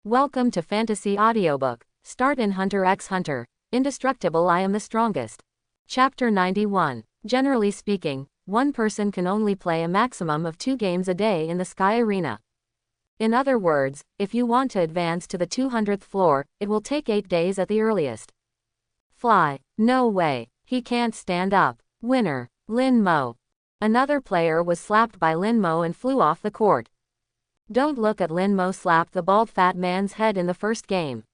Welcome to Fantasy Audiobook. Start in Hunter x Hunter. Indestructible, I am the strongest. Chapter 91. Generally speaking, one person can only play a maximum of 2 games a day in the Sky Arena. In other words, if you want to advance to the 200th floor, it will take 8 days at the earliest. Fly. No way. He can't stand up. Winner. Lin Mo. Another player was slapped by Lin Mo and flew off the court. Don't look at Lin Mo slapped the bald fat man's head in the first game.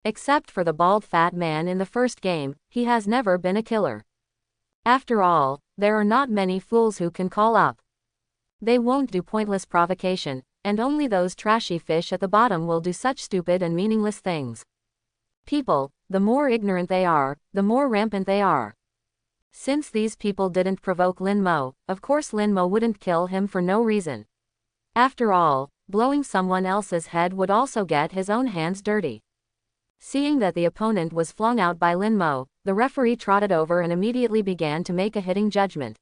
Except for the bald fat man in the first game, he has never been a killer. After all, there are not many fools who can call up. They won't do pointless provocation, and only those trashy fish at the bottom will do such stupid and meaningless things. People, the more ignorant they are, the more rampant they are. Since these people didn't provoke Lin Mo, of course Lin Mo wouldn't kill him for no reason. After all, blowing someone else's head would also get his own hands dirty. Seeing that the opponent was flung out by Lin Mo, the referee trotted over and immediately began to make a hitting judgment.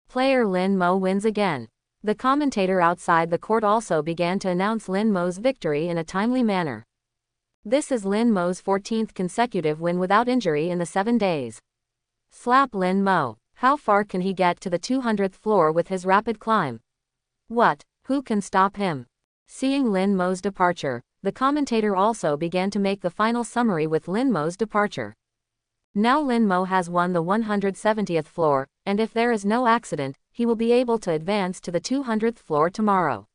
Player Lin Mo wins again. The commentator outside the court also began to announce Lin Mo's victory in a timely manner. This is Lin Mo's 14th consecutive win without injury in the 7 days. Slap Lin Mo. How far can he get to the 200th floor with his rapid climb? What? Who can stop him? Seeing Lin Mo's departure, the commentator also began to make the final summary with Lin Mo's departure. Now Lin Mo has won the 170th floor, and if there is no accident, he will be able to advance to the 200th floor tomorrow.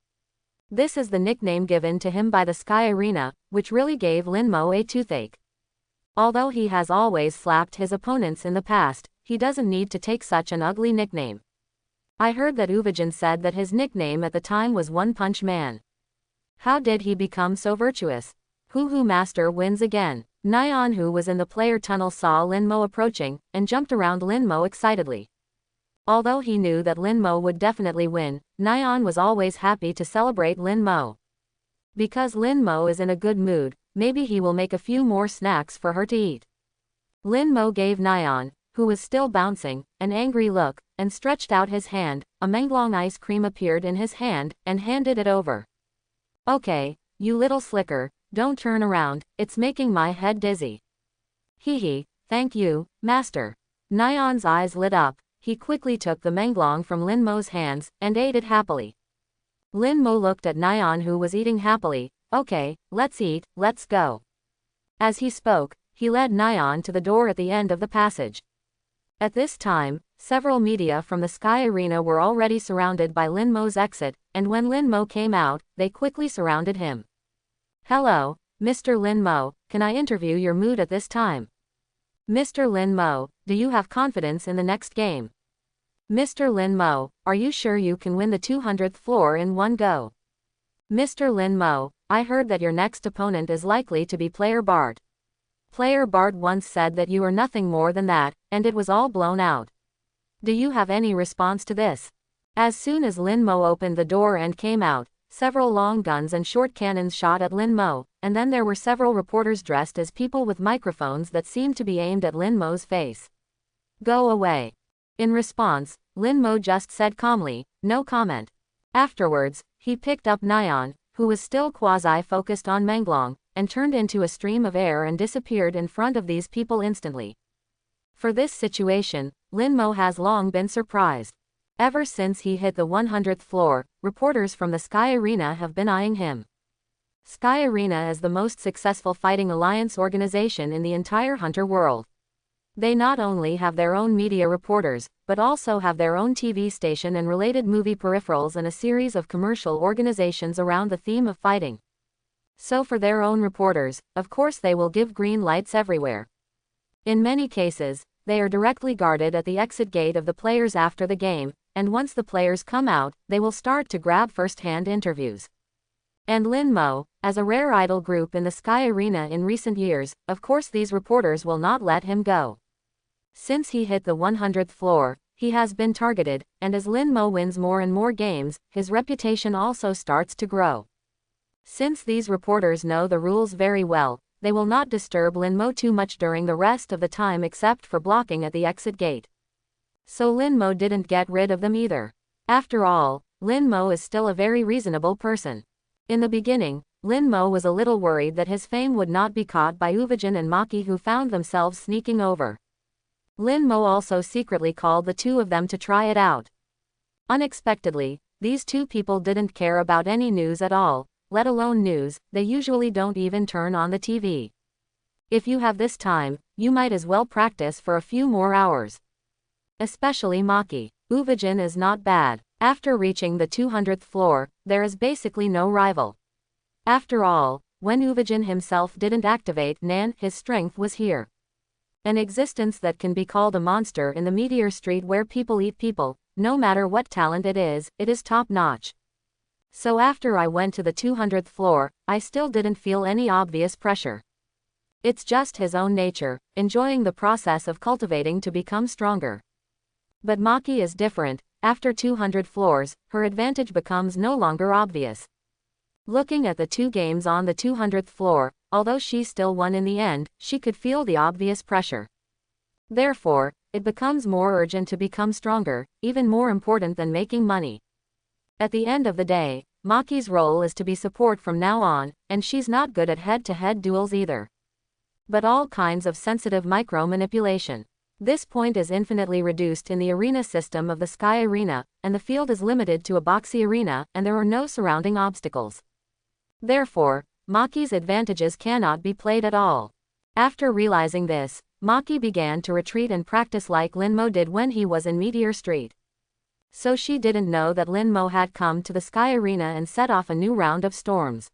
This is the nickname given to him by the Sky Arena, which really gave Lin Mo a toothache. Although he has always slapped his opponents in the past, he doesn't need to take such an ugly nickname. I heard that Uvajin said that his nickname at the time was One Punch Man. How did he become so virtuous? Hoo Master wins again. Nyan, who was in the player tunnel, saw Lin Mo approaching, and jumped around Lin Mo excitedly. Although he knew that Lin Mo would definitely win, Nyan was always happy to celebrate Lin Mo. Because Lin Mo is in a good mood, maybe he will make a few more snacks for her to eat. Lin Mo gave Nyan, who was still bouncing, an angry look, and stretched out his hand. A Menglong ice cream appeared in his hand, and handed it over. Okay, you little slicker, don't turn around, it's making my head dizzy. Hee, thank you, master. Nyan's eyes lit up. He quickly took the Menglong from Lin Mo's hands, and ate it happily. Lin Mo looked at Nyan, who was eating happily. Okay, let's eat, let's go. As he spoke, he led Nyan to the door at the end of the passage. At this time, several media from the Sky Arena were already surrounded by Lin Mo's exit, and when Lin Mo came out, they quickly surrounded him. Hello, Mr. Lin Mo, can I interview your mood at this time? Mr. Lin Mo, do you have confidence in the next game? Mr. Lin Mo, are you sure you can win the 200th floor in one go? Mr. Lin Mo, I heard that your next opponent is likely to be Player Bart. Player Bart once said that you are nothing more than that, and it was all blown out. Do you have any response to this? As soon as Lin Mo opened the door and came out, several long guns and short cannons shot at Lin Mo, and then there were several reporters dressed as people with microphones that seemed to be aimed at Lin Mo's face. Go away. In response, Lin Mo just said calmly, no comment. Afterwards, he picked up Nyan, who was still quasi-focused on Menglong, and turned into a stream of air and disappeared in front of these people instantly. For this situation, Lin Mo has long been surprised. Ever since he hit the 100th floor, reporters from the Sky Arena have been eyeing him. Sky Arena is the most successful fighting alliance organization in the entire Hunter world. They not only have their own media reporters, but also have their own TV station and related movie peripherals and a series of commercial organizations around the theme of fighting. So for their own reporters, of course they will give green lights everywhere. In many cases, they are directly guarded at the exit gate of the players after the game, and once the players come out, they will start to grab first-hand interviews. And Lin Mo, as a rare idol group in the Sky Arena in recent years, of course these reporters will not let him go. Since he hit the 100th floor, he has been targeted, and as Lin Mo wins more and more games, his reputation also starts to grow. Since these reporters know the rules very well, they will not disturb Lin Mo too much during the rest of the time except for blocking at the exit gate. So Lin Mo didn't get rid of them either. After all, Lin Mo is still a very reasonable person. In the beginning, Lin Mo was a little worried that his fame would not be caught by Uvajin and Maki, who found themselves sneaking over. Lin Mo also secretly called the two of them to try it out. Unexpectedly, these two people didn't care about any news at all, let alone news. They usually don't even turn on the TV. If you have this time, you might as well practice for a few more hours. Especially Maki. Uvajin is not bad. After reaching the 200th floor, there is basically no rival. After all, when Uvajin himself didn't activate Nan, his strength was here. An existence that can be called a monster in the Meteor Street where people eat people, no matter what talent it is top-notch. So after I went to the 200th floor, I still didn't feel any obvious pressure. It's just his own nature, enjoying the process of cultivating to become stronger. But Maki is different. After 200 floors, her advantage becomes no longer obvious. Looking at the two games on the 200th floor, although she still won in the end, she could feel the obvious pressure. Therefore, it becomes more urgent to become stronger, even more important than making money. At the end of the day, Maki's role is to be support from now on, and she's not good at head-to-head duels either. But all kinds of sensitive micro-manipulation. This point is infinitely reduced in the arena system of the Sky Arena, and the field is limited to a boxy arena, and there are no surrounding obstacles. Therefore, Maki's advantages cannot be played at all. After realizing this, Maki began to retreat and practice like Lin Mo did when he was in Meteor Street. So she didn't know that Lin Mo had come to the Sky Arena and set off a new round of storms.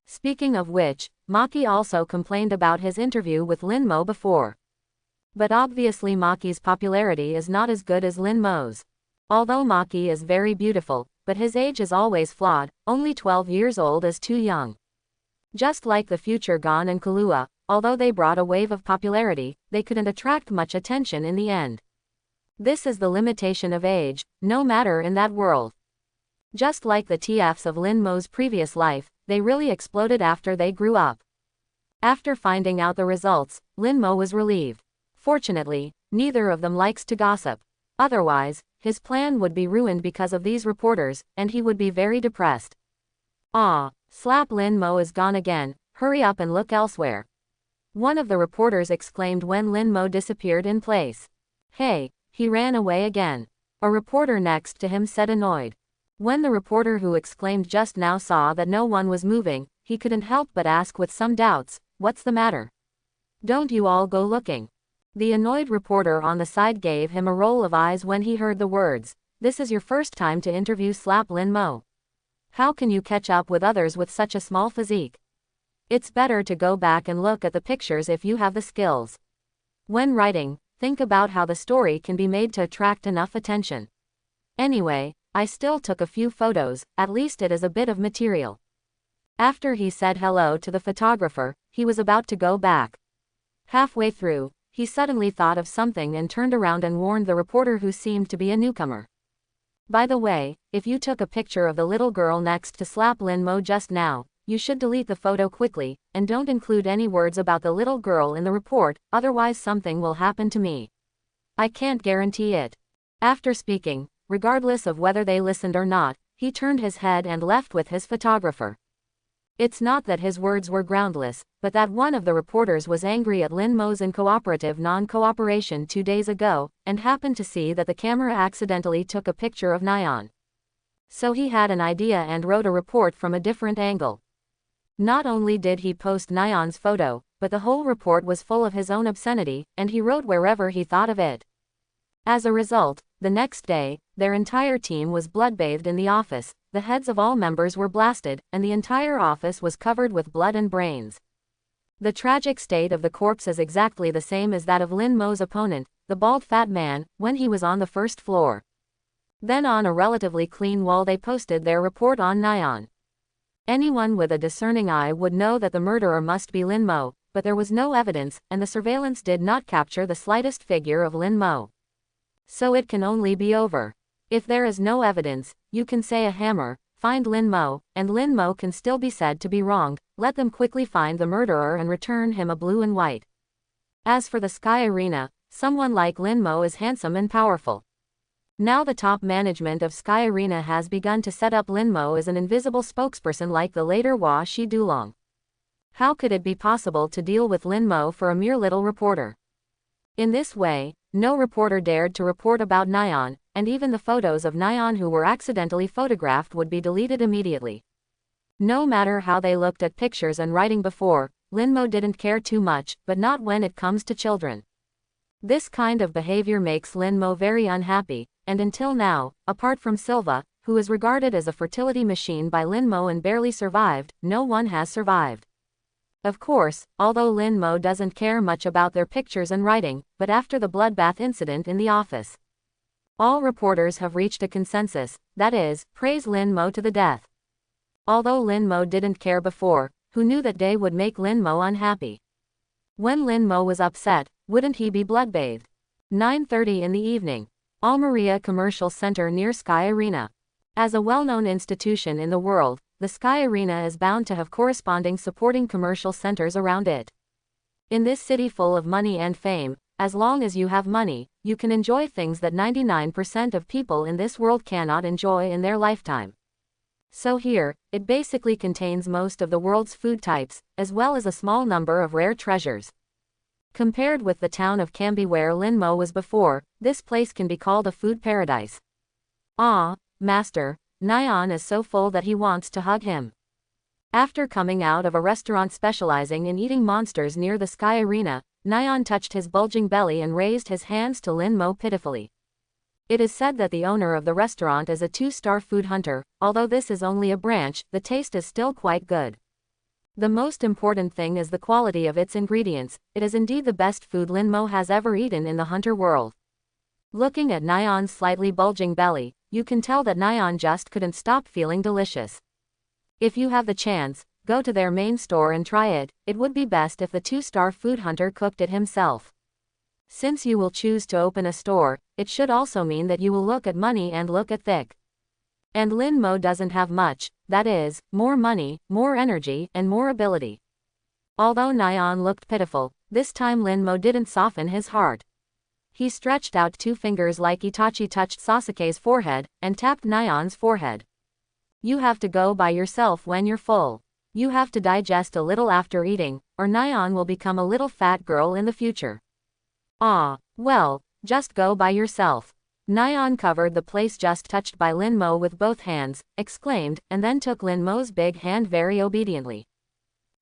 Speaking of which, Maki also complained about his interview with Lin Mo before. But obviously Maki's popularity is not as good as Lin Mo's. Although Maki is very beautiful, but his age is always flawed, only 12 years old is too young. Just like the future Gon and Kahlua, although they brought a wave of popularity, they couldn't attract much attention in the end. This is the limitation of age, no matter in that world. Just like the TFs of Lin Mo's previous life, they really exploded after they grew up. After finding out the results, Lin Mo was relieved. Fortunately, neither of them likes to gossip. Otherwise, his plan would be ruined because of these reporters, and he would be very depressed. Ah, slap, Lin Mo is gone again, hurry up and look elsewhere. One of the reporters exclaimed when Lin Mo disappeared in place. Hey, he ran away again. A reporter next to him said, annoyed. When the reporter who exclaimed just now saw that no one was moving, he couldn't help but ask with some doubts, what's the matter? Don't you all go looking. The annoyed reporter on the side gave him a roll of eyes when he heard the words, this is your first time to interview slap Lin Mo. How can you catch up with others with such a small physique? It's better to go back and look at the pictures if you have the skills. When writing, think about how the story can be made to attract enough attention. Anyway, I still took a few photos, at least it is a bit of material. After he said hello to the photographer, he was about to go back. Halfway through, he suddenly thought of something and turned around and warned the reporter, who seemed to be a newcomer. By the way, if you took a picture of the little girl next to slap Lin Mo just now, you should delete the photo quickly, and don't include any words about the little girl in the report, otherwise something will happen to me. I can't guarantee it. After speaking, regardless of whether they listened or not, he turned his head and left with his photographer. It's not that his words were groundless, but that one of the reporters was angry at Lin Mo's uncooperative non-cooperation 2 days ago, and happened to see that the camera accidentally took a picture of Nyan. So he had an idea and wrote a report from a different angle. Not only did he post Nyan's photo, but the whole report was full of his own obscenity, and he wrote wherever he thought of it. As a result, the next day, their entire team was blood-bathed in the office, the heads of all members were blasted, and the entire office was covered with blood and brains. The tragic state of the corpse is exactly the same as that of Lin Mo's opponent, the bald fat man, when he was on the first floor. Then on a relatively clean wall they posted their report on Nyan. Anyone with a discerning eye would know that the murderer must be Lin Mo, but there was no evidence, and the surveillance did not capture the slightest figure of Lin Mo. So it can only be over. If there is no evidence, you can say a hammer, find Lin Mo, and Lin Mo can still be said to be wronged. Let them quickly find the murderer and return him a blue and white. As for the Sky Arena, someone like Lin Mo is handsome and powerful. Now the top management of Sky Arena has begun to set up Lin Mo as an invisible spokesperson like the later Hua Shi Dulong. How could it be possible to deal with Lin Mo for a mere little reporter? In this way, no reporter dared to report about Nyan, and even the photos of Nyan who were accidentally photographed would be deleted immediately. No matter how they looked at pictures and writing before, Lin Mo didn't care too much, but not when it comes to children. This kind of behavior makes Lin Mo very unhappy, and until now, apart from Silva, who is regarded as a fertility machine by Lin Mo and barely survived, no one has survived. Of course, although Lin Mo doesn't care much about their pictures and writing, but after the bloodbath incident in the office, all reporters have reached a consensus, that is, praise Lin Mo to the death. Although Lin Mo didn't care before, who knew that day would make Lin Mo unhappy? When Lin Mo was upset, wouldn't he be bloodbathed? 9:30 in the evening. Almeria Commercial Center near Sky Arena. As a well-known institution in the world, the Sky Arena is bound to have corresponding supporting commercial centers around it. In this city full of money and fame, as long as you have money, you can enjoy things that 99% of people in this world cannot enjoy in their lifetime. So here, it basically contains most of the world's food types, as well as a small number of rare treasures. Compared with the town of Camby where Lin Mo was before, this place can be called a food paradise. Ah, master, Nyan is so full that he wants to hug him. After coming out of a restaurant specializing in eating monsters near the Sky Arena, Nyan touched his bulging belly and raised his hands to Lin Mo pitifully. It is said that the owner of the restaurant is a 2-star food hunter. Although this is only a branch, the taste is still quite good. The most important thing is the quality of its ingredients. It is indeed the best food Lin Mo has ever eaten in the hunter world. Looking at Nyan's slightly bulging belly, you can tell that Nyan just couldn't stop feeling delicious. If you have the chance, go to their main store and try it. It would be best if the 2-star food hunter cooked it himself. Since you will choose to open a store, it should also mean that you will look at money and look at thick. And Lin Mo doesn't have much, that is, more money, more energy, and more ability. Although Nyan looked pitiful, this time Lin Mo didn't soften his heart. He stretched out 2 fingers like Itachi touched Sasuke's forehead, and tapped Nyan's forehead. You have to go by yourself when you're full. You have to digest a little after eating, or Nyan will become a little fat girl in the future. Ah, well, just go by yourself. Nyan covered the place just touched by Lin Mo with both hands, exclaimed, and then took Lin Mo's big hand very obediently.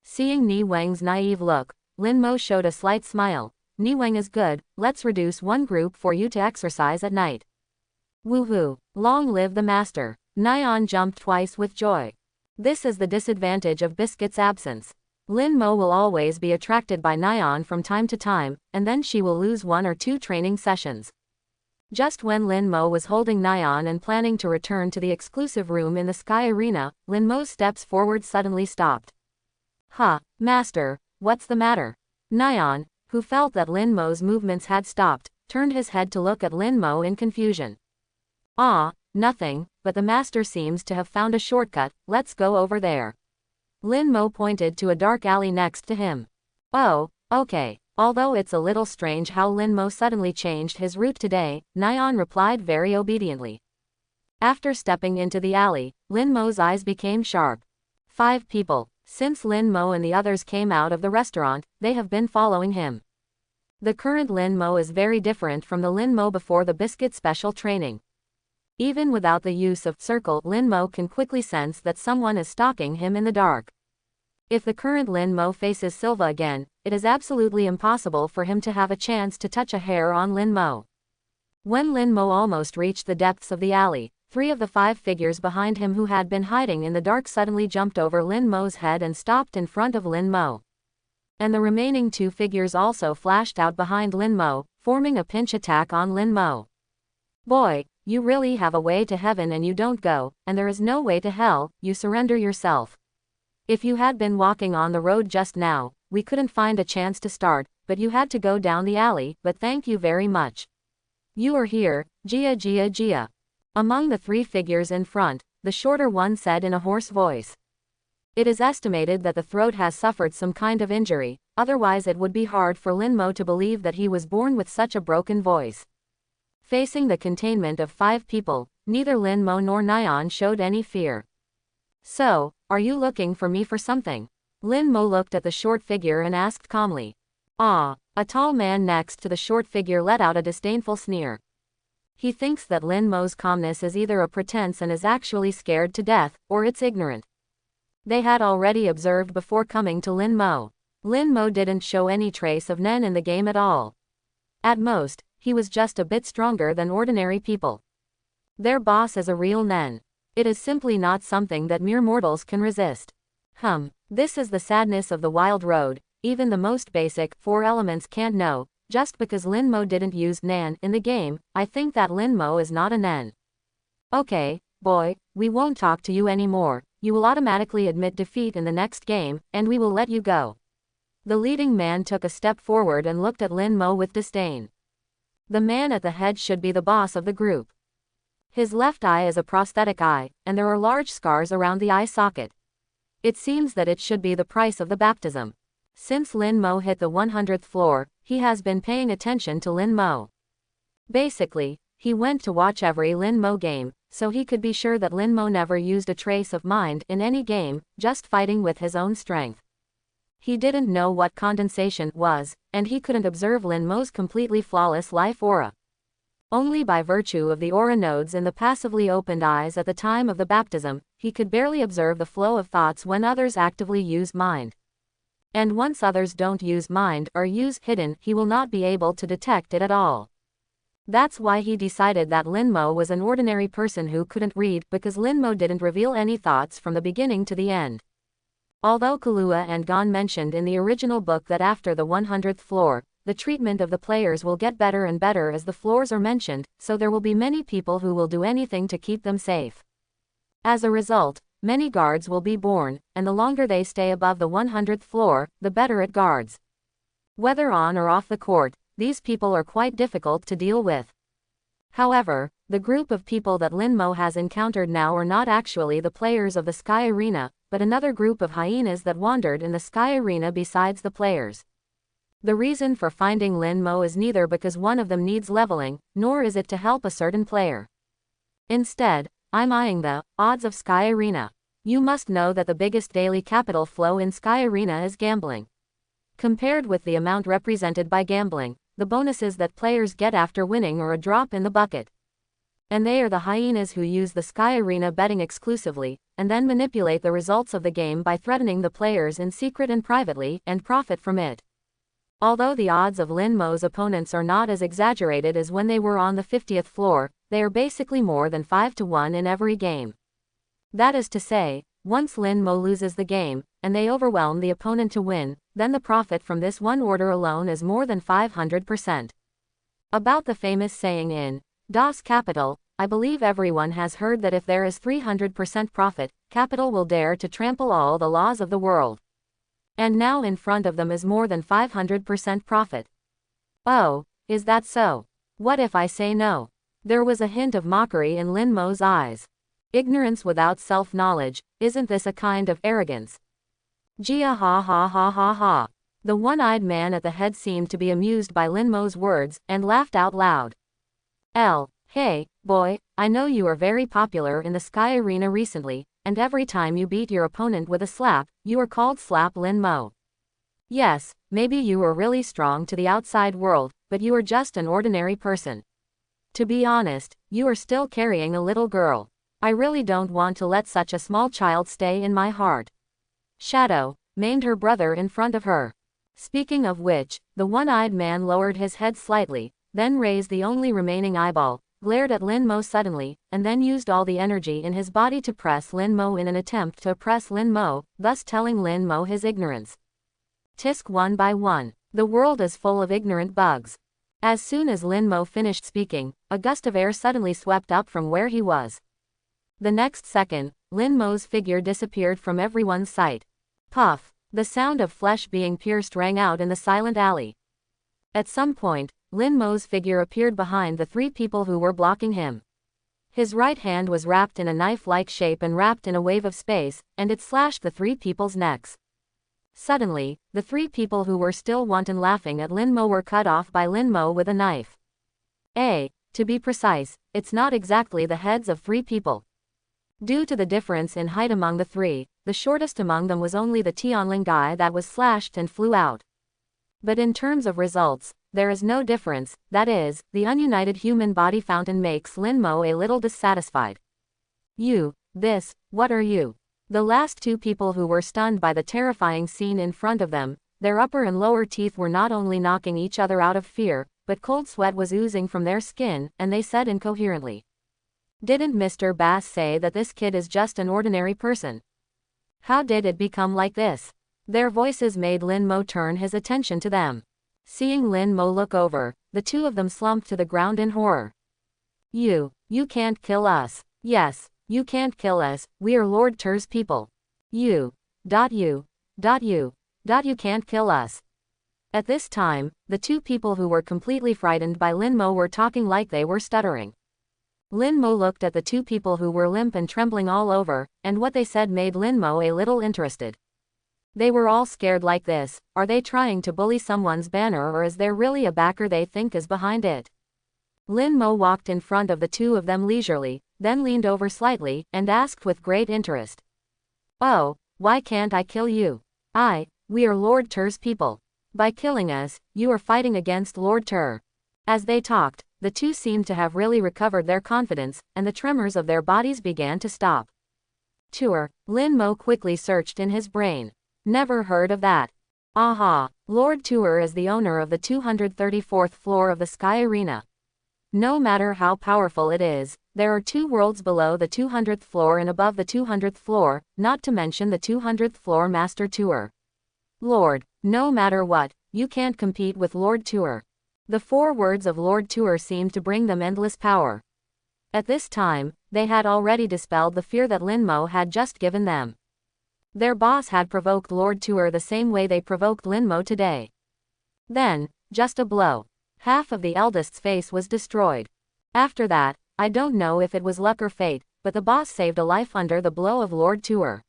Seeing Ni Weng's naive look, Lin Mo showed a slight smile. Ni Weng is good, let's reduce one group for you to exercise at night. Woohoo, long live the master. Nyan jumped twice with joy. This is the disadvantage of Biscuit's absence. Lin Mo will always be attracted by Nyan from time to time, and then she will lose 1 or 2 training sessions. Just when Lin Mo was holding Nyan and planning to return to the exclusive room in the Sky Arena, Lin Mo's steps forward suddenly stopped. Huh, master, what's the matter? Nyan, who felt that Lin Mo's movements had stopped, turned his head to look at Lin Mo in confusion. Ah, nothing, but the master seems to have found a shortcut. Let's go over there. Lin Mo pointed to a dark alley next to him. Oh, okay. Although it's a little strange how Lin Mo suddenly changed his route today, Nyan replied very obediently. After stepping into the alley, Lin Mo's eyes became sharp. 5 people. Since Lin Mo and the others came out of the restaurant, they have been following him. The current Lin Mo is very different from the Lin Mo before the Biscuit special training. Even without the use of circle, Lin Mo can quickly sense that someone is stalking him in the dark. If the current Lin Mo faces Silva again, it is absolutely impossible for him to have a chance to touch a hair on Lin Mo. When Lin Mo almost reached the depths of the alley, 3 of the 5 figures behind him who had been hiding in the dark suddenly jumped over Lin Mo's head and stopped in front of Lin Mo. And the remaining 2 figures also flashed out behind Lin Mo, forming a pinch attack on Lin Mo. Boy, you really have a way to heaven and you don't go, and there is no way to hell, you surrender yourself. If you had been walking on the road just now, we couldn't find a chance to start, but you had to go down the alley, but thank you very much. You are here, Jia Jia Jia. Among the 3 figures in front, the shorter one said in a hoarse voice. It is estimated that the throat has suffered some kind of injury, otherwise it would be hard for Lin Mo to believe that he was born with such a broken voice. Facing the containment of 5 people, neither Lin Mo nor Nyan showed any fear. So, are you looking for me for something? Lin Mo looked at the short figure and asked calmly. Ah, a tall man next to the short figure let out a disdainful sneer. He thinks that Lin Mo's calmness is either a pretense and is actually scared to death, or it's ignorant. They had already observed before coming to Lin Mo. Lin Mo didn't show any trace of Nen in the game at all. At most, he was just a bit stronger than ordinary people. Their boss is a real Nen. It is simply not something that mere mortals can resist. This is the sadness of the wild road, even the most basic 4 elements can't know. Just because Lin Mo didn't use Nan in the game, I think that Lin Mo is not a Nen. Okay, boy, we won't talk to you anymore, you will automatically admit defeat in the next game, and we will let you go. The leading man took a step forward and looked at Lin Mo with disdain. The man at the head should be the boss of the group. His left eye is a prosthetic eye, and there are large scars around the eye socket. It seems that it should be the price of the baptism. Since Lin Mo hit the 100th floor, he has been paying attention to Lin Mo. Basically, he went to watch every Lin Mo game, so he could be sure that Lin Mo never used a trace of mind in any game, just fighting with his own strength. He didn't know what condensation was, and he couldn't observe Lin Mo's completely flawless life aura. Only by virtue of the aura nodes in the passively opened eyes at the time of the baptism, he could barely observe the flow of thoughts when others actively use mind. And once others don't use mind or use hidden, he will not be able to detect it at all. That's why he decided that Lin Mo was an ordinary person who couldn't read, because Lin Mo didn't reveal any thoughts from the beginning to the end. Although Kahlua and Gon mentioned in the original book that after the 100th floor, the treatment of the players will get better and better as the floors are mentioned, so there will be many people who will do anything to keep them safe. As a result, many guards will be born, and the longer they stay above the 100th floor, the better it guards. Whether on or off the court, these people are quite difficult to deal with. However, the group of people that Lin Mo has encountered now are not actually the players of the Sky Arena, but another group of hyenas that wandered in the Sky Arena besides the players. The reason for finding Lin Mo is neither because one of them needs leveling, nor is it to help a certain player. Instead, I'm eyeing the odds of Sky Arena. You must know that the biggest daily capital flow in Sky Arena is gambling. Compared with the amount represented by gambling, the bonuses that players get after winning are a drop in the bucket. And they are the hyenas who use the Sky Arena betting exclusively, and then manipulate the results of the game by threatening the players in secret and privately, and profit from it. Although the odds of Lin Mo's opponents are not as exaggerated as when they were on the 50th floor, they are basically more than 5 to 1 in every game. That is to say, once Lin Mo loses the game, and they overwhelm the opponent to win, then the profit from this one order alone is more than 500%. About the famous saying in Das Kapital, I believe everyone has heard that if there is 300% profit, capital will dare to trample all the laws of the world. And now in front of them is more than 500% profit. Oh, is that so? What if I say no? There was a hint of mockery in Lin Mo's eyes. Ignorance without self-knowledge, isn't this a kind of arrogance? Jia ha ha ha ha ha. The one-eyed man at the head seemed to be amused by Lin Mo's words, and laughed out loud. Hey, boy, I know you are very popular in the Sky Arena recently, and every time you beat your opponent with a slap, you are called Slap Lin Mo. Yes, maybe you are really strong to the outside world, but you are just an ordinary person. To be honest, you are still carrying a little girl. I really don't want to let such a small child stay in my heart. Shadow maimed her brother in front of her. Speaking of which, the one-eyed man lowered his head slightly, then raised the only remaining eyeball, glared at Lin Mo suddenly, and then used all the energy in his body to press Lin Mo in an attempt to oppress Lin Mo, thus telling Lin Mo his ignorance. Tisk one by one. The world is full of ignorant bugs. As soon as Lin Mo finished speaking, a gust of air suddenly swept up from where he was. The next second, Lin Mo's figure disappeared from everyone's sight. Puff! The sound of flesh being pierced rang out in the silent alley. At some point, Lin Mo's figure appeared behind the 3 people who were blocking him. His right hand was wrapped in a knife-like shape and wrapped in a wave of space, and it slashed the 3 people's necks. Suddenly, the 3 people who were still wanton laughing at Lin Mo were cut off by Lin Mo with a knife. To be precise, it's not exactly the heads of 3 people. Due to the difference in height among the 3, the shortest among them was only the Tianling guy that was slashed and flew out. But in terms of results, there is no difference, that is, the ununited human body fountain makes Lin Mo a little dissatisfied. What are you? The last 2 people who were stunned by the terrifying scene in front of them, their upper and lower teeth were not only knocking each other out of fear, but cold sweat was oozing from their skin, and they said incoherently. Didn't Mr. Bass say that this kid is just an ordinary person? How did it become like this? Their voices made Lin Mo turn his attention to them. Seeing Lin Mo look over, the 2 of them slumped to the ground in horror. You can't kill us. Yes, you can't kill us, we are Lord Tur's people. You can't kill us. At this time, the 2 people who were completely frightened by Lin Mo were talking like they were stuttering. Lin Mo looked at the 2 people who were limp and trembling all over, and what they said made Lin Mo a little interested. They were all scared like this. Are they trying to bully someone's banner, or is there really a backer they think is behind it? Lin Mo walked in front of the 2 of them leisurely, then leaned over slightly, and asked with great interest. Oh, why can't I kill you? We are Lord Tur's people. By killing us, you are fighting against Lord Tur. As they talked, the 2 seemed to have really recovered their confidence, and the tremors of their bodies began to stop. Tur, Lin Mo quickly searched in his brain. Never heard of that. Aha, Lord Tur is the owner of the 234th floor of the Sky Arena. No matter how powerful it is, there are 2 worlds below the 200th floor and above the 200th floor, not to mention the 200th floor Master Tur. Lord, no matter what, you can't compete with Lord Tur. The 4 words of Lord Tur seemed to bring them endless power. At this time, they had already dispelled the fear that Lin Mo had just given them. Their boss had provoked Lord Tur the same way they provoked Lin Mo today. Then, just a blow. Half of the eldest's face was destroyed. After that, I don't know if it was luck or fate, but the boss saved a life under the blow of Lord Tur.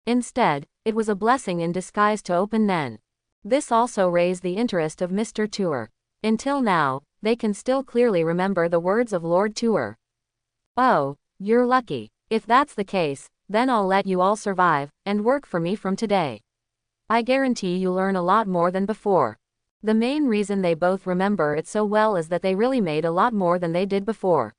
Instead, it was a blessing in disguise to open Nen. This also raised the interest of Mr. Tur. Until now, they can still clearly remember the words of Lord Tur. Oh, you're lucky. If that's the case, then I'll let you all survive, and work for me from today. I guarantee you'll learn a lot more than before. The main reason they both remember it so well is that they really made a lot more than they did before.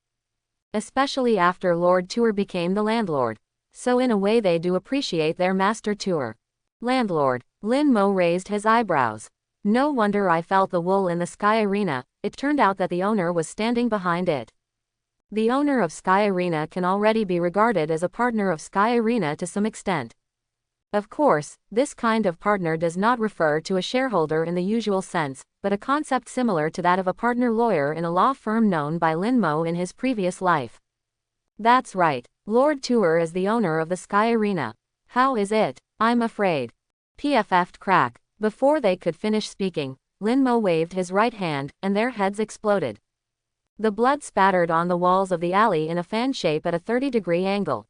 Especially after Lord Tur became the landlord. So in a way they do appreciate their Master Tur. Landlord, Lin Mo raised his eyebrows. No wonder I felt the wool in the Sky Arena. It turned out that the owner was standing behind it. The owner of Sky Arena can already be regarded as a partner of Sky Arena to some extent. Of course, this kind of partner does not refer to a shareholder in the usual sense, but a concept similar to that of a partner lawyer in a law firm known by Lin Mo in his previous life. That's right, Lord Tur is the owner of the Sky Arena. How is it? I'm afraid. PFF'd crack. Before they could finish speaking, Lin Mo waved his right hand, and their heads exploded. The blood spattered on the walls of the alley in a fan shape at a 30-degree angle.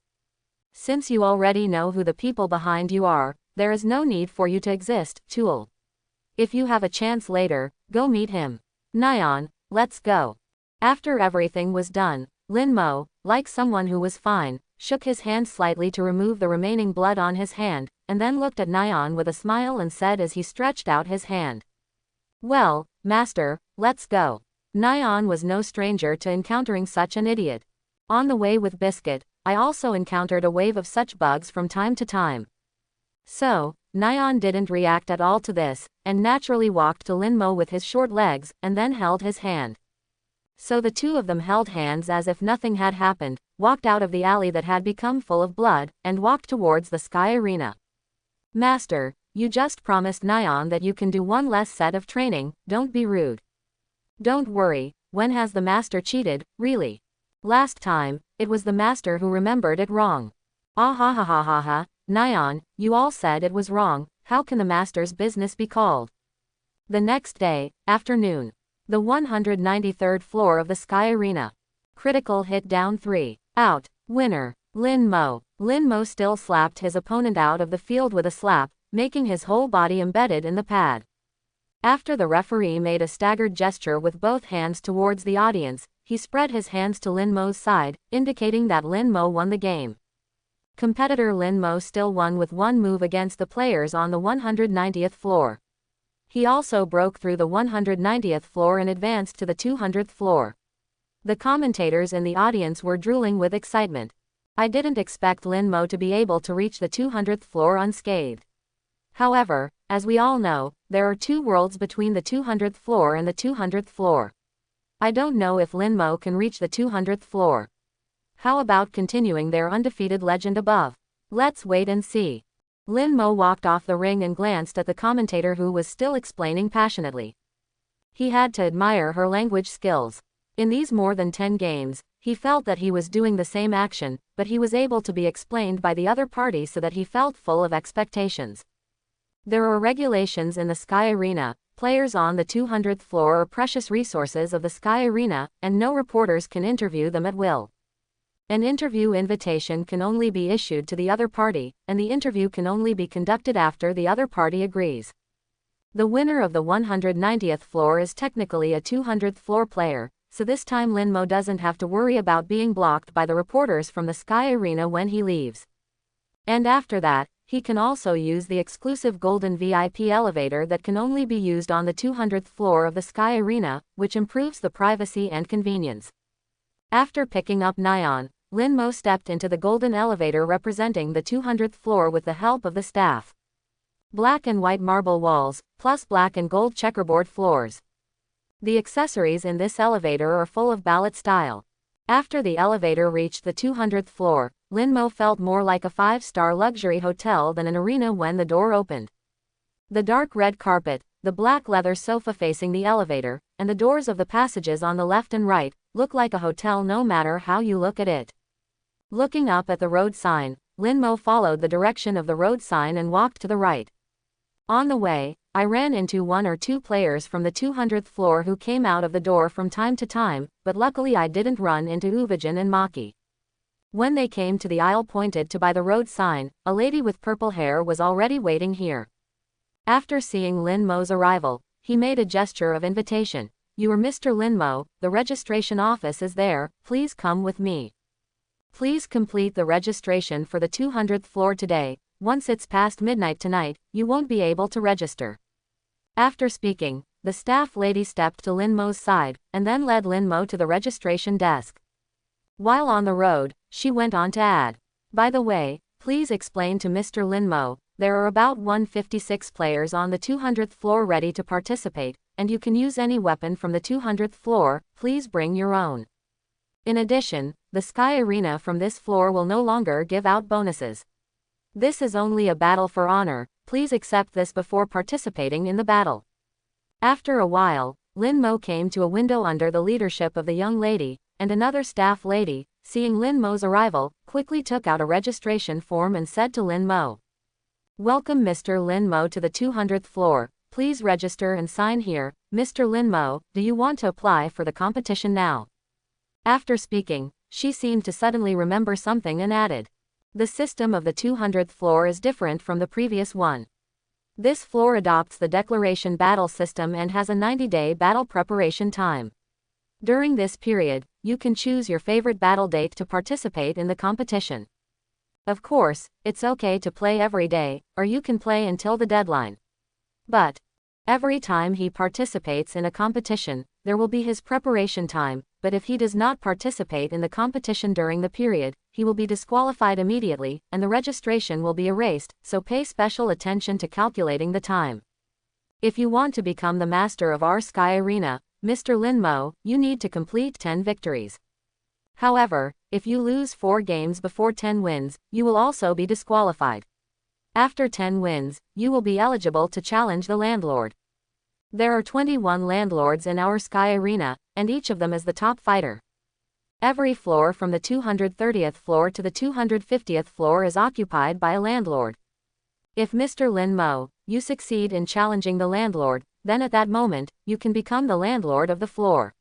Since you already know who the people behind you are, there is no need for you to exist, Tool. If you have a chance later, go meet him. Nyan, let's go. After everything was done, Lin Mo, like someone who was fine, shook his hand slightly to remove the remaining blood on his hand, and then looked at Nyan with a smile and said as he stretched out his hand. Well, Master, let's go. Nyan was no stranger to encountering such an idiot. On the way with Biscuit, I also encountered a wave of such bugs from time to time. So, Nyan didn't react at all to this, and naturally walked to Lin Mo with his short legs, and then held his hand. So the 2 of them held hands as if nothing had happened, walked out of the alley that had become full of blood, and walked towards the Sky Arena. Master, you just promised Nyan that you can do one less set of training, don't be rude. Don't worry, when has the Master cheated, really? Last time, it was the Master who remembered it wrong. Ah ha ha ha ha ha, Nyan, you all said it was wrong, how can the Master's business be called? The next day, afternoon. The 193rd floor of the Sky Arena. Critical hit down 3. Out. Winner. Lin Mo. Lin Mo still slapped his opponent out of the field with a slap, making his whole body embedded in the pad. After the referee made a staggered gesture with both hands towards the audience, he spread his hands to Lin Mo's side, indicating that Lin Mo won the game. Competitor Lin Mo still won with one move against the players on the 190th floor. He also broke through the 190th floor and advanced to the 200th floor. The commentators in the audience were drooling with excitement. I didn't expect Lin Mo to be able to reach the 200th floor unscathed. However, as we all know, there are two worlds between the 200th floor and the 200th floor. I don't know if Lin Mo can reach the 200th floor. How about continuing their undefeated legend above? Let's wait and see. Lin Mo walked off the ring and glanced at the commentator who was still explaining passionately. He had to admire her language skills. In these more than 10 games, he felt that he was doing the same action, but he was able to be explained by the other party so that he felt full of expectations. There are regulations in the Sky Arena. Players on the 200th floor are precious resources of the Sky Arena, and no reporters can interview them at will. An interview invitation can only be issued to the other party, and the interview can only be conducted after the other party agrees. The winner of the 190th floor is technically a 200th floor player, so this time Lin Mo doesn't have to worry about being blocked by the reporters from the Sky Arena when he leaves. And after that, he can also use the exclusive golden VIP elevator that can only be used on the 200th floor of the Sky Arena, which improves the privacy and convenience. After picking up Nyan, Lin Mo stepped into the golden elevator representing the 200th floor with the help of the staff. Black and white marble walls, plus black and gold checkerboard floors. The accessories in this elevator are full of ballet style. After the elevator reached the 200th floor, Lin Mo felt more like a 5-star luxury hotel than an arena when the door opened. The dark red carpet, the black leather sofa facing the elevator, and the doors of the passages on the left and right, look like a hotel no matter how you look at it. Looking up at the road sign, Lin Mo followed the direction of the road sign and walked to the right. On the way, I ran into one or two players from the 200th floor who came out of the door from time to time, but luckily I didn't run into Uvijin and Maki. When they came to the aisle pointed to by the road sign, a lady with purple hair was already waiting here. After seeing Lin Mo's arrival, he made a gesture of invitation. "You are Mr. Lin Mo, the registration office is there, please come with me. Please complete the registration for the 200th floor today. Once it's past midnight tonight, you won't be able to register." After speaking, the staff lady stepped to Lin Mo's side, and then led Lin Mo to the registration desk. While on the road, she went on to add, "By the way, please explain to Mr. Lin Mo, there are about 156 players on the 200th floor ready to participate, and you can use any weapon from the 200th floor, please bring your own. In addition, the Sky Arena from this floor will no longer give out bonuses. This is only a battle for honor, please accept this before participating in the battle." After a while, Lin Mo came to a window under the leadership of the young lady, and another staff lady, seeing Lin Mo's arrival, quickly took out a registration form and said to Lin Mo, "Welcome Mr. Lin Mo to the 200th floor, please register and sign here. Mr. Lin Mo, do you want to apply for the competition now?" After speaking, she seemed to suddenly remember something and added, "The system of the 200th floor is different from the previous one. This floor adopts the declaration battle system and has a 90-day battle preparation time. During this period, you can choose your favorite battle date to participate in the competition. Of course, it's okay to play every day, or you can play until the deadline. But every time he participates in a competition, there will be his preparation time, but if he does not participate in the competition during the period, he will be disqualified immediately, and the registration will be erased, so pay special attention to calculating the time. If you want to become the master of our Sky Arena, Mr. Lin Mo, you need to complete 10 victories. However, if you lose 4 games before 10 wins, you will also be disqualified. After 10 wins, you will be eligible to challenge the landlord. There are 21 landlords in our Sky Arena, and each of them is the top fighter. Every floor from the 230th floor to the 250th floor is occupied by a landlord. If Mr. Lin Mo, you succeed in challenging the landlord, then at that moment, you can become the landlord of the floor.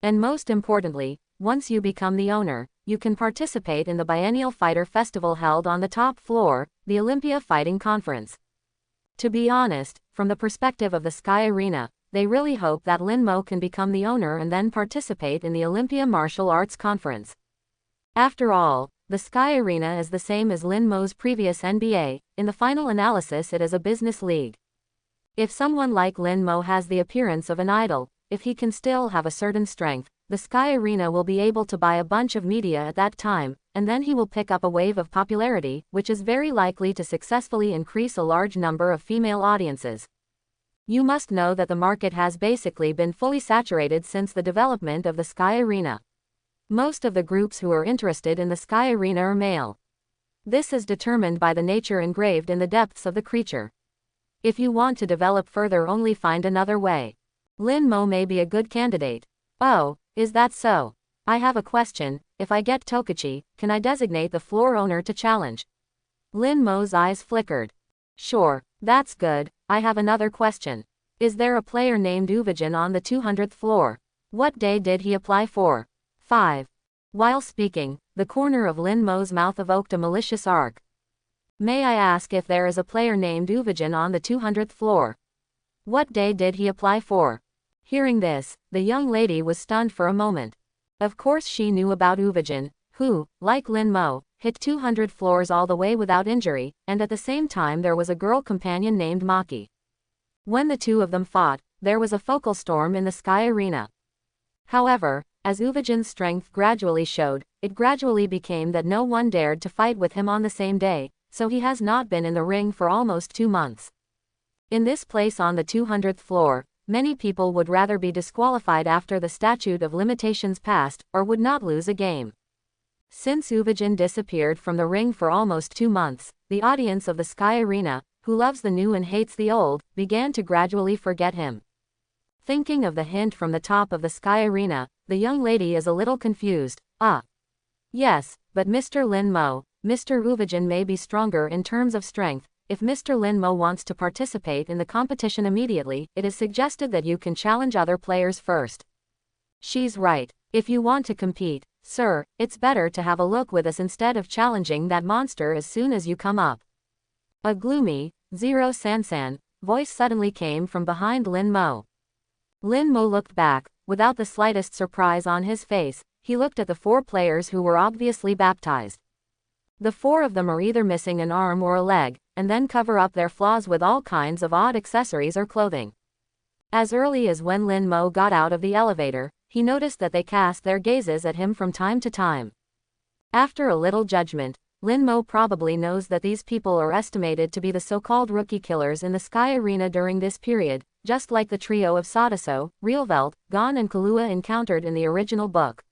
And most importantly, once you become the owner, you can participate in the biennial fighter festival held on the top floor, the Olympia Fighting Conference. To be honest, from the perspective of the Sky Arena, they really hope that Lin Mo can become the owner and then participate in the Olympia Martial Arts Conference. After all, the Sky Arena is the same as Lin Mo's previous NBA, in the final analysis it is a business league. If someone like Lin Mo has the appearance of an idol, if he can still have a certain strength, the Sky Arena will be able to buy a bunch of media at that time, and then he will pick up a wave of popularity, which is very likely to successfully increase a large number of female audiences. You must know that the market has basically been fully saturated since the development of the Sky Arena. Most of the groups who are interested in the Sky Arena are male. This is determined by the nature engraved in the depths of the creature. If you want to develop further, only find another way. Lin Mo may be a good candidate. Oh, is that so? I have a question. If I get Tokichi, can I designate the floor owner to challenge? Lin Mo's eyes flickered. Sure, that's good. I have another question. Is there a player named Uvijin on the 200th floor? What day did he apply for? 5. While speaking, the corner of Lin Mo's mouth evoked a malicious arc. May I ask if there is a player named Uvijin on the 200th floor? What day did he apply for? Hearing this, the young lady was stunned for a moment. Of course she knew about Uvijin, who, like Lin Mo, hit 200 floors all the way without injury, and at the same time there was a girl companion named Maki. When the two of them fought, there was a focal storm in the Sky Arena. However, as Uvijin's strength gradually showed, it gradually became that no one dared to fight with him on the same day, so he has not been in the ring for almost 2 months. In this place on the 200th floor, many people would rather be disqualified after the statute of limitations passed, or would not lose a game. Since Uvijin disappeared from the ring for almost 2 months, the audience of the Sky Arena, who loves the new and hates the old, began to gradually forget him. Thinking of the hint from the top of the Sky Arena, the young lady is a little confused. Yes, but Mr. Lin Mo, Mr. Uvijin may be stronger in terms of strength. If Mr. Lin Mo wants to participate in the competition immediately, it is suggested that you can challenge other players first. She's right. If you want to compete, sir, it's better to have a look with us instead of challenging that monster as soon as you come up. A gloomy, Zero Sansan, voice suddenly came from behind Lin Mo. Lin Mo looked back, without the slightest surprise on his face. He looked at the 4 players who were obviously baptized. The 4 of them are either missing an arm or a leg, and then cover up their flaws with all kinds of odd accessories or clothing. As early as when Lin Mo got out of the elevator, he noticed that they cast their gazes at him from time to time. After a little judgment, Lin Mo probably knows that these people are estimated to be the so-called rookie killers in the Sky Arena during this period, just like the trio of Sadaso, Realvelt, Gon and Kahlua encountered in the original book.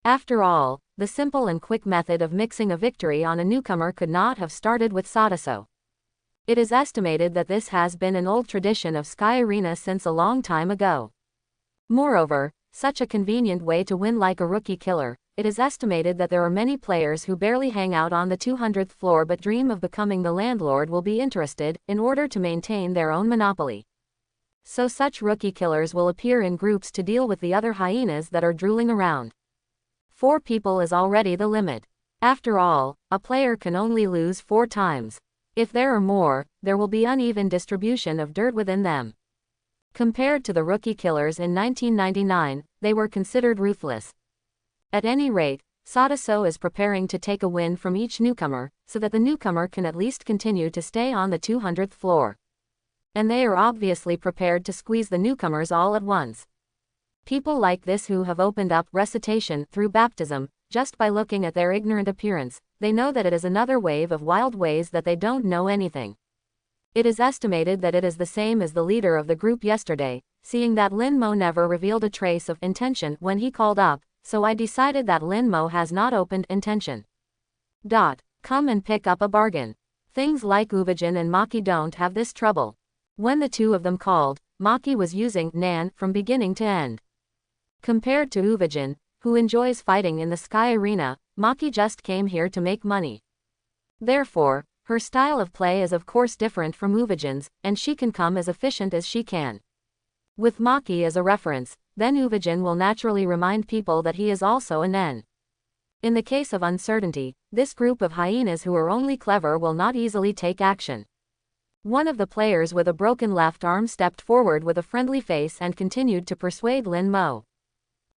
After all, the simple and quick method of mixing a victory on a newcomer could not have started with Sadaso. It is estimated that this has been an old tradition of Sky Arena since a long time ago. Moreover, such a convenient way to win like a rookie killer, it is estimated that there are many players who barely hang out on the 200th floor but dream of becoming the landlord will be interested, in order to maintain their own monopoly. So such rookie killers will appear in groups to deal with the other hyenas that are drooling around. 4 people is already the limit. After all, a player can only lose 4 times. If there are more, there will be uneven distribution of dirt within them. Compared to the rookie killers in 1999, they were considered ruthless. At any rate, Sadaso is preparing to take a win from each newcomer, so that the newcomer can at least continue to stay on the 200th floor. And they are obviously prepared to squeeze the newcomers all at once. People like this who have opened up recitation through baptism, just by looking at their ignorant appearance, they know that it is another wave of wild ways that they don't know anything. It is estimated that it is the same as the leader of the group yesterday, seeing that Lin Mo never revealed a trace of intention when he called up, so I decided that Lin Mo has not opened intention. Come and pick up a bargain. Things like Uvijin and Maki don't have this trouble. When the 2 of them called, Maki was using Nan from beginning to end. Compared to Uvijin, who enjoys fighting in the Sky Arena, Maki just came here to make money. Therefore, her style of play is of course different from Uvijin's, and she can come as efficient as she can. With Maki as a reference, then Uvijin will naturally remind people that he is also a Nen. In the case of uncertainty, this group of hyenas who are only clever will not easily take action. One of the players with a broken left arm stepped forward with a friendly face and continued to persuade Lin Mo.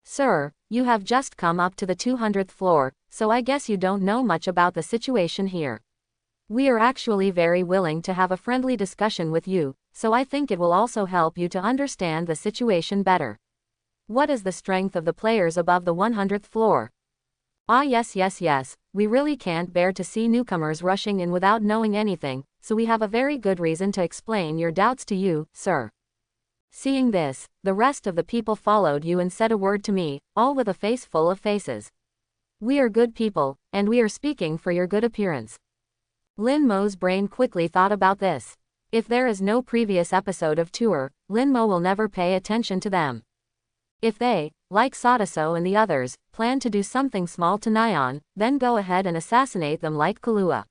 Sir, you have just come up to the 200th floor, so I guess you don't know much about the situation here. We are actually very willing to have a friendly discussion with you, so I think it will also help you to understand the situation better. What is the strength of the players above the 100th floor? Ah yes, we really can't bear to see newcomers rushing in without knowing anything, so we have a very good reason to explain your doubts to you, sir. Seeing this, the rest of the people followed you and said a word to me, all with a face full of faces. We are good people, and we are speaking for your good appearance. Lin Mo's brain quickly thought about this. If there is no previous episode of Tour, Lin Mo will never pay attention to them. If they, like Sadaso and the others, plan to do something small to Nyan, then go ahead and assassinate them like Kahlua.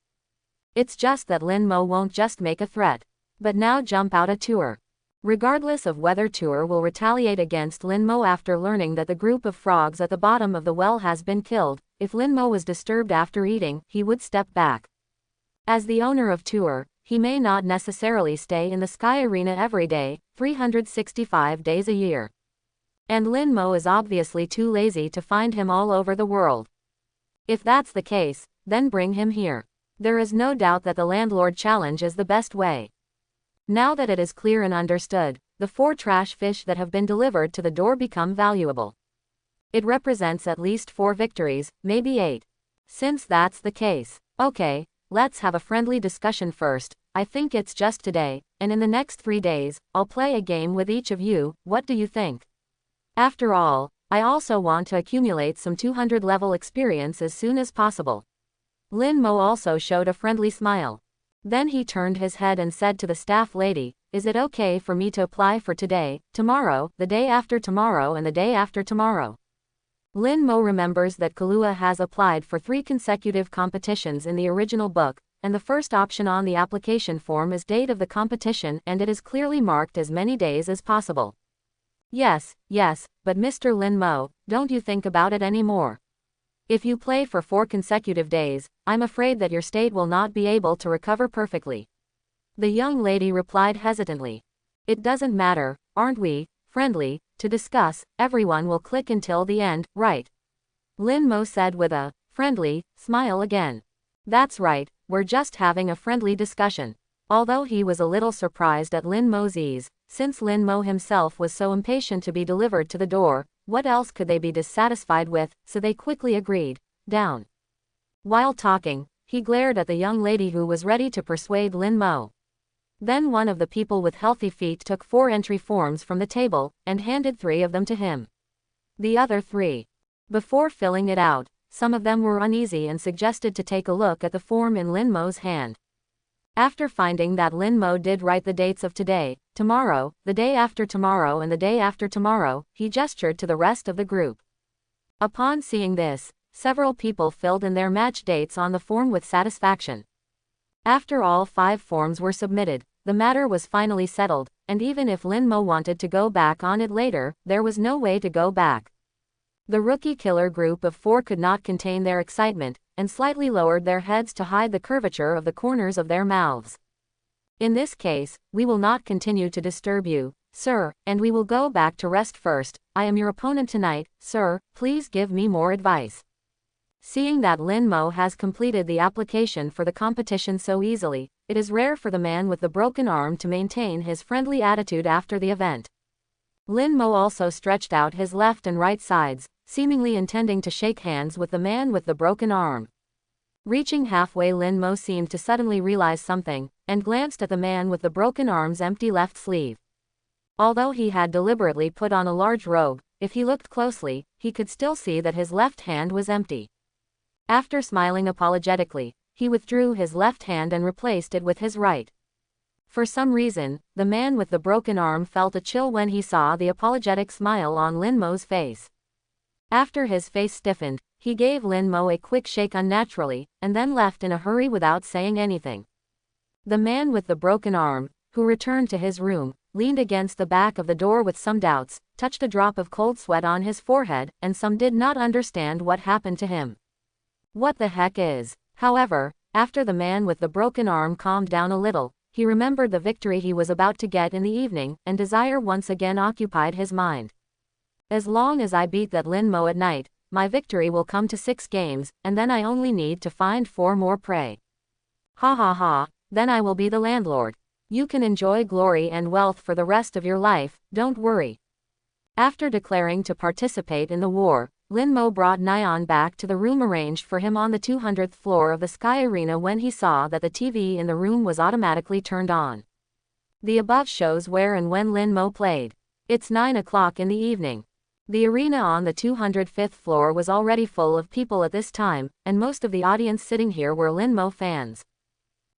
It's just that Lin Mo won't just make a threat, but now jump out at Tour. Regardless of whether Tour will retaliate against Lin Mo after learning that the group of frogs at the bottom of the well has been killed, if Lin Mo was disturbed after eating, he would step back. As the owner of Tour, he may not necessarily stay in the Sky Arena every day, 365 days a year. And Lin Mo is obviously too lazy to find him all over the world. If that's the case, then bring him here. There is no doubt that the landlord challenge is the best way. Now that it is clear and understood, the 4 trash fish that have been delivered to the door become valuable. It represents at least 4 victories, maybe 8. Since that's the case, okay, let's have a friendly discussion first. I think it's just today, and in the next 3 days, I'll play a game with each of you. What do you think? After all, I also want to accumulate some 200 level experience as soon as possible. Lin Mo also showed a friendly smile. Then he turned his head and said to the staff lady, is it okay for me to apply for today, tomorrow, the day after tomorrow and the day after tomorrow? Lin Mo remembers that Kahlua has applied for 3 consecutive competitions in the original book, and the first option on the application form is date of the competition and it is clearly marked as many days as possible. Yes, but Mr. Lin Mo, don't you think about it anymore? If you play for 4 consecutive days, I'm afraid that your state will not be able to recover perfectly. The young lady replied hesitantly. It doesn't matter, aren't we, friendly, to discuss, everyone will click until the end, right? Lin Mo said with a friendly smile again. That's right, we're just having a friendly discussion. Although he was a little surprised at Lin Mo's ease, since Lin Mo himself was so impatient to be delivered to the door, what else could they be dissatisfied with, so they quickly agreed, down. While talking, he glared at the young lady who was ready to persuade Lin Mo. Then one of the people with healthy feet took 4 entry forms from the table, and handed 3 of them to him. The other 3. Before filling it out, some of them were uneasy and suggested to take a look at the form in Lin Mo's hand. After finding that Lin Mo did write the dates of today, tomorrow, the day after tomorrow and the day after tomorrow, he gestured to the rest of the group. Upon seeing this, several people filled in their match dates on the form with satisfaction. After all 5 forms were submitted, the matter was finally settled, and even if Lin Mo wanted to go back on it later, there was no way to go back. The rookie killer group of 4 could not contain their excitement, and slightly lowered their heads to hide the curvature of the corners of their mouths. In this case, we will not continue to disturb you, sir, and we will go back to rest first. I am your opponent tonight, sir, please give me more advice. Seeing that Lin Mo has completed the application for the competition so easily, it is rare for the man with the broken arm to maintain his friendly attitude after the event. Lin Mo also stretched out his left and right sides, seemingly intending to shake hands with the man with the broken arm. Reaching halfway, Lin Mo seemed to suddenly realize something, and glanced at the man with the broken arm's empty left sleeve. Although he had deliberately put on a large robe, if he looked closely, he could still see that his left hand was empty. After smiling apologetically, he withdrew his left hand and replaced it with his right. For some reason, the man with the broken arm felt a chill when he saw the apologetic smile on Lin Mo's face. After his face stiffened, he gave Lin Mo a quick shake unnaturally, and then left in a hurry without saying anything. The man with the broken arm, who returned to his room, leaned against the back of the door with some doubts, touched a drop of cold sweat on his forehead, and some did not understand what happened to him. What the heck is? However, after the man with the broken arm calmed down a little, he remembered the victory he was about to get in the evening, and desire once again occupied his mind. As long as I beat that Lin Mo at night, my victory will come to 6 games, and then I only need to find 4 more prey. Ha ha ha, then I will be the landlord. You can enjoy glory and wealth for the rest of your life, don't worry. After declaring to participate in the war, Lin Mo brought Nyan back to the room arranged for him on the 200th floor of the Sky Arena when he saw that the TV in the room was automatically turned on. The above shows where and when Lin Mo played. It's 9 o'clock in the evening. The arena on the 205th floor was already full of people at this time, and most of the audience sitting here were Lin Mo fans.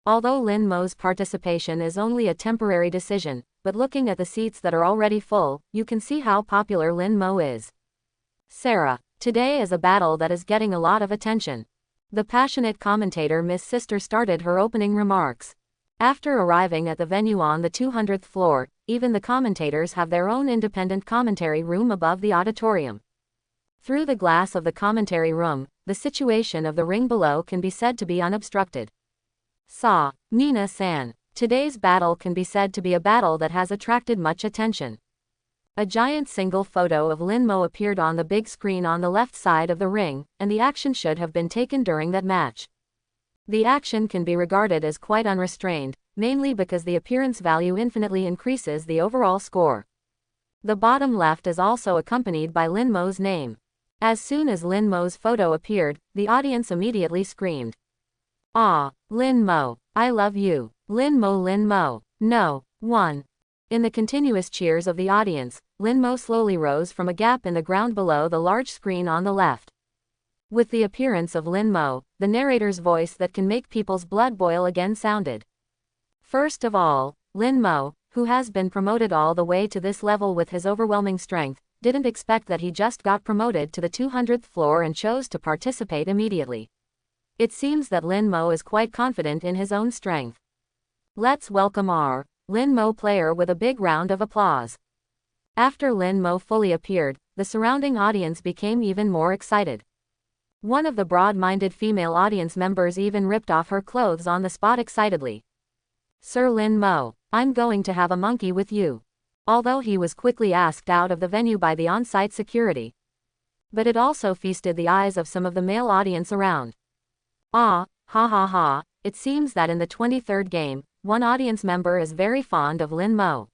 Although Lin Mo's participation is only a temporary decision, but looking at the seats that are already full, you can see how popular Lin Mo is. Sarah, today is a battle that is getting a lot of attention. The passionate commentator Miss Sister started her opening remarks. After arriving at the venue on the 200th floor, even the commentators have their own independent commentary room above the auditorium. Through the glass of the commentary room, the situation of the ring below can be said to be unobstructed. Mina-san, today's battle can be said to be a battle that has attracted much attention. A giant single photo of Lin Mo appeared on the big screen on the left side of the ring, and the action should have been taken during that match. The action can be regarded as quite unrestrained, mainly because the appearance value infinitely increases the overall score. The bottom left is also accompanied by Lin Mo's name. As soon as Lin Mo's photo appeared, the audience immediately screamed, "Ah, Lin Mo, I love you, Lin Mo, Lin Mo, no, one." In the continuous cheers of the audience, Lin Mo slowly rose from a gap in the ground below the large screen on the left. With the appearance of Lin Mo, the narrator's voice that can make people's blood boil again sounded. First of all, Lin Mo, who has been promoted all the way to this level with his overwhelming strength, didn't expect that he just got promoted to the 200th floor and chose to participate immediately. It seems that Lin Mo is quite confident in his own strength. Let's welcome our Lin Mo player with a big round of applause. After Lin Mo fully appeared, the surrounding audience became even more excited. One of the broad-minded female audience members even ripped off her clothes on the spot excitedly. "Sir Lin Mo, I'm going to have a monkey with you." Although he was quickly asked out of the venue by the on-site security. But it also feasted the eyes of some of the male audience around. Ah, ha ha ha, it seems that in the 23rd game, one audience member is very fond of Lin Mo.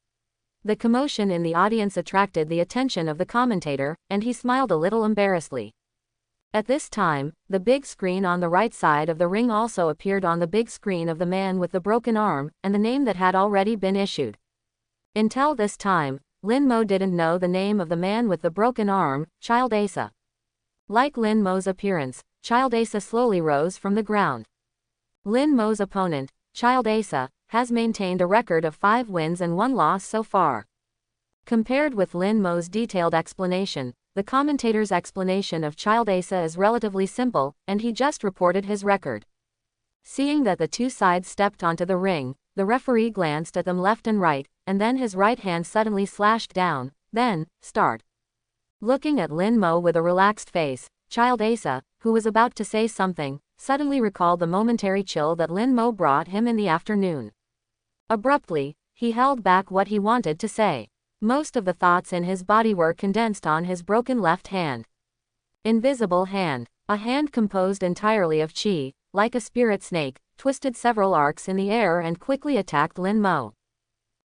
The commotion in the audience attracted the attention of the commentator, and he smiled a little embarrassedly. At this time, the big screen on the right side of the ring also appeared on the big screen of the man with the broken arm, and the name that had already been issued. Until this time, Lin Mo didn't know the name of the man with the broken arm, Child Asa. Like Lin Mo's appearance, Child Asa slowly rose from the ground. Lin Mo's opponent, Child Asa, has maintained a record of 5 wins and 1 loss so far. Compared with Lin Mo's detailed explanation, the commentator's explanation of Child Asa is relatively simple, and he just reported his record. Seeing that the two sides stepped onto the ring, the referee glanced at them left and right, and then his right hand suddenly slashed down, then, start. Looking at Lin Mo with a relaxed face, Child Asa, who was about to say something, suddenly recalled the momentary chill that Lin Mo brought him in the afternoon. Abruptly, he held back what he wanted to say. Most of the thoughts in his body were condensed on his broken left hand. Invisible hand, a hand composed entirely of chi, like a spirit snake, twisted several arcs in the air and quickly attacked Lin Mo.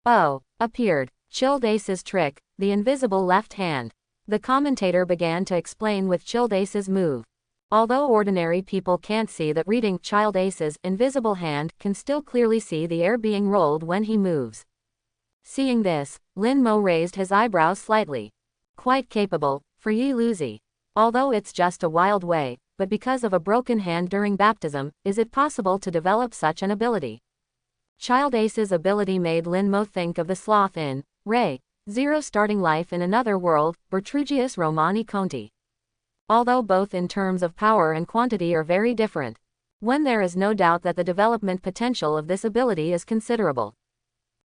Oh, appeared, Child Asa's trick, the invisible left hand. The commentator began to explain with Child Asa's move. Although ordinary people can't see that reading Child Asa's invisible hand can still clearly see the air being rolled when he moves. Seeing this, Lin Mo raised his eyebrows slightly. Quite capable, for Yi Luzi. Although it's just a wild way, but because of a broken hand during baptism, is it possible to develop such an ability? Child Asa's ability made Lin Mo think of the sloth in Ray Zero starting life in another world, Bertrugius Romani Conti. Although both in terms of power and quantity are very different, when there is no doubt that the development potential of this ability is considerable.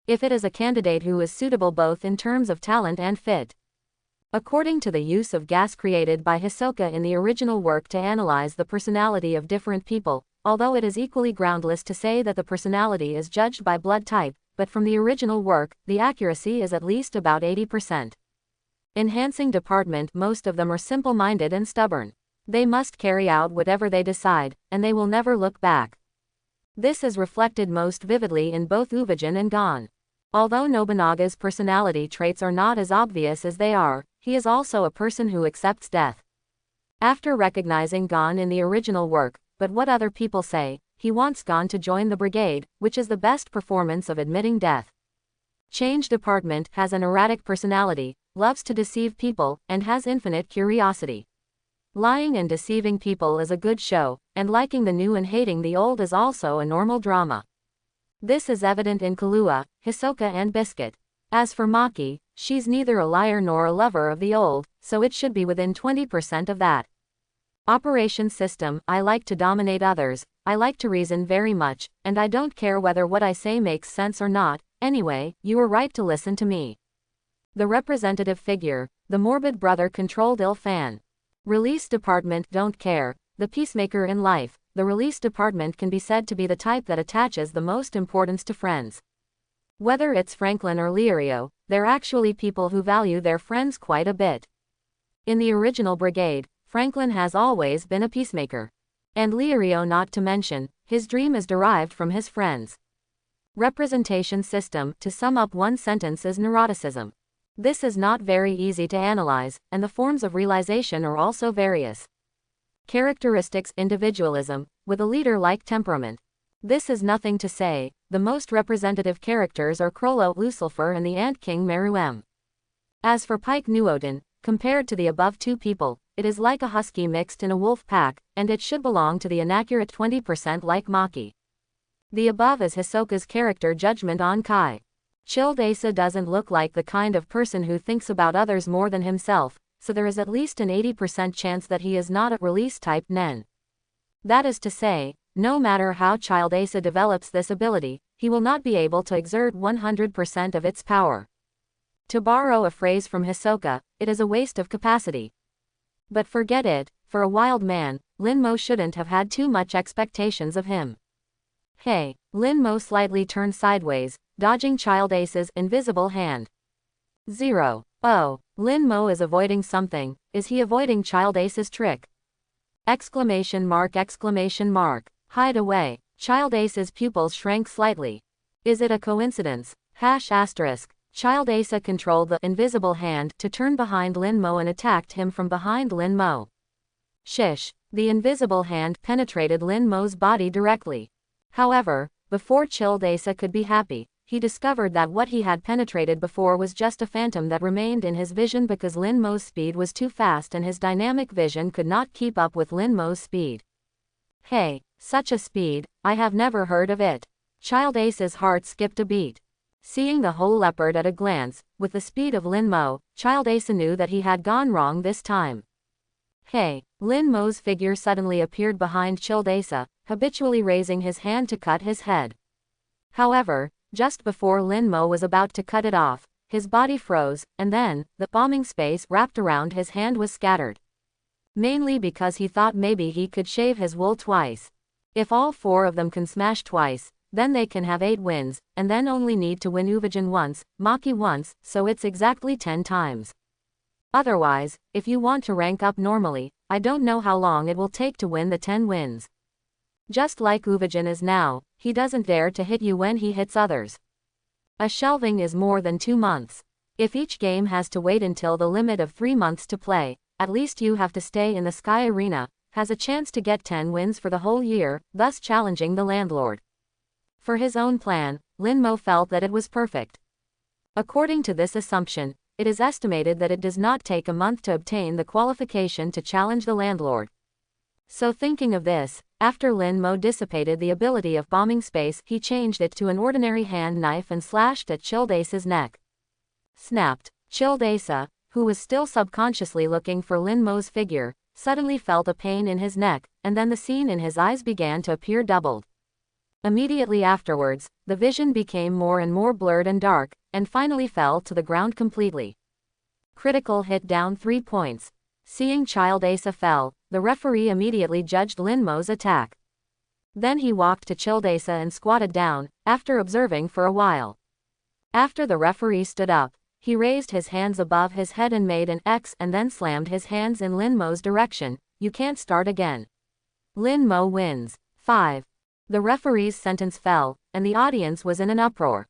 If it is a candidate who is suitable both in terms of talent and fit. According to the use of gas created by Hisoka in the original work to analyze the personality of different people, although it is equally groundless to say that the personality is judged by blood type, but from the original work, the accuracy is at least about 80%. Enhancing department, most of them are simple-minded and stubborn. They must carry out whatever they decide, and they will never look back. This is reflected most vividly in both Uvajin and Gon. Although Nobunaga's personality traits are not as obvious as they are, he is also a person who accepts death. After recognizing Gon in the original work, but what other people say, he wants Gon to join the brigade, which is the best performance of admitting death. Change Department has an erratic personality, loves to deceive people, and has infinite curiosity. Lying and deceiving people is a good show, and liking the new and hating the old is also a normal drama. This is evident in Kahlua, Hisoka and Biscuit. As for Maki, she's neither a liar nor a lover of the old, so it should be within 20% of that. Operation system: I like to dominate others, I like to reason very much, and I don't care whether what I say makes sense or not, anyway, you were right to listen to me. The representative figure, the morbid brother-controlled ill fan. Release Department: don't care, the peacemaker in life. The Release Department can be said to be the type that attaches the most importance to friends. Whether it's Franklin or Lirio, they're actually people who value their friends quite a bit. In the original brigade, Franklin has always been a peacemaker. And Lirio, not to mention, his dream is derived from his friends. Representation system: to sum up one sentence, is neuroticism. This is not very easy to analyze, and the forms of realization are also various. Characteristics: individualism, with a leader-like temperament. This is nothing to say, the most representative characters are Crollo Lucifer and the Ant King Meruem. As for Pike Nuodin, compared to the above two people, it is like a husky mixed in a wolf pack, and it should belong to the inaccurate 20% like Maki. The above is Hisoka's character judgment on Kai. Child Asa doesn't look like the kind of person who thinks about others more than himself, so there is at least an 80% chance that he is not a release-type Nen. That is to say, no matter how Child Asa develops this ability, he will not be able to exert 100% of its power. To borrow a phrase from Hisoka, it is a waste of capacity. But forget it, for a wild man, Lin Mo shouldn't have had too much expectations of him. Hey, Lin Mo slightly turned sideways, dodging Child Asa's invisible hand. 0. Oh, Lin Mo is avoiding something. Is he avoiding Child Asa's trick? Exclamation mark, exclamation mark. Hide away. Child Asa's pupils shrank slightly. Is it a coincidence? Asterisk. Child Asa controlled the invisible hand to turn behind Lin Mo and attacked him from behind Lin Mo. Shish. The invisible hand penetrated Lin Mo's body directly. However, before Child Asa could be happy, he discovered that what he had penetrated before was just a phantom that remained in his vision because Lin Mo's speed was too fast and his dynamic vision could not keep up with Lin Mo's speed. Hey, such a speed, I have never heard of it. Child Asa's heart skipped a beat. Seeing the whole leopard at a glance, with the speed of Lin Mo, Child Asa knew that he had gone wrong this time. Hey, Lin Mo's figure suddenly appeared behind Child Asa, habitually raising his hand to cut his head. However, just before Lin Mo was about to cut it off, his body froze, and then, the bombing space wrapped around his hand was scattered. Mainly because he thought maybe he could shave his wool twice. If all four of them can smash twice, then they can have 8 wins, and then only need to win Uvajin once, Maki once, so it's exactly 10 times. Otherwise, if you want to rank up normally, I don't know how long it will take to win the 10 wins. Just like Uvajin is now, he doesn't dare to hit you when he hits others. A shelving is more than 2 months. If each game has to wait until the limit of 3 months to play, at least you have to stay in the Sky Arena, has a chance to get 10 wins for the whole year, thus challenging the landlord. For his own plan, Lin Mo felt that it was perfect. According to this assumption, it is estimated that it does not take a month to obtain the qualification to challenge the landlord. So thinking of this, after Lin Mo dissipated the ability of bombing space, he changed it to an ordinary hand knife and slashed at Child Asa's neck. Snapped. Child Asa, who was still subconsciously looking for Lin Mo's figure, suddenly felt a pain in his neck, and then the scene in his eyes began to appear doubled. Immediately afterwards, the vision became more and more blurred and dark, and finally fell to the ground completely. Critical hit, down 3 points. Seeing Child Asa fell, the referee immediately judged Lin Mo's attack. Then he walked to Child Asa and squatted down, after observing for a while. After the referee stood up, he raised his hands above his head and made an X and then slammed his hands in Lin Mo's direction. You can't start again. Lin Mo wins. 5. The referee's sentence fell, and the audience was in an uproar.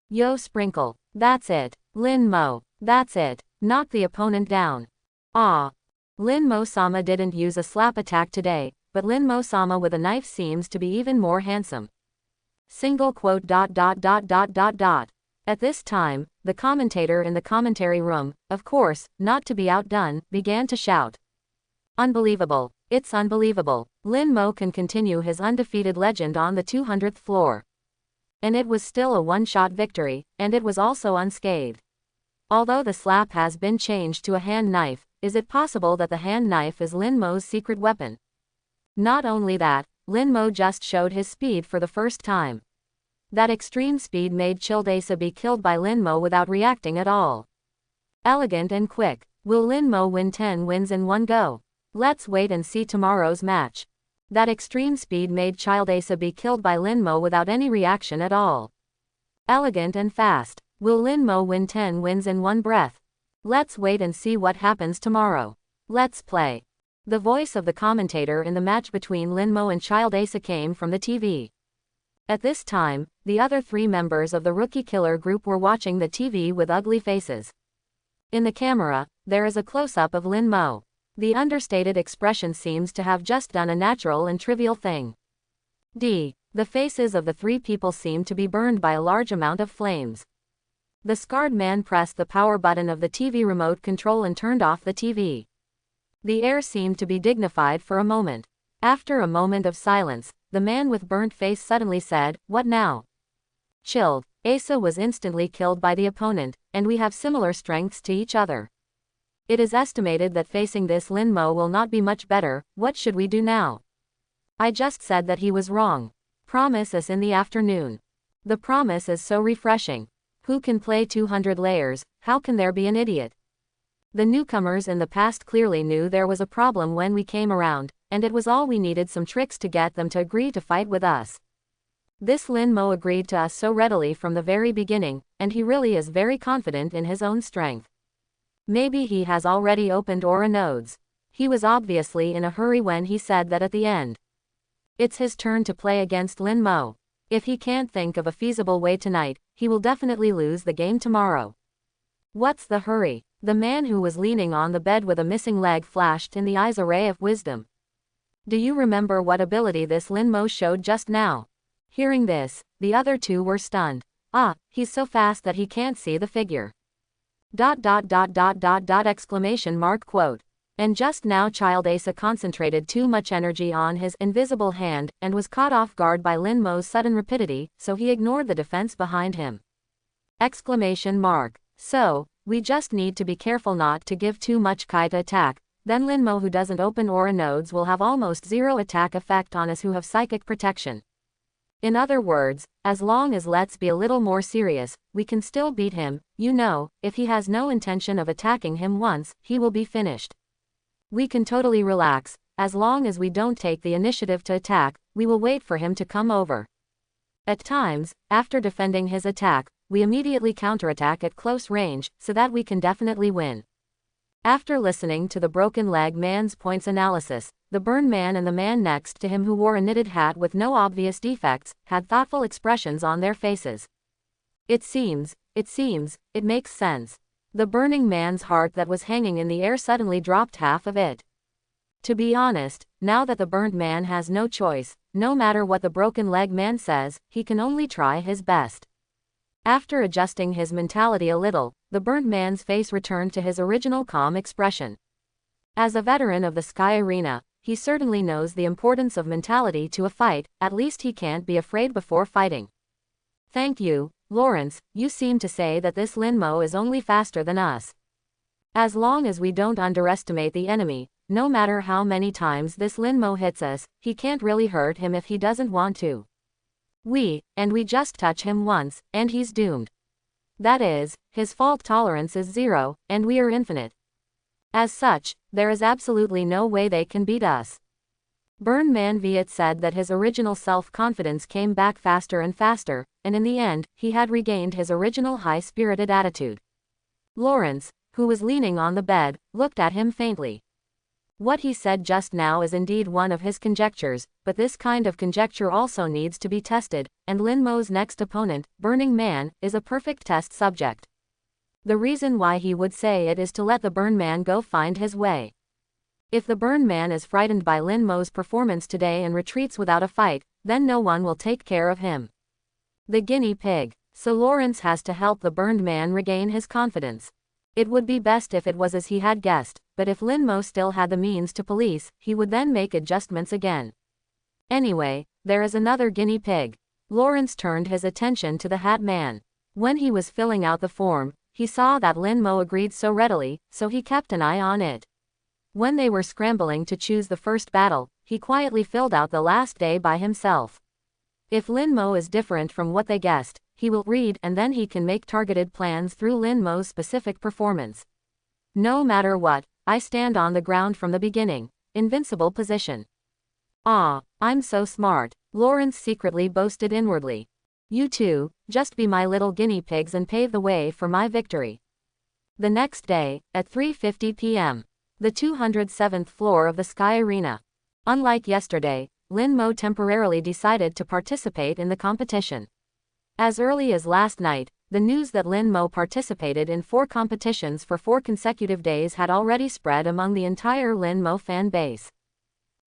Yo Sprinkle. That's it. Lin Mo. That's it. Knock the opponent down. Ah. Lin Mo-sama didn't use a slap attack today, but Lin Mo-sama with a knife seems to be even more handsome. Single quote. At this time, the commentator in the commentary room, of course, not to be outdone, began to shout. Unbelievable. It's unbelievable. Lin Mo can continue his undefeated legend on the 200th floor. And it was still a one-shot victory, and it was also unscathed. Although the slap has been changed to a hand knife, is it possible that the hand knife is Lin Mo's secret weapon? Not only that, Lin Mo just showed his speed for the first time. That extreme speed made Child Asa be killed by Lin Mo without reacting at all. Elegant and quick. Will Lin Mo win 10 wins in one go? Let's wait and see tomorrow's match. That extreme speed made Child Asa be killed by Lin Mo without any reaction at all. Elegant and fast. Will Lin Mo win 10 wins in one breath? Let's wait and see what happens tomorrow. Let's play. The voice of the commentator in the match between Lin Mo and Child Asa came from the TV. At this time, the other 3 members of the Rookie Killer group were watching the TV with ugly faces. In the camera, there is a close-up of Lin Mo. The understated expression seems to have just done a natural and trivial thing. The faces of the 3 people seem to be burned by a large amount of flames. The scarred man pressed the power button of the TV remote control and turned off the TV. The air seemed to be dignified for a moment. After a moment of silence, the man with burnt face suddenly said, "What now?" Child Asa was instantly killed by the opponent, and we have similar strengths to each other. It is estimated that facing this Lin Mo will not be much better. What should we do now? I just said that he was wrong. Promise us in the afternoon. The promise is so refreshing. Who can play 200 layers? How can there be an idiot? The newcomers in the past clearly knew there was a problem when we came around, and it was all we needed, some tricks to get them to agree to fight with us. This Lin Mo agreed to us so readily from the very beginning, and he really is very confident in his own strength. Maybe he has already opened aura nodes. He was obviously in a hurry when he said that at the end. It's his turn to play against Lin Mo. If he can't think of a feasible way tonight, he will definitely lose the game tomorrow. What's the hurry? The man who was leaning on the bed with a missing leg flashed in the eyes a ray of wisdom. Do you remember what ability this Lin Mo showed just now? Hearing this, the other 2 were stunned. Ah, he's so fast that he can't see the figure. Exclamation mark quote. And just now Child Asa concentrated too much energy on his invisible hand and was caught off guard by Lin Mo's sudden rapidity, so he ignored the defense behind him. Exclamation mark. So, we just need to be careful not to give too much Kai to attack, then Lin Mo who doesn't open aura nodes will have almost zero attack effect on us who have psychic protection. In other words, as long as let's be a little more serious, we can still beat him, you know, if he has no intention of attacking him once, he will be finished. We can totally relax, as long as we don't take the initiative to attack, we will wait for him to come over. At times, after defending his attack, we immediately counterattack at close range, so that we can definitely win. After listening to the broken leg man's points analysis, the burned man and the man next to him who wore a knitted hat with no obvious defects, had thoughtful expressions on their faces. It makes sense. The burning man's heart that was hanging in the air suddenly dropped half of it. To be honest, now that the burnt man has no choice, no matter what the broken leg man says, he can only try his best. After adjusting his mentality a little, the burnt man's face returned to his original calm expression. As a veteran of the Sky Arena, he certainly knows the importance of mentality to a fight, at least he can't be afraid before fighting. Thank you, Lawrence, you seem to say that this Lin Mo is only faster than us. As long as we don't underestimate the enemy, no matter how many times this Lin Mo hits us, he can't really hurt him if he doesn't want to. We just touch him once, and he's doomed. That is, his fault tolerance is 0, and we are infinite. As such, there is absolutely no way they can beat us. Burn Man Viet said that his original self-confidence came back faster and faster, and in the end, he had regained his original high-spirited attitude. Lawrence, who was leaning on the bed, looked at him faintly. What he said just now is indeed one of his conjectures, but this kind of conjecture also needs to be tested, and Lin Mo's next opponent, Burning Man, is a perfect test subject. The reason why he would say it is to let the Burn Man go find his way. If the Burn Man is frightened by Lin Mo's performance today and retreats without a fight, then no one will take care of him. The guinea pig. So Lawrence has to help the Burned Man regain his confidence. It would be best if it was as he had guessed, but if Lin Mo still had the means to police, he would then make adjustments again. Anyway, there is another guinea pig. Lawrence turned his attention to the Hat Man. When he was filling out the form, he saw that Lin Mo agreed so readily, so he kept an eye on it. When they were scrambling to choose the first battle, he quietly filled out the last day by himself. If Lin Mo is different from what they guessed, he will read and then he can make targeted plans through Lin Mo's specific performance. No matter what, I stand on the ground from the beginning. Invincible position. Ah, I'm so smart, Lawrence secretly boasted inwardly. You two, just be my little guinea pigs and pave the way for my victory. The next day, at 3:50 p.m. The 207th floor of the Sky Arena. Unlike yesterday, Lin Mo temporarily decided to participate in the competition. As early as last night, the news that Lin Mo participated in 4 competitions for 4 consecutive days had already spread among the entire Lin Mo fan base.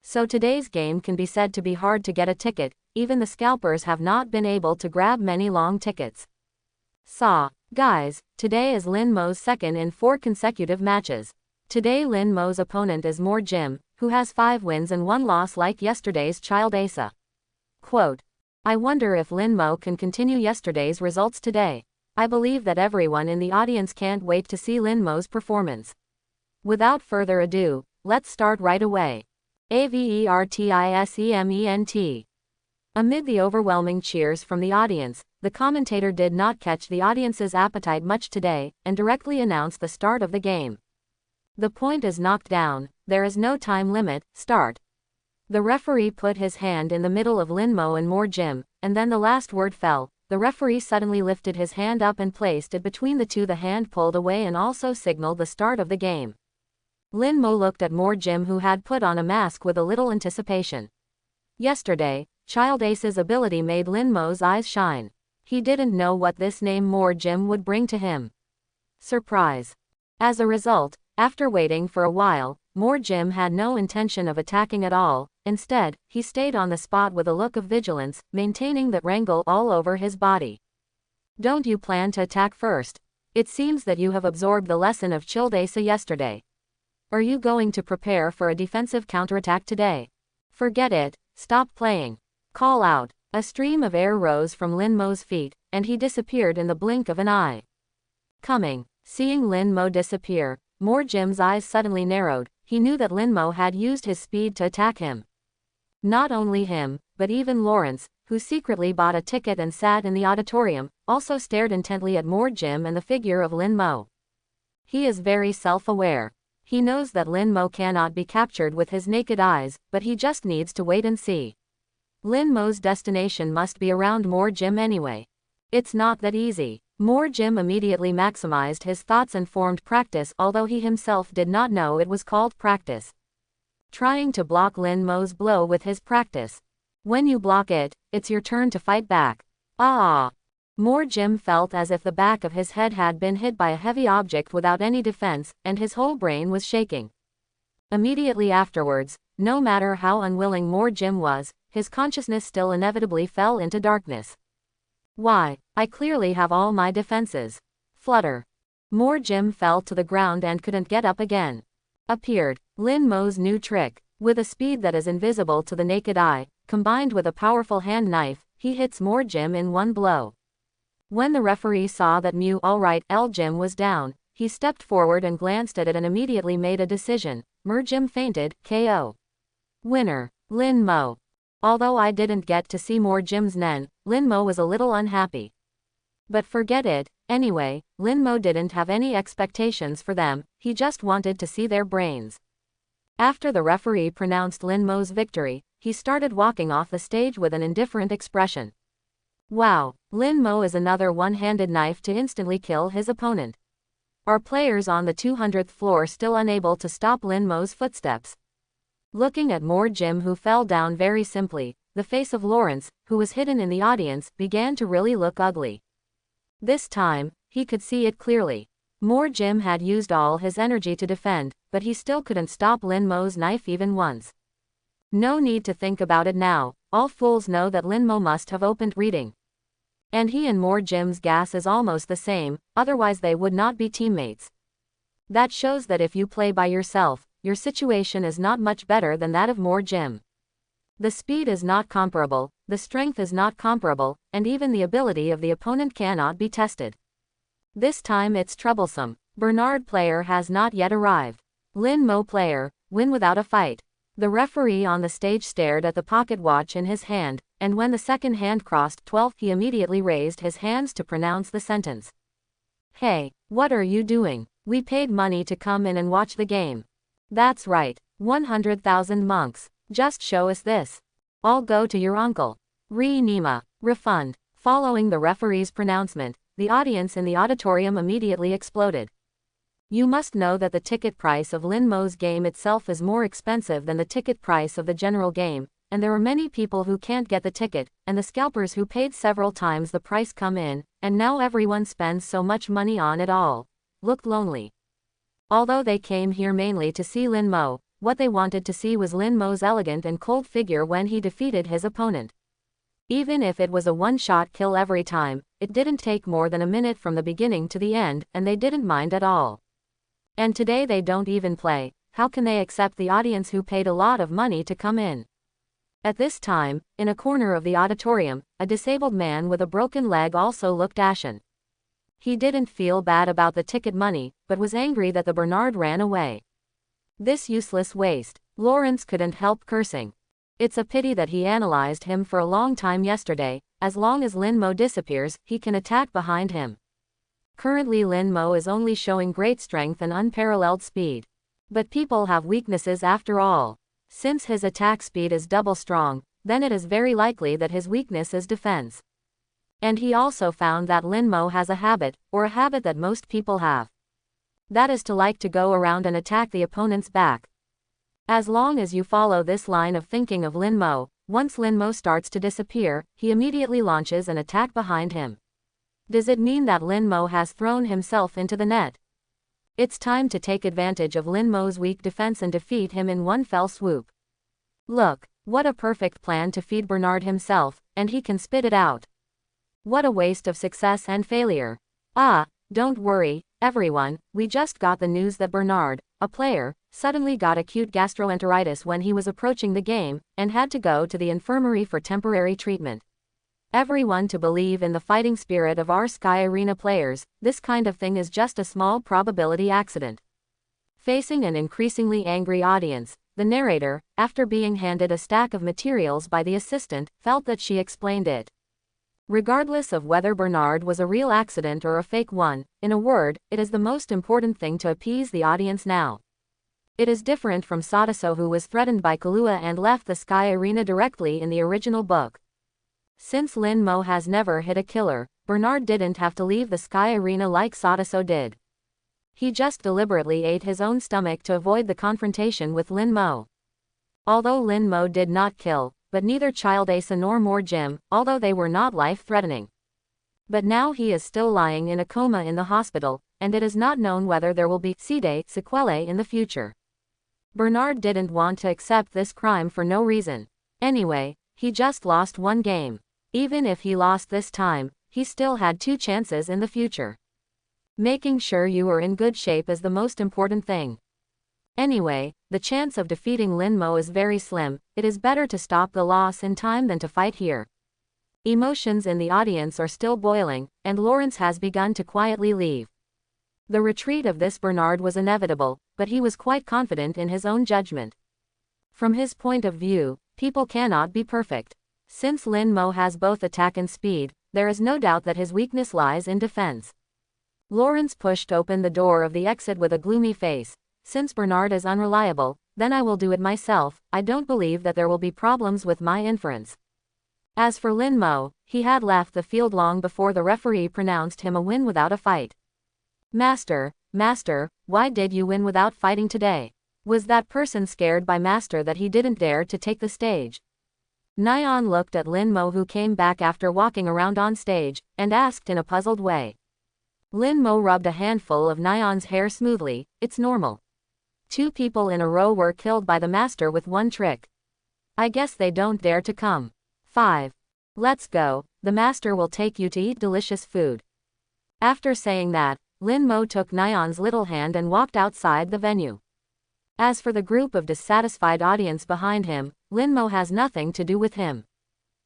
So today's game can be said to be hard to get a ticket, even the scalpers have not been able to grab many long tickets. Guys, today is Lin Mo's second in 4 consecutive matches. Today Lin Mo's opponent is More Jim, who has 5 wins and 1 loss like yesterday's Child Asa. Quote, I wonder if Lin Mo can continue yesterday's results today. I believe that everyone in the audience can't wait to see Lin Mo's performance. Without further ado, let's start right away. Avertisement. Amid the overwhelming cheers from the audience, the commentator did not catch the audience's appetite much today, and directly announced the start of the game. The point is knocked down, there is no time limit, start. The referee put his hand in the middle of Lin Mo and More Jim, and then the last word fell. The referee suddenly lifted his hand up and placed it between the two. The hand pulled away and also signaled the start of the game. Lin Mo looked at More Jim, who had put on a mask, with a little anticipation. Yesterday, Child Asa's ability made Lin Mo's eyes shine. He didn't know what this name More Jim would bring to him. Surprise. As a result, after waiting for a while, More Jim had no intention of attacking at all. Instead, he stayed on the spot with a look of vigilance, maintaining that wrangle all over his body. Don't you plan to attack first? It seems that you have absorbed the lesson of Child Asa yesterday. Are you going to prepare for a defensive counterattack today? Forget it, stop playing. Call out. A stream of air rose from Lin Mo's feet, and he disappeared in the blink of an eye. Coming. Seeing Lin Mo disappear, More Jim's eyes suddenly narrowed. He knew that Lin Mo had used his speed to attack him. Not only him, but even Lawrence, who secretly bought a ticket and sat in the auditorium, also stared intently at More Jim and the figure of Lin Mo. He is very self-aware. He knows that Lin Mo cannot be captured with his naked eyes, but he just needs to wait and see. Lin Mo's destination must be around More Jim anyway. It's not that easy. More Jim immediately maximized his thoughts and formed practice, although he himself did not know it was called practice. Trying to block Lin Mo's blow with his practice. When you block it, it's your turn to fight back. Ah! More Jim felt as if the back of his head had been hit by a heavy object without any defense, and his whole brain was shaking. Immediately afterwards, no matter how unwilling More Jim was, his consciousness still inevitably fell into darkness. Why, I clearly have all my defenses. Flutter. More Jim fell to the ground and couldn't get up again. Appeared Lin Mo's new trick. With a speed that is invisible to the naked eye, combined with a powerful hand knife, he hits More Jim in one blow. When the referee saw that alright L Jim was down, he stepped forward and glanced at it and immediately made a decision. More Jim fainted, KO. Winner, Lin Mo. Although I didn't get to see More Jim's Nen, Lin Mo was a little unhappy. But forget it, anyway, Lin Mo didn't have any expectations for them, he just wanted to see their brains. After the referee pronounced Lin Mo's victory, he started walking off the stage with an indifferent expression. Wow, Lin Mo is another one-handed knife to instantly kill his opponent. Are players on the 200th floor still unable to stop Lin Mo's footsteps? Looking at more Jim, who fell down very simply, the face of Lawrence, who was hidden in the audience, began to really look ugly. This time, he could see it clearly. More Jim had used all his energy to defend, but he still couldn't stop Lin Mo's knife even once. No need to think about it now, all fools know that Lin Mo must have opened reading. And he and More Jim's gas is almost the same, otherwise they would not be teammates. That shows that if you play by yourself, your situation is not much better than that of More Jim. The speed is not comparable, the strength is not comparable, and even the ability of the opponent cannot be tested. This time it's troublesome. Bernard player has not yet arrived. Lin Mo player, win without a fight. The referee on the stage stared at the pocket watch in his hand, and when the second hand crossed 12, he immediately raised his hands to pronounce the sentence. Hey, what are you doing? We paid money to come in and watch the game. That's right, 100,000 monks. Just show us this. I'll go to your uncle. Nima. Refund. Following the referee's pronouncement, the audience in the auditorium immediately exploded. You must know that the ticket price of Lin Mo's game itself is more expensive than the ticket price of the general game, and there are many people who can't get the ticket, and the scalpers who paid several times the price come in, and now everyone spends so much money on it all. Look lonely. Although they came here mainly to see Lin Mo, what they wanted to see was Lin Mo's elegant and cold figure when he defeated his opponent. Even if it was a one-shot kill every time, it didn't take more than a minute from the beginning to the end, and they didn't mind at all. And today they don't even play. How can they accept the audience who paid a lot of money to come in? At this time, in a corner of the auditorium, a disabled man with a broken leg also looked ashen. He didn't feel bad about the ticket money, but was angry that the Bernard ran away. This useless waste. Lawrence couldn't help cursing. It's a pity that he analyzed him for a long time yesterday. As long as Lin Mo disappears, he can attack behind him. Currently Lin Mo is only showing great strength and unparalleled speed. But people have weaknesses after all. Since his attack speed is double strong, then it is very likely that his weakness is defense. And he also found that Lin Mo has a habit, or a habit that most people have. That is to like to go around and attack the opponent's back. As long as you follow this line of thinking of Lin Mo, once Lin Mo starts to disappear, he immediately launches an attack behind him. Does it mean that Lin Mo has thrown himself into the net? It's time to take advantage of Lin Mo's weak defense and defeat him in one fell swoop. Look, what a perfect plan to feed Bernard himself, and he can spit it out. What a waste of success and failure. Ah, don't worry, everyone, we just got the news that Bernard, a player, suddenly got acute gastroenteritis when he was approaching the game, and had to go to the infirmary for temporary treatment. Everyone to believe in the fighting spirit of our Sky Arena players, this kind of thing is just a small probability accident. Facing an increasingly angry audience, the narrator, after being handed a stack of materials by the assistant, felt that she explained it. Regardless of whether Bernard was a real accident or a fake one, in a word, it is the most important thing to appease the audience now. It is different from Sadaso, who was threatened by Kahlua and left the Sky Arena directly in the original book. Since Lin Mo has never hit a killer, Bernard didn't have to leave the Sky Arena like Sadaso did. He just deliberately ate his own stomach to avoid the confrontation with Lin Mo. Although Lin Mo did not kill, but neither Child Asa nor More Jim, although they were not life-threatening. But now he is still lying in a coma in the hospital, and it is not known whether there will be sequelae in the future. Bernard didn't want to accept this crime for no reason. Anyway, he just lost one game. Even if he lost this time, he still had 2 chances in the future. Making sure you are in good shape is the most important thing. Anyway, the chance of defeating Lin Mo is very slim. It is better to stop the loss in time than to fight here. Emotions in the audience are still boiling, and Lawrence has begun to quietly leave. The retreat of this Bernard was inevitable, but he was quite confident in his own judgment. From his point of view, people cannot be perfect. Since Lin Mo has both attack and speed, there is no doubt that his weakness lies in defense. Lawrence pushed open the door of the exit with a gloomy face. since Bernard is unreliable, then I will do it myself. I don't believe that there will be problems with my inference. As for Lin Mo, he had left the field long before the referee pronounced him a win without a fight. Master, why did you win without fighting today? Was that person scared by Master that he didn't dare to take the stage? Nyan looked at Lin Mo, who came back after walking around on stage, and asked in a puzzled way. Lin Mo rubbed a handful of Nyan's hair smoothly. It's normal. 2 people in a row were killed by the Master with one trick. I guess they don't dare to come. 5. Let's go, the Master will take you to eat delicious food. After saying that, Lin Mo took Nyan's little hand and walked outside the venue. As for the group of dissatisfied audience behind him, Lin Mo has nothing to do with him.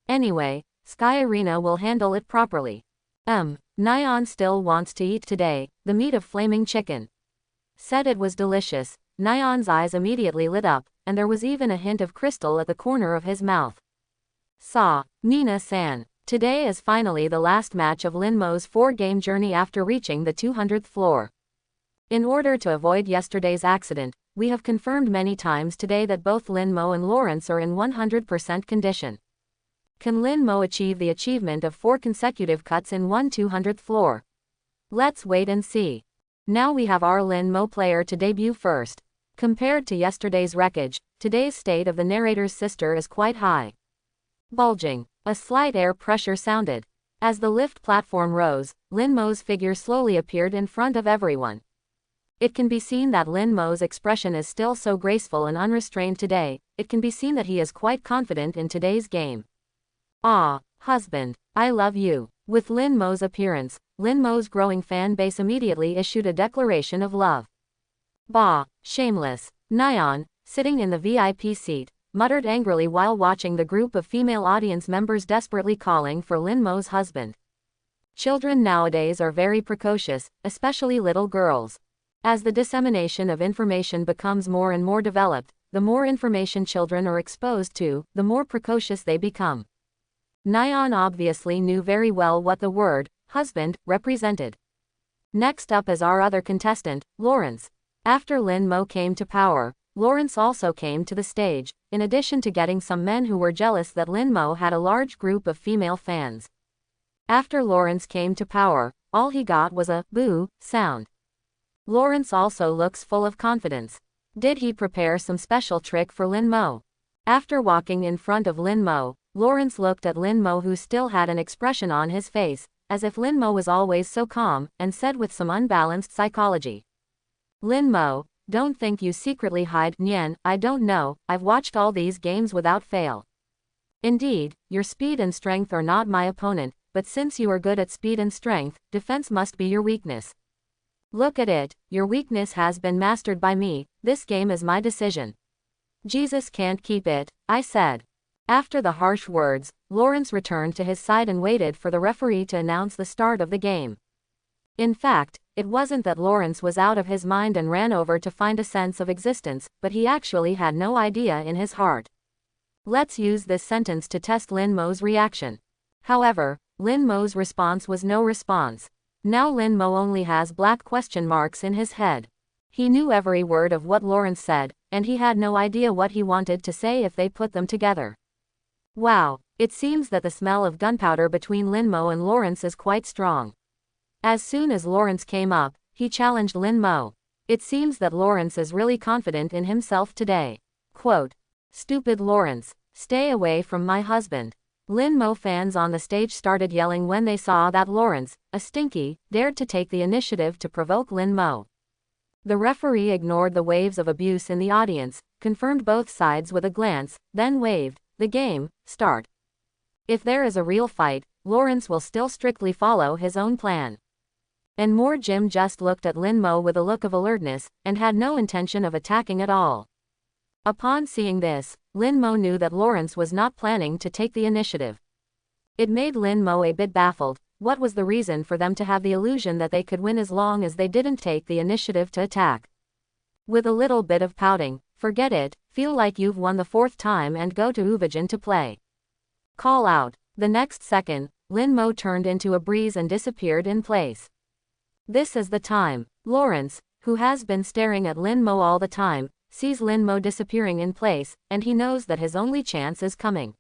Anyway, Sky Arena will handle it properly. Nyan still wants to eat today, the meat of flaming chicken. Said it was delicious. Nyan's eyes immediately lit up, and there was even a hint of crystal at the corner of his mouth. Nina-san. Today is finally the last match of Lin Mo's 4-game journey after reaching the 200th floor. In order to avoid yesterday's accident, we have confirmed many times today that both Lin Mo and Lawrence are in 100% condition. Can Lin Mo achieve the achievement of 4 consecutive cuts in 200th floor? Let's wait and see. Now we have our Lin Mo player to debut first. Compared to yesterday's wreckage, today's state of the narrator's sister is quite high. Bulging. A slight air pressure sounded. As the lift platform rose, Lin Mo's figure slowly appeared in front of everyone. It can be seen that Lin Mo's expression is still so graceful and unrestrained today. It can be seen that he is quite confident in today's game. Ah, husband, I love you. With Lin Mo's appearance, Lin Mo's growing fan base immediately issued a declaration of love. Bah, shameless. Nyan, sitting in the VIP seat, muttered angrily while watching the group of female audience members desperately calling for Lin Mo's husband. Children nowadays are very precocious, especially little girls. As the dissemination of information becomes more and more developed, the more information children are exposed to, the more precocious they become. Nyan obviously knew very well what the word, husband, represented. Next up is our other contestant, Lawrence. After Lin Mo came to power, Lawrence also came to the stage, in addition to getting some men who were jealous that Lin Mo had a large group of female fans. After Lawrence came to power, all he got was a boo sound. Lawrence also looks full of confidence. Did he prepare some special trick for Lin Mo? After walking in front of Lin Mo, Lawrence looked at Lin Mo, who still had an expression on his face, as if Lin Mo was always so calm, and said with some unbalanced psychology. Lin Mo, don't think you secretly hide. Nyen, I don't know, I've watched all these games without fail. Indeed, your speed and strength are not my opponent, but since you are good at speed and strength, defense must be your weakness. Look at it, your weakness has been mastered by me, this game is my decision. Jesus can't keep it, I said. After the harsh words, Lawrence returned to his side and waited for the referee to announce the start of the game. In fact, it wasn't that Lawrence was out of his mind and ran over to find a sense of existence, but he actually had no idea in his heart. Let's use this sentence to test Lin Mo's reaction. However, Lin Mo's response was no response. Now Lin Mo only has black question marks in his head. He knew every word of what Lawrence said, and he had no idea what he wanted to say if they put them together. Wow, it seems that the smell of gunpowder between Lin Mo and Lawrence is quite strong. As soon as Lawrence came up, he challenged Lin Mo. It seems that Lawrence is really confident in himself today. Quote, "Stupid Lawrence, stay away from my husband." Lin Mo fans on the stage started yelling when they saw that Lawrence, a stinky, dared to take the initiative to provoke Lin Mo. The referee ignored the waves of abuse in the audience, confirmed both sides with a glance, then waved, "The game, start." If there is a real fight, Lawrence will still strictly follow his own plan. And more Jim just looked at Lin Mo with a look of alertness, and had no intention of attacking at all. Upon seeing this, Lin Mo knew that Lawrence was not planning to take the initiative. It made Lin Mo a bit baffled. What was the reason for them to have the illusion that they could win as long as they didn't take the initiative to attack? With a little bit of pouting, "Forget it, feel like you've won the 4th time and go to Uvajan to play." Call out. The next second, Lin Mo turned into a breeze and disappeared in place. This is the time. Lawrence, who has been staring at Lin Mo all the time, sees Lin Mo disappearing in place, and he knows that his only chance is coming.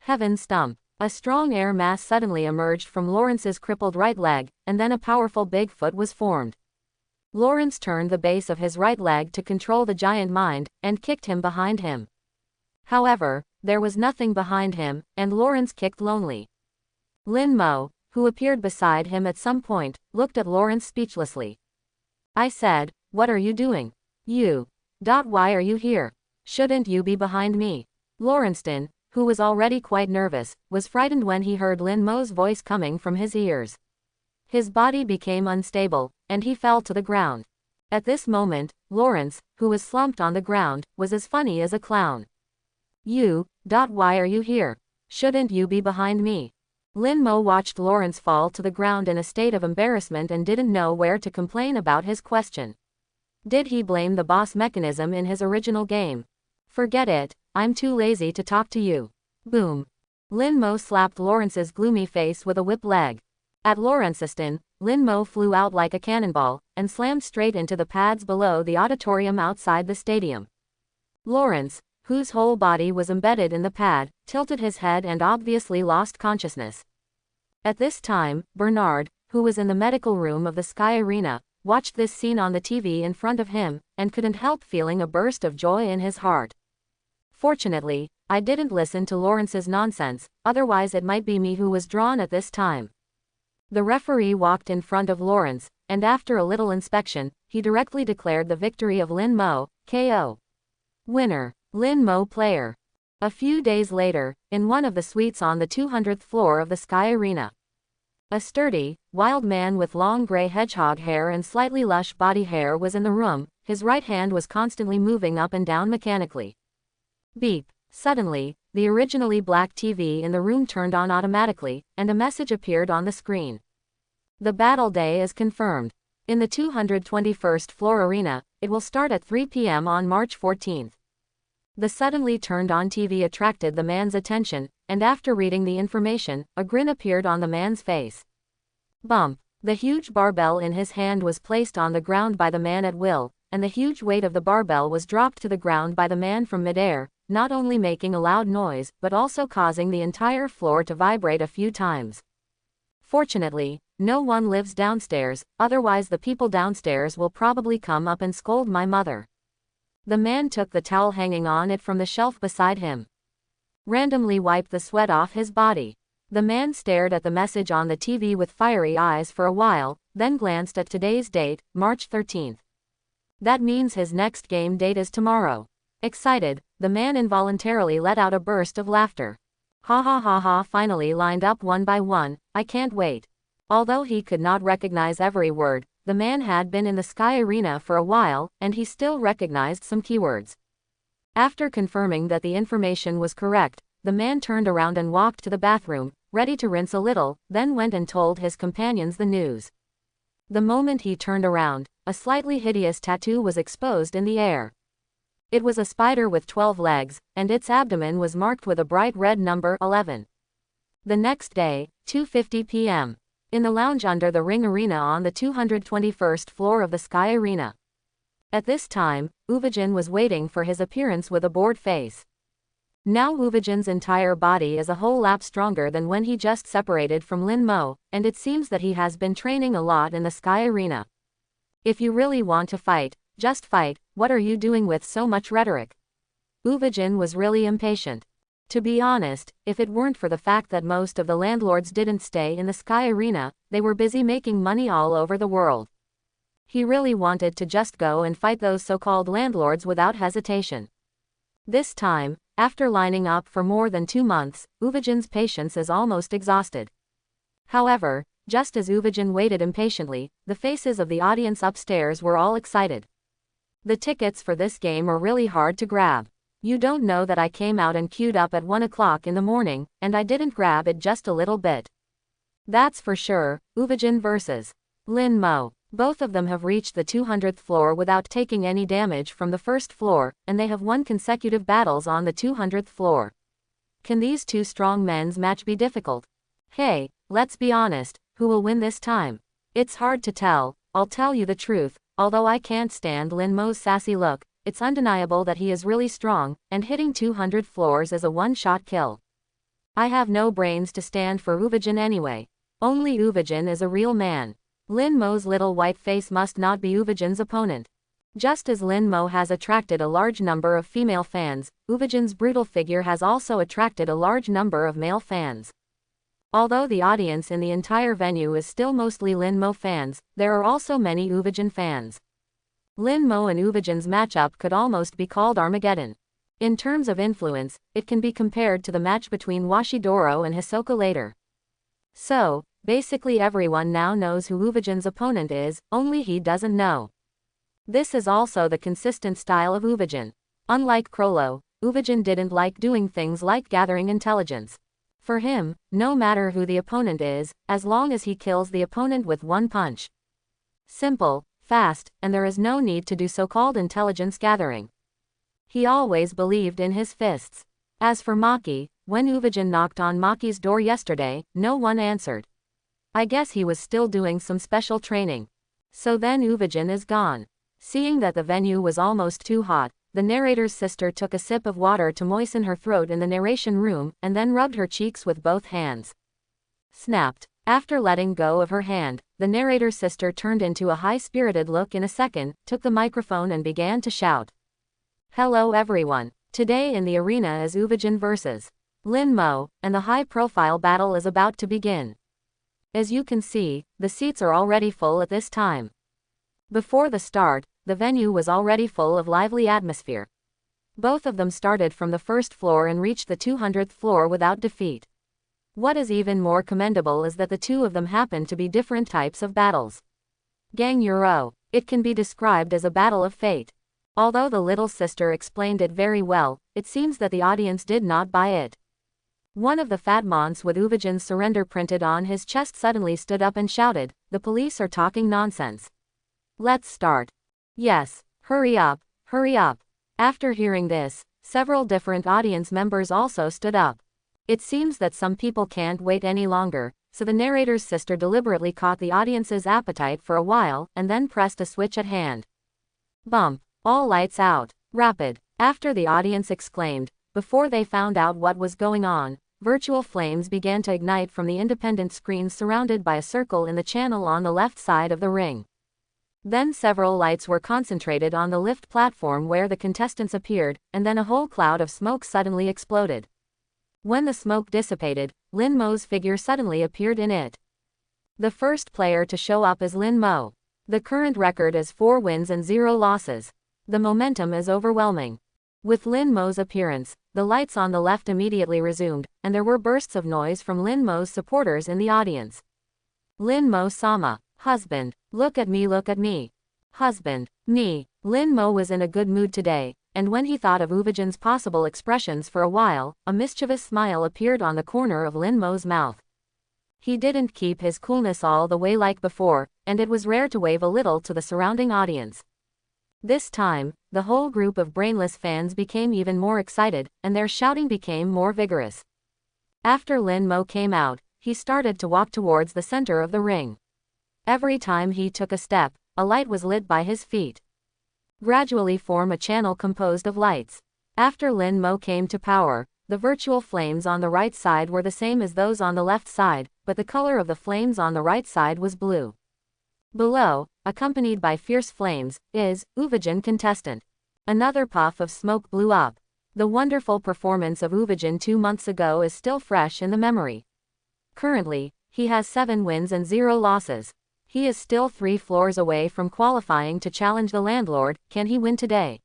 Heaven stump. A strong air mass suddenly emerged from Lawrence's crippled right leg, and then a powerful big foot was formed. Lawrence turned the base of his right leg to control the giant mind, and kicked him behind him. However, there was nothing behind him, and Lawrence kicked lonely. Lin Mo, who appeared beside him at some point, looked at Lawrence speechlessly. I said, "What are you doing? You. Why are you here? Shouldn't you be behind me?" Lawrenceston, who was already quite nervous, was frightened when he heard Lin Mo's voice coming from his ears. His body became unstable, and he fell to the ground. At this moment, Lawrence, who was slumped on the ground, was as funny as a clown. You. Why are you here? Shouldn't you be behind me? Lin Mo watched Lawrence fall to the ground in a state of embarrassment and didn't know where to complain about his question. Did he blame the boss mechanism in his original game? Forget it, I'm too lazy to talk to you. Boom. Lin Mo slapped Lawrence's gloomy face with a whip leg. At Lawrenceston, Lin Mo flew out like a cannonball, and slammed straight into the pads below the auditorium outside the stadium. Lawrence, whose whole body was embedded in the pad, tilted his head and obviously lost consciousness. At this time, Bernard, who was in the medical room of the Sky Arena, watched this scene on the TV in front of him, and couldn't help feeling a burst of joy in his heart. Fortunately, I didn't listen to Lawrence's nonsense, otherwise it might be me who was drawn at this time. The referee walked in front of Lawrence, and after a little inspection, he directly declared the victory of Lin Mo, KO. Winner, Lin Mo player. A few days later, in one of the suites on the 200th floor of the Sky Arena. A sturdy, wild man with long gray hedgehog hair and slightly lush body hair was in the room. His right hand was constantly moving up and down mechanically. Beep. Suddenly, the originally black TV in the room turned on automatically, and a message appeared on the screen. The battle day is confirmed. In the 221st floor arena, it will start at 3 p.m. on March 14th. The suddenly turned on TV attracted the man's attention, and after reading the information, a grin appeared on the man's face. Bump. The huge barbell in his hand was placed on the ground by the man at will, and the huge weight of the barbell was dropped to the ground by the man from midair, not only making a loud noise, but also causing the entire floor to vibrate a few times. Fortunately, no one lives downstairs, otherwise the people downstairs will probably come up and scold my mother. The man took the towel hanging on it from the shelf beside him. Randomly wiped the sweat off his body. The man stared at the message on the TV with fiery eyes for a while, then glanced at today's date, March 13th. That means his next game date is tomorrow. Excited, the man involuntarily let out a burst of laughter. Ha ha ha ha, finally lined up one by one, I can't wait. Although he could not recognize every word, the man had been in the Sky Arena for a while, and he still recognized some keywords. After confirming that the information was correct, the man turned around and walked to the bathroom, ready to rinse a little, then went and told his companions the news. The moment he turned around, a slightly hideous tattoo was exposed in the air. It was a spider with 12 legs, and its abdomen was marked with a bright red number 11. The next day, 2:50 p.m. in the lounge under the ring arena on the 221st floor of the Sky Arena. At this time, Uvajin was waiting for his appearance with a bored face. Now Uvajin's entire body is a whole lap stronger than when he just separated from Lin Mo, and it seems that he has been training a lot in the Sky Arena. If you really want to fight, just fight, what are you doing with so much rhetoric? Uvajin was really impatient. To be honest, if it weren't for the fact that most of the landlords didn't stay in the Sky Arena, they were busy making money all over the world. He really wanted to just go and fight those so-called landlords without hesitation. This time, after lining up for more than 2 months, Uvajin's patience is almost exhausted. However, just as Uvajin waited impatiently, the faces of the audience upstairs were all excited. The tickets for this game are really hard to grab. You don't know that I came out and queued up at 1 o'clock in the morning, and I didn't grab it just a little bit. That's for sure. Uvajin vs. Lin Mo. Both of them have reached the 200th floor without taking any damage from the first floor, and they have won consecutive battles on the 200th floor. Can these two strong men's match be difficult? Hey, let's be honest, who will win this time? It's hard to tell, I'll tell you the truth, although I can't stand Lin Mo's sassy look, it's undeniable that he is really strong, and hitting 200 floors is a one-shot kill. I have no brains to stand for Uvijin anyway. Only Uvijin is a real man. Lin Mo's little white face must not be Uvijin's opponent. Just as Lin Mo has attracted a large number of female fans, Uvijin's brutal figure has also attracted a large number of male fans. Although the audience in the entire venue is still mostly Lin Mo fans, there are also many Uvijin fans. Lin Mo and Uvijin's matchup could almost be called Armageddon. In terms of influence, it can be compared to the match between Washidoro and Hisoka later. So, basically everyone now knows who Uvijin's opponent is, only he doesn't know. This is also the consistent style of Uvijin. Unlike Crollo, Uvijin didn't like doing things like gathering intelligence. For him, no matter who the opponent is, as long as he kills the opponent with one punch. Simple, fast, and there is no need to do so-called intelligence gathering. He always believed in his fists. As for Maki, when Uvijin knocked on Maki's door yesterday, no one answered. I guess he was still doing some special training. So then Uvijin is gone. Seeing that the venue was almost too hot, the narrator's sister took a sip of water to moisten her throat in the narration room, and then rubbed her cheeks with both hands. Snapped. After letting go of her hand, the narrator's sister turned into a high-spirited look in a second, took the microphone and began to shout. Hello everyone. Today in the arena is Uvijin vs. Lin Mo, and the high-profile battle is about to begin. As you can see, the seats are already full at this time. Before the start, the venue was already full of lively atmosphere. Both of them started from the first floor and reached the 200th floor without defeat. What is even more commendable is that the two of them happen to be different types of battles. Gang Euro. It can be described as a battle of fate. Although the little sister explained it very well, it seems that the audience did not buy it. One of the fat mons with Uvijin's surrender printed on his chest suddenly stood up and shouted, "The police are talking nonsense. Let's start." Yes, hurry up, hurry up. After hearing this, several different audience members also stood up. It seems that some people can't wait any longer, so the narrator's sister deliberately caught the audience's appetite for a while and then pressed a switch at hand. Bump. All lights out. Rapid. After the audience exclaimed, before they found out what was going on, virtual flames began to ignite from the independent screens surrounded by a circle in the channel on the left side of the ring. Then several lights were concentrated on the lift platform where the contestants appeared, and then a whole cloud of smoke suddenly exploded. When the smoke dissipated, Lin Mo's figure suddenly appeared in it. The first player to show up is Lin Mo. The current record is 4 wins and 0 losses. The momentum is overwhelming. With Lin Mo's appearance, the lights on the left immediately resumed, and there were bursts of noise from Lin Mo's supporters in the audience. Lin Mo-sama. Husband. Look at me, look at me. Husband. Me. Lin Mo was in a good mood today, and when he thought of Uvijin's possible expressions for a while, a mischievous smile appeared on the corner of Lin Mo's mouth. He didn't keep his coolness all the way like before, and it was rare to wave a little to the surrounding audience. This time, the whole group of brainless fans became even more excited, and their shouting became more vigorous. After Lin Mo came out, he started to walk towards the center of the ring. Every time he took a step, a light was lit by his feet. Gradually form a channel composed of lights. After Lin Mo came to power, the virtual flames on the right side were the same as those on the left side, but the color of the flames on the right side was blue. Below, accompanied by fierce flames, is Uvijin contestant. Another puff of smoke blew up. The wonderful performance of Uvijin 2 months ago is still fresh in the memory. Currently, he has 7 wins and 0 losses. He is still 3 floors away from qualifying to challenge the landlord. Can he win today?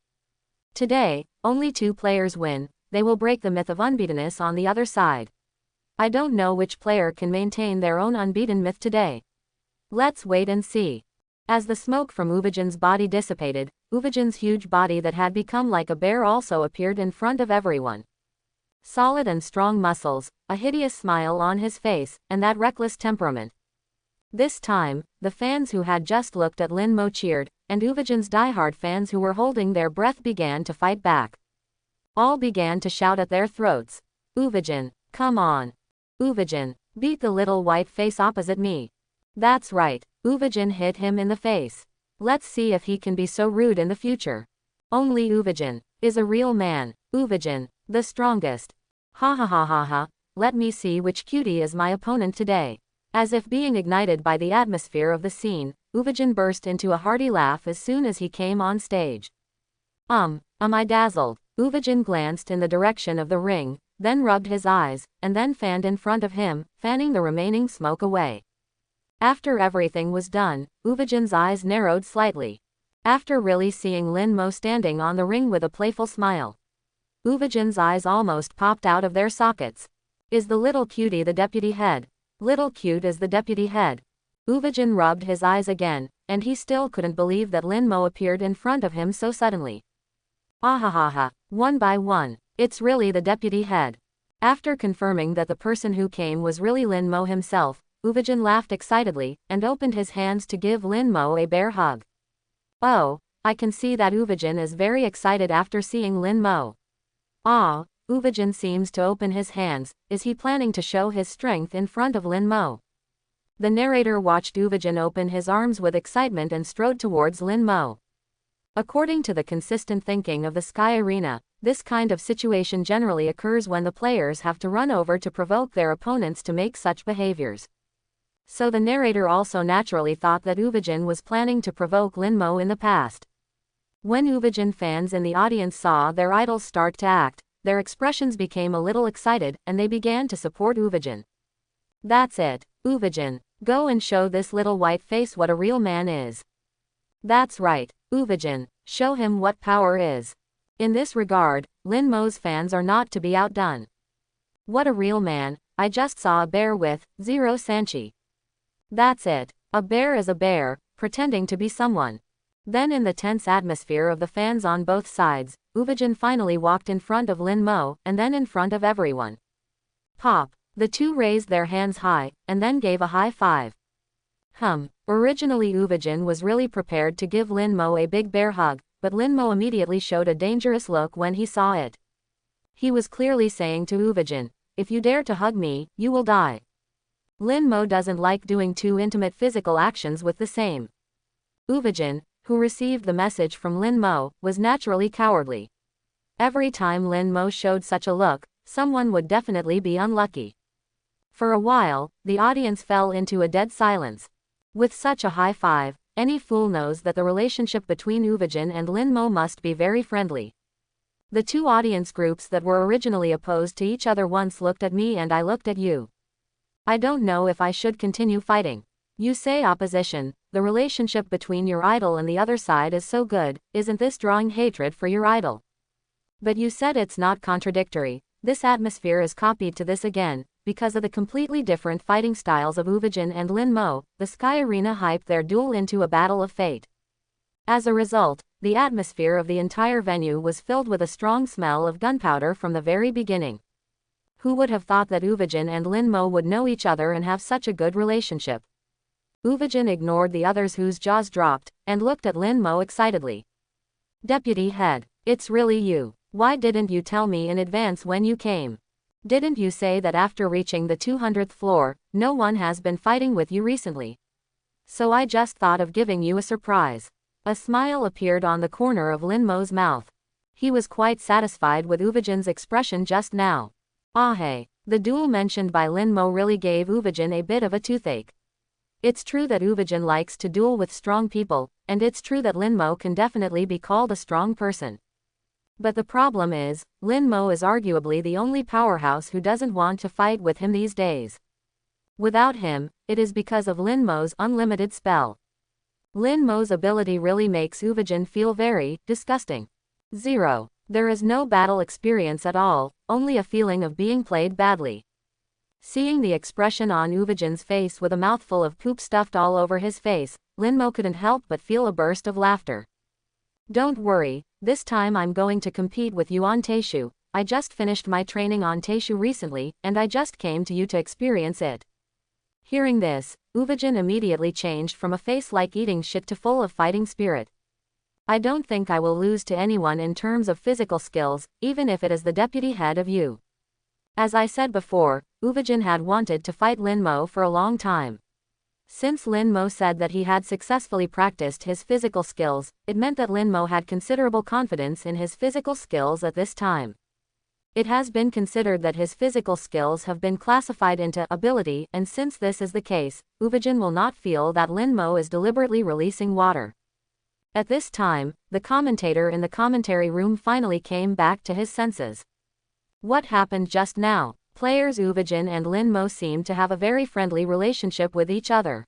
Today, only 2 players win. They will break the myth of unbeatenness on the other side. I don't know which player can maintain their own unbeaten myth today. Let's wait and see. As the smoke from Uvijin's body dissipated, Uvijin's huge body that had become like a bear also appeared in front of everyone. Solid and strong muscles, a hideous smile on his face, and that reckless temperament. This time, the fans who had just looked at Lin Mo cheered, and Uvijin's diehard fans who were holding their breath began to fight back. All began to shout at their throats. Uvijin, come on. Uvijin, beat the little white face opposite me. That's right, Uvajin hit him in the face. Let's see if he can be so rude in the future. Only Uvajin is a real man. Uvajin, the strongest. Ha ha ha ha ha, let me see which cutie is my opponent today. As if being ignited by the atmosphere of the scene, Uvajin burst into a hearty laugh as soon as he came on stage. Am I dazzled? Uvajin glanced in the direction of the ring, then rubbed his eyes, and then fanned in front of him, fanning the remaining smoke away. After everything was done, Uvajin's eyes narrowed slightly. After really seeing Lin Mo standing on the ring with a playful smile, Uvajin's eyes almost popped out of their sockets. Is the little cutie the deputy head? Little cute is the deputy head. Uvajin rubbed his eyes again, and he still couldn't believe that Lin Mo appeared in front of him so suddenly. Ahahaha, one by one, it's really the deputy head. After confirming that the person who came was really Lin Mo himself, Uvajin laughed excitedly, and opened his hands to give Lin Mo a bear hug. Oh, I can see that Uvajin is very excited after seeing Lin Mo. Ah, Uvajin seems to open his hands. Is he planning to show his strength in front of Lin Mo? The narrator watched Uvajin open his arms with excitement and strode towards Lin Mo. According to the consistent thinking of the Sky Arena, this kind of situation generally occurs when the players have to run over to provoke their opponents to make such behaviors. So the narrator also naturally thought that Uvajin was planning to provoke Lin Mo in the past. When Uvajin fans in the audience saw their idols start to act, their expressions became a little excited and they began to support Uvajin. That's it, Uvajin, go and show this little white face what a real man is. That's right, Uvajin, show him what power is. In this regard, Lin Mo's fans are not to be outdone. What a real man, I just saw a bear with zero sanchi. That's it, a bear is a bear, pretending to be someone. Then in the tense atmosphere of the fans on both sides, Uvajin finally walked in front of Lin Mo, and then in front of everyone. Pop, the two raised their hands high, and then gave a high five. Originally Uvajin was really prepared to give Lin Mo a big bear hug, but Lin Mo immediately showed a dangerous look when he saw it. He was clearly saying to Uvajin, if you dare to hug me, you will die. Lin Mo doesn't like doing too intimate physical actions with the same. Uvajin, who received the message from Lin Mo, was naturally cowardly. Every time Lin Mo showed such a look, someone would definitely be unlucky. For a while, the audience fell into a dead silence. With such a high five, any fool knows that the relationship between Uvajin and Lin Mo must be very friendly. The two audience groups that were originally opposed to each other once looked at me and I looked at you. I don't know if I should continue fighting. You say opposition, the relationship between your idol and the other side is so good, isn't this drawing hatred for your idol? But you said it's not contradictory. This atmosphere is copied to this again, because of the completely different fighting styles of Uvajin and Lin Mo. The Sky Arena hyped their duel into a battle of fate. As a result, the atmosphere of the entire venue was filled with a strong smell of gunpowder from the very beginning. Who would have thought that Uvajin and Lin Mo would know each other and have such a good relationship? Uvajin ignored the others whose jaws dropped, and looked at Lin Mo excitedly. Deputy head, it's really you. Why didn't you tell me in advance when you came? Didn't you say that after reaching the 200th floor, no one has been fighting with you recently? So I just thought of giving you a surprise. A smile appeared on the corner of Lin Mo's mouth. He was quite satisfied with Uvajin's expression just now. Hey, the duel mentioned by Lin Mo really gave Uvajin a bit of a toothache. It's true that Uvajin likes to duel with strong people, and it's true that Lin Mo can definitely be called a strong person. But the problem is, Lin Mo is arguably the only powerhouse who doesn't want to fight with him these days. Without him, it is because of Lin Mo's unlimited spell. Lin Mo's ability really makes Uvajin feel very disgusting. 0. There is no battle experience at all, only a feeling of being played badly. Seeing the expression on Uvajin's face with a mouthful of poop stuffed all over his face, Lin Mo couldn't help but feel a burst of laughter. Don't worry, this time I'm going to compete with you on Teishu. I just finished my training on Teishu recently, and I just came to you to experience it. Hearing this, Uvajin immediately changed from a face like eating shit to full of fighting spirit. I don't think I will lose to anyone in terms of physical skills, even if it is the deputy head of you. As I said before, Uvajin had wanted to fight Lin Mo for a long time. Since Lin Mo said that he had successfully practiced his physical skills, it meant that Lin Mo had considerable confidence in his physical skills at this time. It has been considered that his physical skills have been classified into ability, and since this is the case, Uvajin will not feel that Lin Mo is deliberately releasing water. At this time, the commentator in the commentary room finally came back to his senses. What happened just now? Players Uvajin and Lin Mo seemed to have a very friendly relationship with each other.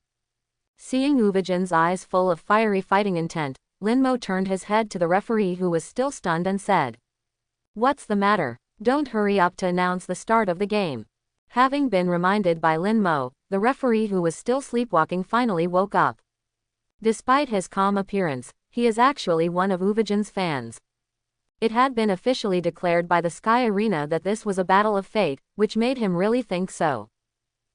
Seeing Uvajin's eyes full of fiery fighting intent, Lin Mo turned his head to the referee who was still stunned and said, "What's the matter? Don't hurry up to announce the start of the game." Having been reminded by Lin Mo, the referee who was still sleepwalking finally woke up. Despite his calm appearance, he is actually one of Uvajin's fans. It had been officially declared by the Sky Arena that this was a battle of fate, which made him really think so.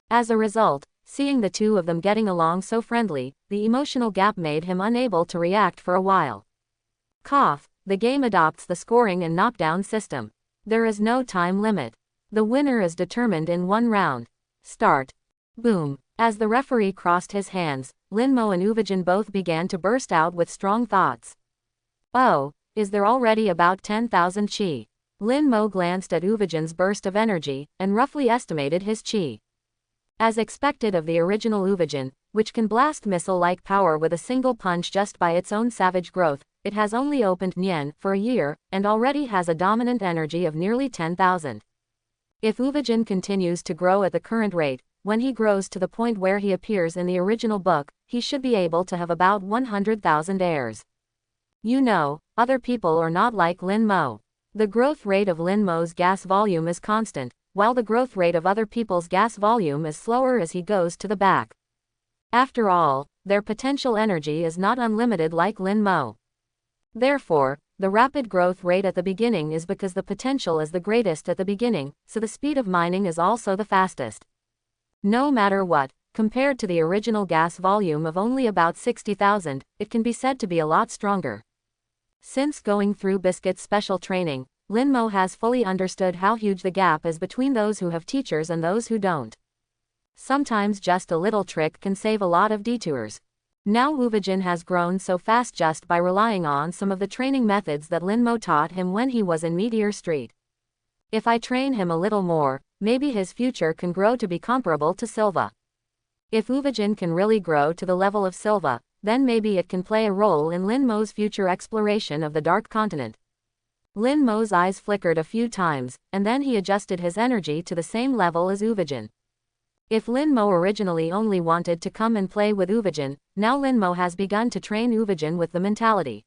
As a result, seeing the two of them getting along so friendly, the emotional gap made him unable to react for a while. Cough. The game adopts the scoring and knockdown system. There is no time limit. The winner is determined in one round. Start. Boom. As the referee crossed his hands, Lin Mo and Uvajin both began to burst out with strong thoughts. Oh, is there already about 10,000 chi? Lin Mo glanced at Uvajin's burst of energy, and roughly estimated his chi. As expected of the original Uvajin, which can blast missile-like power with a single punch just by its own savage growth, it has only opened Nian for a year, and already has a dominant energy of nearly 10,000. If Uvajin continues to grow at the current rate, when he grows to the point where he appears in the original book, he should be able to have about 100,000 heirs. You know, other people are not like Lin Mo. The growth rate of Lin Mo's gas volume is constant, while the growth rate of other people's gas volume is slower as he goes to the back. After all, their potential energy is not unlimited like Lin Mo. Therefore, the rapid growth rate at the beginning is because the potential is the greatest at the beginning, so the speed of mining is also the fastest. No matter what, compared to the original gas volume of only about 60,000, it can be said to be a lot stronger. Since going through Biscuit's special training, Lin Mo has fully understood how huge the gap is between those who have teachers and those who don't. Sometimes just a little trick can save a lot of detours. Now Uvajin has grown so fast just by relying on some of the training methods that Lin Mo taught him when he was in Meteor Street. If I train him a little more, maybe his future can grow to be comparable to Silva. If Uvajin can really grow to the level of Silva, then maybe it can play a role in Lin Mo's future exploration of the Dark Continent. Lin Mo's eyes flickered a few times, and then he adjusted his energy to the same level as Uvajin. If Lin Mo originally only wanted to come and play with Uvajin, now Lin Mo has begun to train Uvajin with the mentality.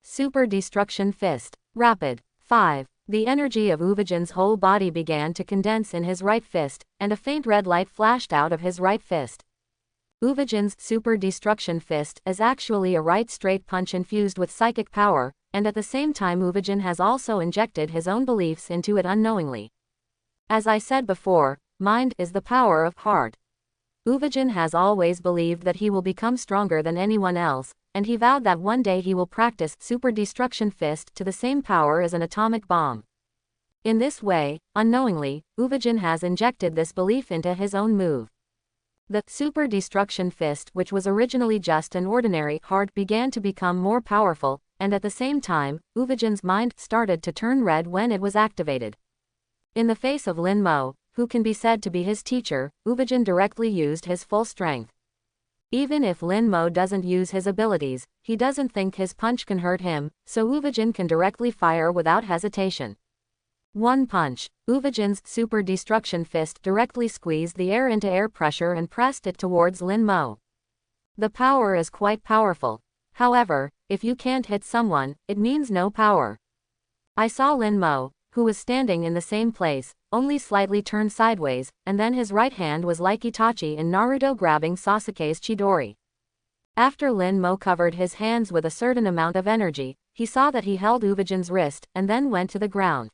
Super Destruction Fist. Rapid. 5. The energy of Uvajin's whole body began to condense in his right fist, and a faint red light flashed out of his right fist. Uvajin's Super Destruction Fist is actually a right straight punch infused with psychic power, and at the same time Uvajin has also injected his own beliefs into it unknowingly. As I said before, mind is the power of heart. Uvajin has always believed that he will become stronger than anyone else, and he vowed that one day he will practice Super Destruction Fist to the same power as an atomic bomb. In this way, unknowingly, Uvajin has injected this belief into his own move. The Super Destruction Fist, which was originally just an ordinary heart, began to become more powerful, and at the same time, Uvajin's mind started to turn red when it was activated. In the face of Lin Mo, who can be said to be his teacher, Uvajin directly used his full strength. Even if Lin Mo doesn't use his abilities, he doesn't think his punch can hurt him, so Uvajin can directly fire without hesitation. One punch. Uvajin's Super Destruction Fist directly squeezed the air into air pressure and pressed it towards Lin Mo. The power is quite powerful. However, if you can't hit someone, it means no power. I saw Lin Mo, who was standing in the same place, only slightly turn sideways, and then his right hand was like Itachi in Naruto grabbing Sasuke's Chidori. After Lin Mo covered his hands with a certain amount of energy, he saw that he held Uvajin's wrist, and then went to the ground.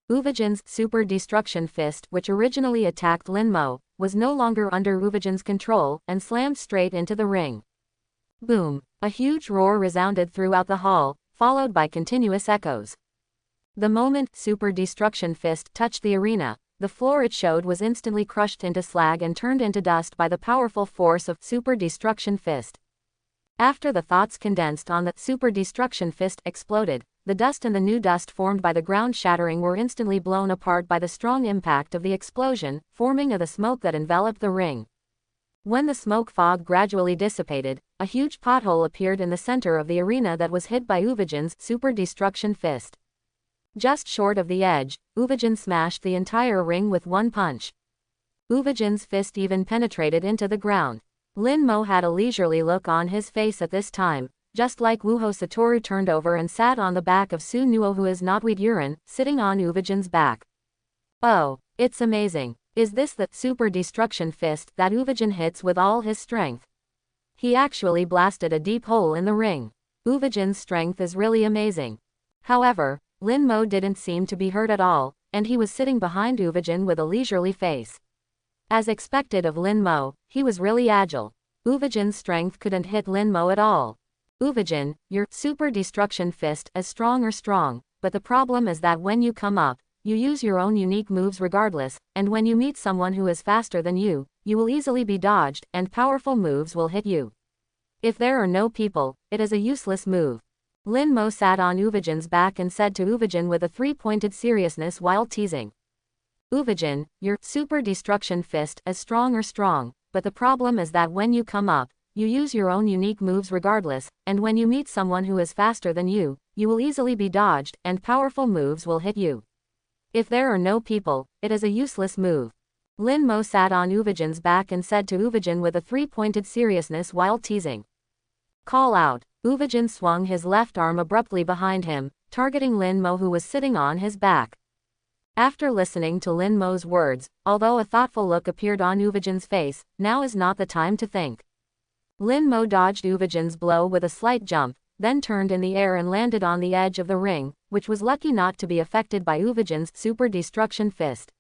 Uvajin's Super Destruction Fist, which originally attacked Lin Mo, was no longer under Uvajin's control, and slammed straight into the ring. Boom! A huge roar resounded throughout the hall, followed by continuous echoes. The moment Super Destruction Fist touched the arena, the floor it showed was instantly crushed into slag and turned into dust by the powerful force of Super Destruction Fist. After the thoughts condensed on the Super Destruction Fist exploded, the dust and the new dust formed by the ground shattering were instantly blown apart by the strong impact of the explosion, forming the smoke that enveloped the ring. When the smoke fog gradually dissipated, a huge pothole appeared in the center of the arena that was hit by Uvijin's Super Destruction Fist. Just short of the edge, Uvijin smashed the entire ring with one punch. Uvijin's fist even penetrated into the ground. Lin Mo had a leisurely look on his face at this time, just like Wuho Satoru turned over and sat on the back of Su Nuohua's knotweed urine, sitting on Uvijin's back. Oh, it's amazing. Is this the Super Destruction Fist that Uvijin hits with all his strength? He actually blasted a deep hole in the ring. Uvijin's strength is really amazing. However, Lin Mo didn't seem to be hurt at all, and he was sitting behind Uvijin with a leisurely face. As expected of Lin Mo, he was really agile. Uvijin's strength couldn't hit Lin Mo at all. Uvijin, your Super Destruction Fist is strong, but the problem is that when you come up, you use your own unique moves regardless, and when you meet someone who is faster than you will easily be dodged, and powerful moves will hit you. If there are no people, it is a useless move. Lin Mo sat on Uvijin's back and said to Uvijin with a three-pointed seriousness while teasing. Uvijin, your Super Destruction Fist is strong, but the problem is that when you come up, you use your own unique moves regardless, and when you meet someone who is faster than you will easily be dodged, and powerful moves will hit you. If there are no people, it is a useless move. Lin Mo sat on Uvijin's back and said to Uvijin with a three-pointed seriousness while teasing. Call out. Uvijin swung his left arm abruptly behind him, targeting Lin Mo who was sitting on his back. After listening to Lin Mo's words, although a thoughtful look appeared on Uvijin's face, now is not the time to think. Lin Mo dodged Uvijin's blow with a slight jump, then turned in the air and landed on the edge of the ring, which was lucky not to be affected by Uvijin's Super Destruction Fist.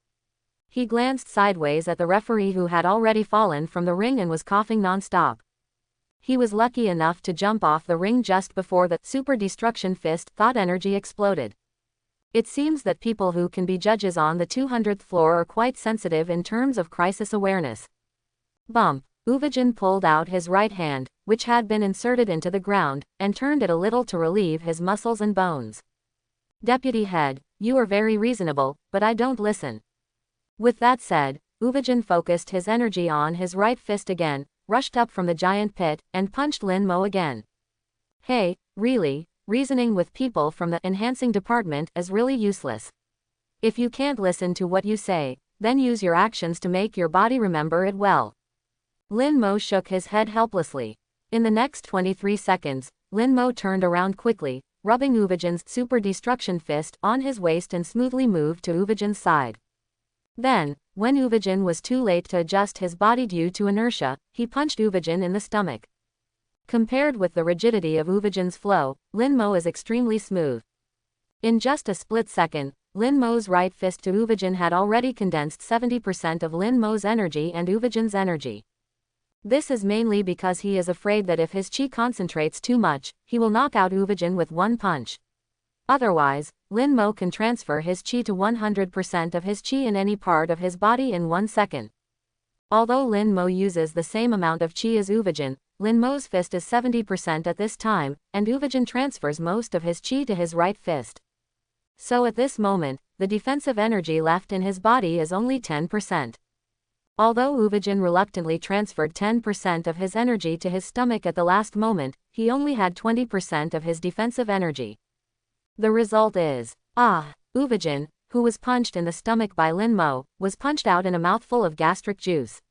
He glanced sideways at the referee who had already fallen from the ring and was coughing non-stop. He was lucky enough to jump off the ring just before the Super Destruction Fist thought energy exploded. It seems that people who can be judges on the 200th floor are quite sensitive in terms of crisis awareness. Bump. Uvijin pulled out his right hand, which had been inserted into the ground, and turned it a little to relieve his muscles and bones. Deputy Head, you are very reasonable, but I don't listen. With that said, Uvijin focused his energy on his right fist again, rushed up from the giant pit, and punched Lin Mo again. Hey, really? Reasoning with people from the enhancing department is really useless. If you can't listen to what you say, then use your actions to make your body remember it well. Lin Mo shook his head helplessly. In the next 23 seconds, Lin Mo turned around quickly, rubbing Uvijin's Super Destruction Fist on his waist and smoothly moved to Uvijin's side. Then, when Uvijin was too late to adjust his body due to inertia, he punched Uvijin in the stomach. Compared with the rigidity of Uvijin's flow, Lin Mo is extremely smooth. In just a split second, Lin Mo's right fist to Uvijin had already condensed 70% of Lin Mo's energy and Uvijin's energy. This is mainly because he is afraid that if his chi concentrates too much, he will knock out Uvijin with one punch. Otherwise, Lin Mo can transfer his chi to 100% of his chi in any part of his body in 1 second. Although Lin Mo uses the same amount of chi as Uvijin, Lin Mo's fist is 70% at this time, and Uvijin transfers most of his chi to his right fist. So at this moment, the defensive energy left in his body is only 10%. Although Uvijin reluctantly transferred 10% of his energy to his stomach at the last moment, he only had 20% of his defensive energy. The result is, Uvijin, who was punched in the stomach by Lin Mo, was punched out in a mouthful of gastric juice.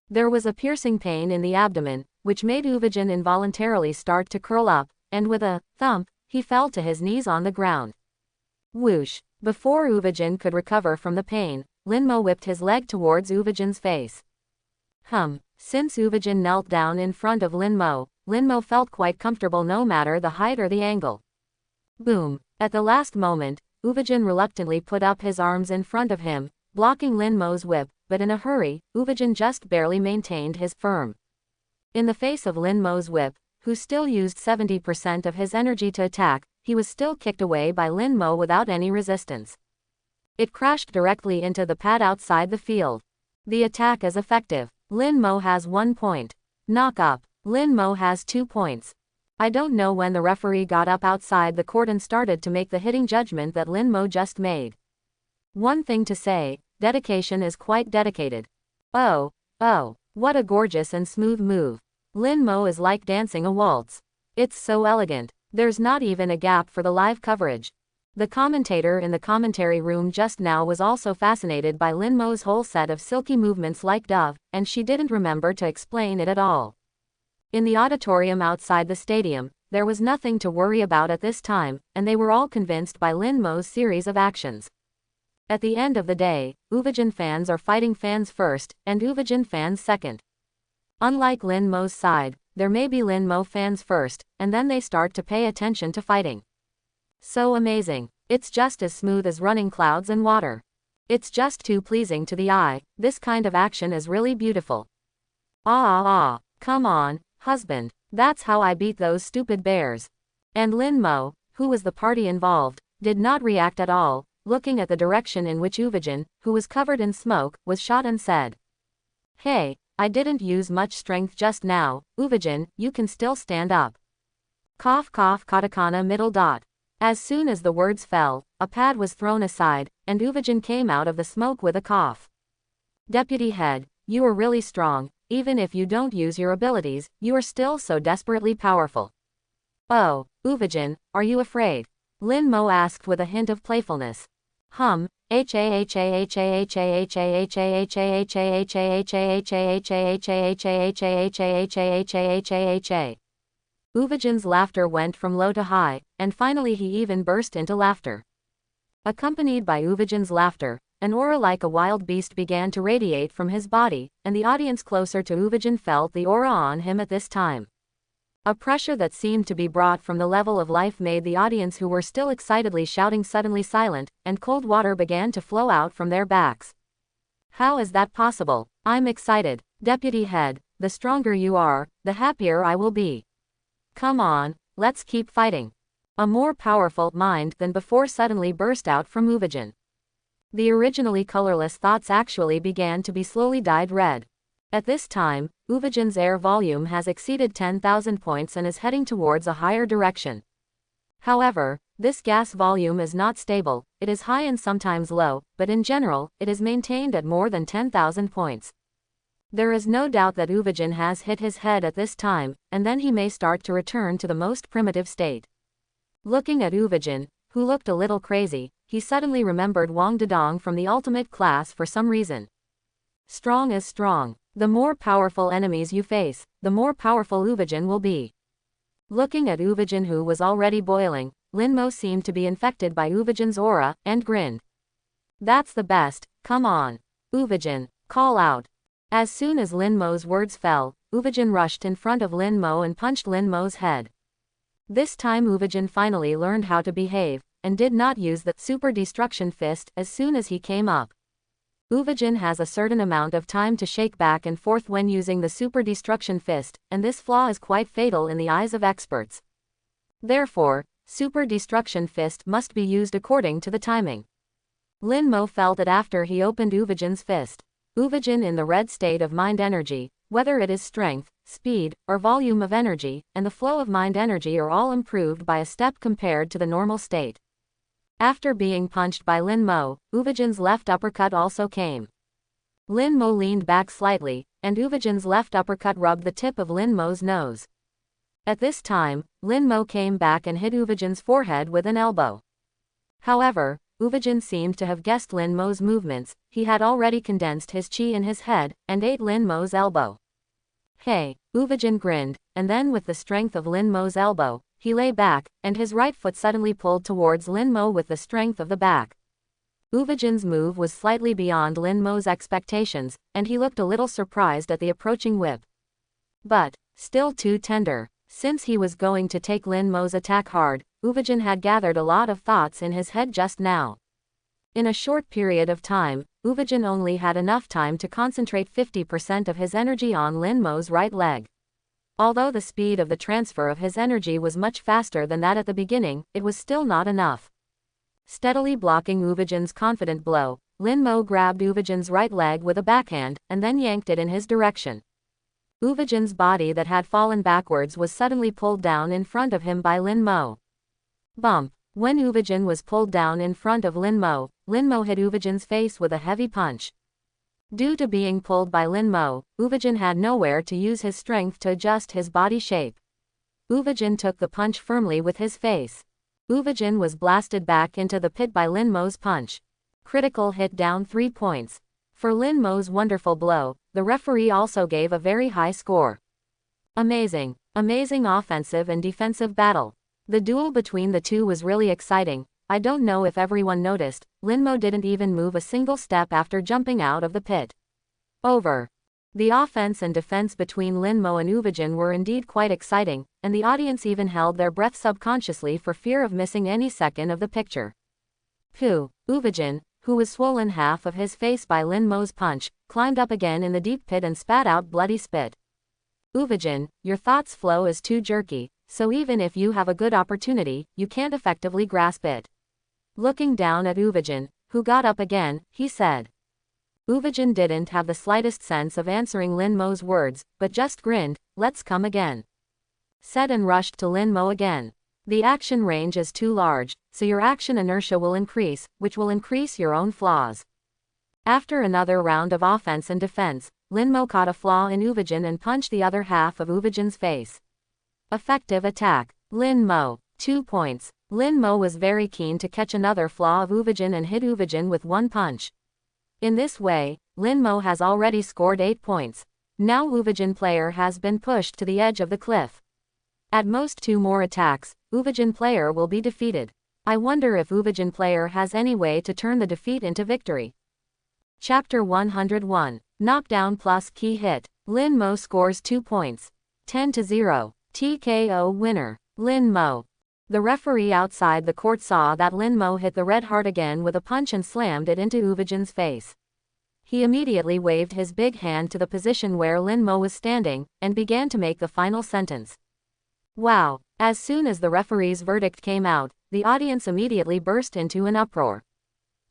There was a piercing pain in the abdomen, which made Uvijin involuntarily start to curl up, and with a thump, he fell to his knees on the ground. Whoosh! Before Uvijin could recover from the pain, Lin Mo whipped his leg towards Uvijin's face. Since Uvijin knelt down in front of Lin Mo felt quite comfortable no matter the height or the angle. Boom! At the last moment, Uvijin reluctantly put up his arms in front of him, blocking Lin Mo's whip, but in a hurry, Uvijin just barely maintained his firm. In the face of Lin Mo's whip, who still used 70% of his energy to attack, he was still kicked away by Lin Mo without any resistance. It crashed directly into the pad outside the field. The attack is effective. Lin Mo has 1 point. Knock up. Lin Mo has 2 points. I don't know when the referee got up outside the court and started to make the hitting judgment that Lin Mo just made. One thing to say, dedication is quite dedicated. Oh, what a gorgeous and smooth move. Lin Mo is like dancing a waltz. It's so elegant. There's not even a gap for the live coverage. The commentator in the commentary room just now was also fascinated by Lin Mo's whole set of silky movements like dove, and she didn't remember to explain it at all. In the auditorium outside the stadium, there was nothing to worry about at this time, and they were all convinced by Lin Mo's series of actions. At the end of the day, Uvijin fans are fighting fans first, and Uvijin fans second. Unlike Lin Mo's side, there may be Lin Mo fans first, and then they start to pay attention to fighting. So amazing. It's just as smooth as running clouds and water. It's just too pleasing to the eye. This kind of action is really beautiful. Come on, husband. That's how I beat those stupid bears. And Lin Mo, who was the party involved, did not react at all, looking at the direction in which Uvijin, who was covered in smoke, was shot and said, "Hey, I didn't use much strength just now, Uvijin, you can still stand up." Cough cough katakana middle dot. As soon as the words fell, a pad was thrown aside, and Uvijin came out of the smoke with a cough. "Deputy head, you are really strong. Even if you don't use your abilities, you are still so desperately powerful." "Oh, Uvijin, are you afraid?" Lin Mo asked with a hint of playfulness. Uvijin's laughter went from low to high, and finally he even burst into laughter. Accompanied by Uvijin's laughter, an aura like a wild beast began to radiate from his body, and the audience closer to Uvijin felt the aura on him at this time. A pressure that seemed to be brought from the level of life made the audience who were still excitedly shouting suddenly silent, and cold water began to flow out from their backs. "How is that possible? I'm excited. Deputy head, the stronger you are, the happier I will be. Come on, let's keep fighting." A more powerful mind than before suddenly burst out from Uvijin. The originally colorless thoughts actually began to be slowly dyed red. At this time, Uvijin's air volume has exceeded 10,000 points and is heading towards a higher direction. However, this gas volume is not stable, it is high and sometimes low, but in general, it is maintained at more than 10,000 points. There is no doubt that Uvijin has hit his head at this time, and then he may start to return to the most primitive state. Looking at Uvijin, who looked a little crazy, he suddenly remembered Wang Dedong from the ultimate class for some reason. Strong is strong. The more powerful enemies you face, the more powerful Uvijin will be. Looking at Uvijin, who was already boiling, Lin Mo seemed to be infected by Uvijin's aura, and grinned. "That's the best, come on. Uvijin, call out." As soon as Lin Mo's words fell, Uvijin rushed in front of Lin Mo and punched Lin Mo's head. This time Uvijin finally learned how to behave, and did not use the super destruction fist as soon as he came up. Uvijin has a certain amount of time to shake back and forth when using the super destruction fist, and this flaw is quite fatal in the eyes of experts. Therefore, super destruction fist must be used according to the timing. Lin Mo felt it after he opened Uvijin's fist. Uvijin in the red state of mind energy, whether it is strength, speed, or volume of energy, and the flow of mind energy are all improved by a step compared to the normal state. After being punched by Lin Mo, Uvijin's left uppercut also came. Lin Mo leaned back slightly, and Uvijin's left uppercut rubbed the tip of Lin Mo's nose. At this time, Lin Mo came back and hit Uvijin's forehead with an elbow. However, Uvijin seemed to have guessed Lin Mo's movements. He had already condensed his chi in his head, and ate Lin Mo's elbow. "Hey," Uvijin grinned, and then with the strength of Lin Mo's elbow, he lay back, and his right foot suddenly pulled towards Lin Mo with the strength of the back. Uvijin's move was slightly beyond Lin Mo's expectations, and he looked a little surprised at the approaching whip. But, still too tender. Since he was going to take Lin Mo's attack hard, Uvijin had gathered a lot of thoughts in his head just now. In a short period of time, Uvijin only had enough time to concentrate 50% of his energy on Lin Mo's right leg. Although the speed of the transfer of his energy was much faster than that at the beginning, it was still not enough. Steadily blocking Uvajan's confident blow, Lin Mo grabbed Uvajan's right leg with a backhand, and then yanked it in his direction. Uvajan's body that had fallen backwards was suddenly pulled down in front of him by Lin Mo. Bump. When Uvajan was pulled down in front of Lin Mo hit Uvajan's face with a heavy punch. Due to being pulled by Lin Mo, Uvajan had nowhere to use his strength to adjust his body shape. Uvajan took the punch firmly with his face. Uvajan was blasted back into the pit by Lin Mo's punch. Critical hit, down 3 points. For Lin Mo's wonderful blow, the referee also gave a very high score. Amazing. Amazing offensive and defensive battle. The duel between the two was really exciting. I don't know if everyone noticed, Lin Mo didn't even move a single step after jumping out of the pit. Over. The offense and defense between Lin Mo and Uvajan were indeed quite exciting, and the audience even held their breath subconsciously for fear of missing any second of the picture. Uvajan, who was swollen half of his face by Lin Mo's punch, climbed up again in the deep pit and spat out bloody spit. Uvajan, your thoughts flow is too jerky, so even if you have a good opportunity, you can't effectively grasp it. Looking down at Uvajan, who got up again, he said. Uvajan didn't have the slightest sense of answering Lin Mo's words, but just grinned, let's come again. Said and rushed to Lin Mo again. The action range is too large, so your action inertia will increase, which will increase your own flaws. After another round of offense and defense, Lin Mo caught a flaw in Uvajan and punched the other half of Uvajan's face. Effective attack. Lin Mo. 2 points. Lin Mo was very keen to catch another flaw of Uvajan and hit Uvajan with one punch. In this way, Lin Mo has already scored 8 points. Now Uvajan player has been pushed to the edge of the cliff. At most 2 more attacks, Uvajan player will be defeated. I wonder if Uvajan player has any way to turn the defeat into victory. Chapter 101. Knockdown plus key hit. Lin Mo scores 2 points. 10-0. TKO winner. Lin Mo. The referee outside the court saw that Lin Mo hit the red heart again with a punch and slammed it into Uvajan's face. He immediately waved his big hand to the position where Lin Mo was standing, and began to make the final sentence. Wow. As soon as the referee's verdict came out, the audience immediately burst into an uproar.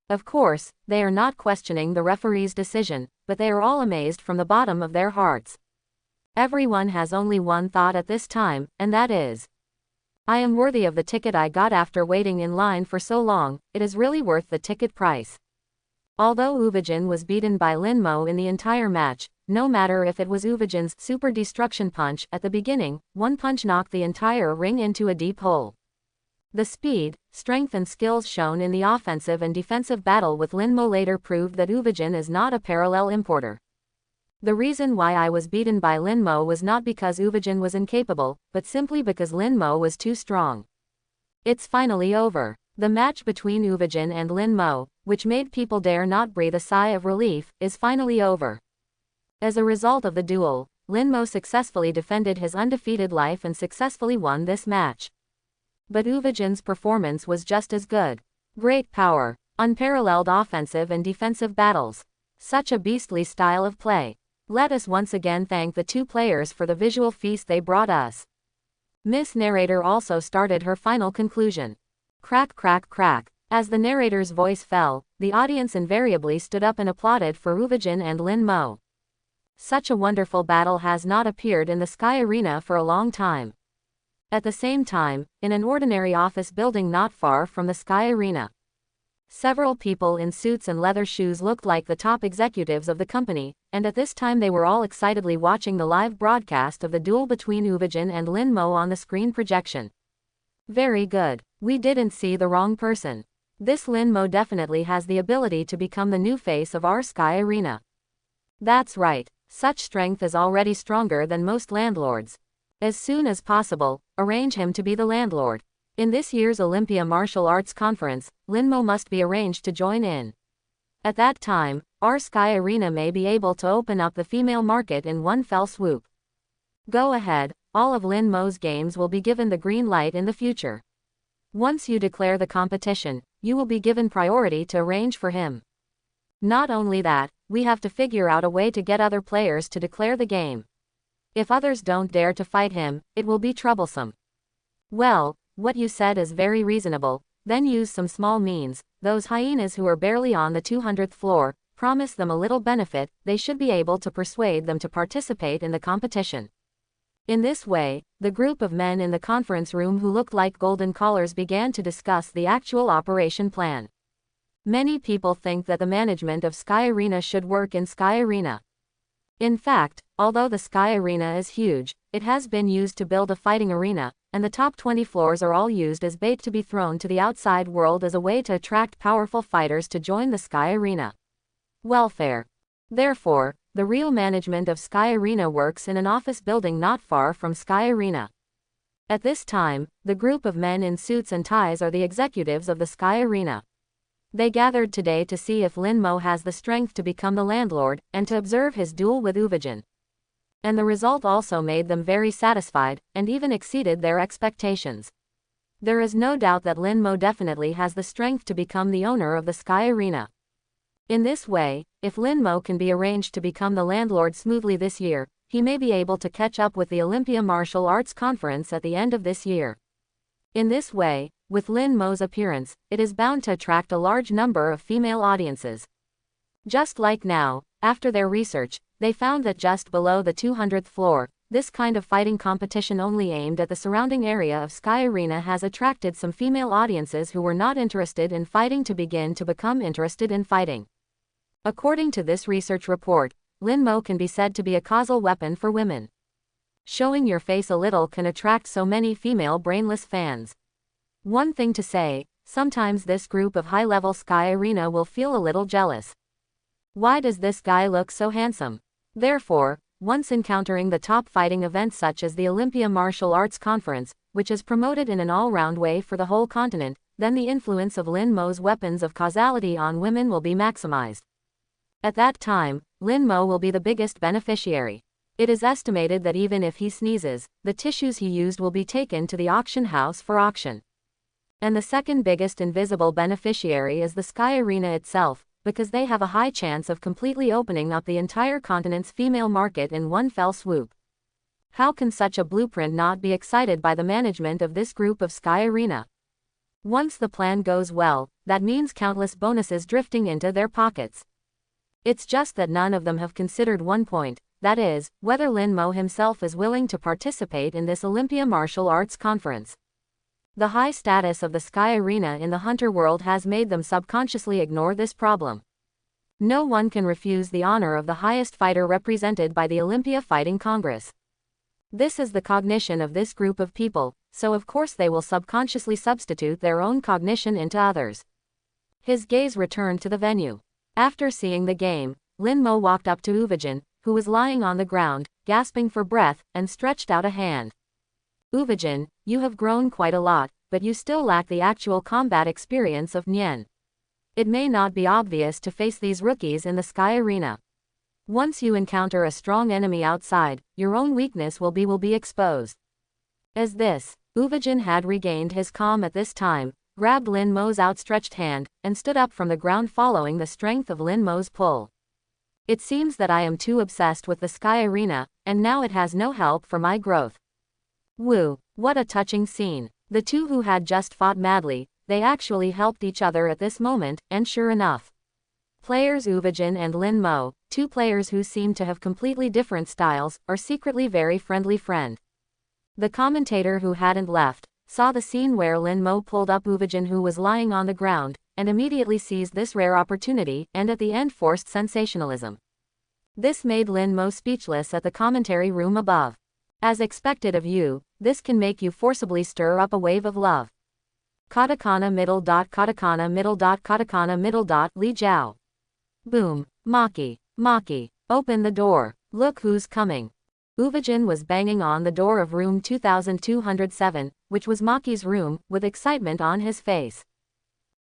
Of course, they are not questioning the referee's decision, but they are all amazed from the bottom of their hearts. Everyone has only one thought at this time, and that is, I am worthy of the ticket I got after waiting in line for so long, it is really worth the ticket price. Although Uvajan was beaten by Lin Mo in the entire match, no matter if it was Uvajan's super destruction punch at the beginning, one punch knocked the entire ring into a deep hole. The speed, strength and skills shown in the offensive and defensive battle with Lin Mo later proved that Uvajan is not a parallel importer. The reason why I was beaten by Lin Mo was not because Uvajan was incapable, but simply because Lin Mo was too strong. It's finally over. The match between Uvajan and Lin Mo, which made people dare not breathe a sigh of relief, is finally over. As a result of the duel, Lin Mo successfully defended his undefeated life and successfully won this match. But Uvajan's performance was just as good. Great power, unparalleled offensive and defensive battles. Such a beastly style of play. Let us once again thank the 2 players for the visual feast they brought us. Miss Narrator also started her final conclusion. Crack, crack, crack. As the narrator's voice fell, the audience invariably stood up and applauded for Uvajan and Lin Mo. Such a wonderful battle has not appeared in the Sky Arena for a long time. At the same time, in an ordinary office building not far from the Sky Arena, several people in suits and leather shoes looked like the top executives of the company, and at this time they were all excitedly watching the live broadcast of the duel between Uvajan and Lin Mo on the screen projection. Very good. We didn't see the wrong person. This Lin Mo definitely has the ability to become the new face of our Sky Arena. That's right. Such strength is already stronger than most landlords. As soon as possible, arrange him to be the landlord. In this year's Olympia Martial Arts Conference, Lin Mo must be arranged to join in. At that time, our Sky Arena may be able to open up the female market in one fell swoop. Go ahead, all of Lin Mo's games will be given the green light in the future. Once you declare the competition, you will be given priority to arrange for him. Not only that, we have to figure out a way to get other players to declare the game. If others don't dare to fight him, it will be troublesome. Well, what you said is very reasonable, then use some small means. Those hyenas who are barely on the 200th floor, promise them a little benefit, they should be able to persuade them to participate in the competition. In this way, the group of men in the conference room who looked like golden collars began to discuss the actual operation plan. Many people think that the management of Sky Arena should work in Sky Arena. In fact, although the Sky Arena is huge, it has been used to build a fighting arena, and the top 20 floors are all used as bait to be thrown to the outside world as a way to attract powerful fighters to join the Sky Arena. Welfare. Therefore, the real management of Sky Arena works in an office building not far from Sky Arena. At this time, the group of men in suits and ties are the executives of the Sky Arena. They gathered today to see if Lin Mo has the strength to become the landlord, and to observe his duel with Uvijin. And the result also made them very satisfied, and even exceeded their expectations. There is no doubt that Lin Mo definitely has the strength to become the owner of the Sky Arena. In this way, if Lin Mo can be arranged to become the landlord smoothly this year, he may be able to catch up with the Olympia Martial Arts Conference at the end of this year. In this way, with Lin Mo's appearance, it is bound to attract a large number of female audiences. Just like now, after their research, they found that just below the 200th floor, this kind of fighting competition only aimed at the surrounding area of Sky Arena has attracted some female audiences who were not interested in fighting to begin to become interested in fighting. According to this research report, Lin Mo can be said to be a causal weapon for women. Showing your face a little can attract so many female brainless fans. One thing to say, sometimes this group of high-level Sky Arena will feel a little jealous. Why does this guy look so handsome? Therefore, once encountering the top fighting events such as the Olympia Martial Arts Conference, which is promoted in an all-round way for the whole continent, then the influence of Lin Mo's weapons of causality on women will be maximized. At that time, Lin Mo will be the biggest beneficiary. It is estimated that even if he sneezes, the tissues he used will be taken to the auction house for auction. And the second biggest invisible beneficiary is the Sky Arena itself, because they have a high chance of completely opening up the entire continent's female market in one fell swoop. How can such a blueprint not be excited by the management of this group of Sky Arena? Once the plan goes well, that means countless bonuses drifting into their pockets. It's just that none of them have considered one point, that is, whether Lin Mo himself is willing to participate in this Olympia Martial Arts Conference. The high status of the Sky Arena in the hunter world has made them subconsciously ignore this problem. No one can refuse the honor of the highest fighter represented by the Olympia Fighting Congress. This is the cognition of this group of people, so of course they will subconsciously substitute their own cognition into others. His gaze returned to the venue. After seeing the game, Lin Mo walked up to Uvijin, who was lying on the ground, gasping for breath, and stretched out a hand. Uvijin, you have grown quite a lot, but you still lack the actual combat experience of Nien. It may not be obvious to face these rookies in the Sky Arena. Once you encounter a strong enemy outside, your own weakness will be exposed. As this, Uvijin had regained his calm at this time, grabbed Lin Mo's outstretched hand, and stood up from the ground following the strength of Lin Mo's pull. It seems that I am too obsessed with the Sky Arena, and now it has no help for my growth. Woo, what a touching scene. The two who had just fought madly, they actually helped each other at this moment, and sure enough. Players Uvijin and Lin Mo, two players who seem to have completely different styles, are secretly very friendly friend. The commentator who hadn't left, saw the scene where Lin Mo pulled up Uvijin who was lying on the ground, and immediately seized this rare opportunity, and at the end forced sensationalism. This made Lin Mo speechless at the commentary room above. As expected of you, this can make you forcibly stir up a wave of love. Katakana middle dot katakana middle dot katakana middle dot Li Jiao. Boom. Maki, open the door. Look who's coming. Uvijin was banging on the door of room 2207, which was Maki's room, with excitement on his face.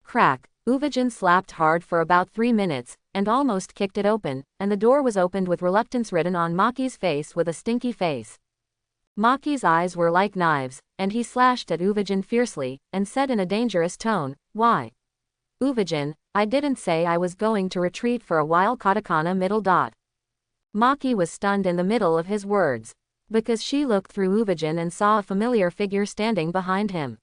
Crack. Uvijin slapped hard for about 3 minutes, and almost kicked it open, and the door was opened with reluctance written on Maki's face with a stinky face. Maki's eyes were like knives, and he slashed at Uvijin fiercely, and said in a dangerous tone, "Why? Uvijin, I didn't say I was going to retreat for a while." Katakana middle dot. Maki was stunned in the middle of his words. Because she looked through Uvijin and saw a familiar figure standing behind him.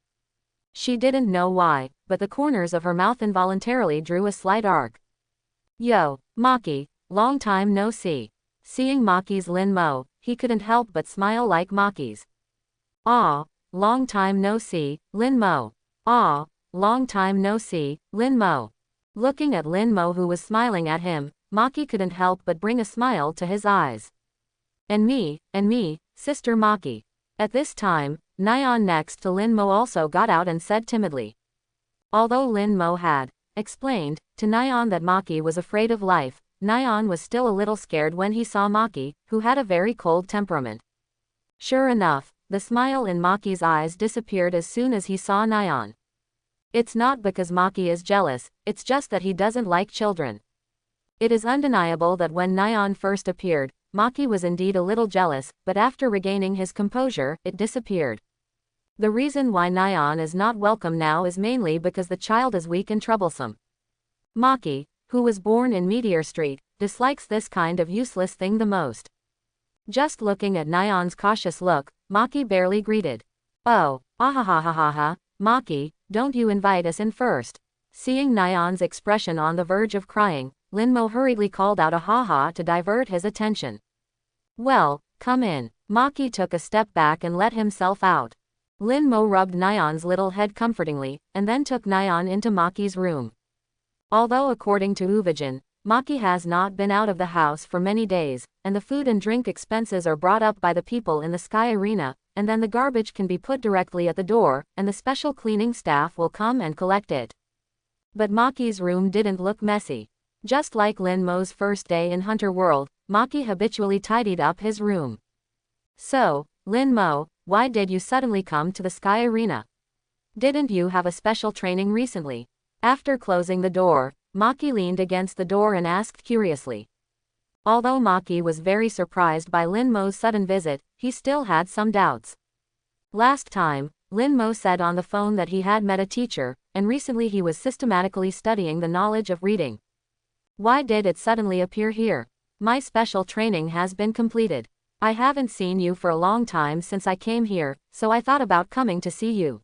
She didn't know why, but the corners of her mouth involuntarily drew a slight arc. Yo, Maki, long time no see. Seeing Maki's Lin Mo, he couldn't help but smile like Maki's. Ah, long time no see, Lin Mo. Ah, long time no see, Lin Mo. Looking at Lin Mo who was smiling at him, Maki couldn't help but bring a smile to his eyes. And me, Sister Maki. At this time, Nyan next to Lin Mo also got out and said timidly. Although Lin Mo had explained to Nyan that Maki was afraid of life, Nyan was still a little scared when he saw Maki, who had a very cold temperament. Sure enough, the smile in Maki's eyes disappeared as soon as he saw Nyan. It's not because Maki is jealous, it's just that he doesn't like children. It is undeniable that when Nyan first appeared, Maki was indeed a little jealous, but after regaining his composure, it disappeared. The reason why Nyan is not welcome now is mainly because the child is weak and troublesome. Maki, who was born in Meteor Street, dislikes this kind of useless thing the most. Just looking at Nyan's cautious look, Maki barely greeted. Oh, ahahahaha, Maki, don't you invite us in first. Seeing Nyan's expression on the verge of crying, Lin Mo hurriedly called out a ha-ha to divert his attention. Well, come in. Maki took a step back and let himself out. Lin Mo rubbed Nyan's little head comfortingly, and then took Nyan into Maki's room. Although according to Uvijin, Maki has not been out of the house for many days, and the food and drink expenses are brought up by the people in the Sky Arena, and then the garbage can be put directly at the door, and the special cleaning staff will come and collect it. But Maki's room didn't look messy. Just like Lin Mo's first day in Hunter World, Maki habitually tidied up his room. So, Lin Mo, why did you suddenly come to the Sky Arena? Didn't you have a special training recently? After closing the door, Maki leaned against the door and asked curiously. Although Maki was very surprised by Lin Mo's sudden visit, he still had some doubts. Last time, Lin Mo said on the phone that he had met a teacher, and recently he was systematically studying the knowledge of reading. Why did it suddenly appear here? My special training has been completed. I haven't seen you for a long time since I came here, so I thought about coming to see you.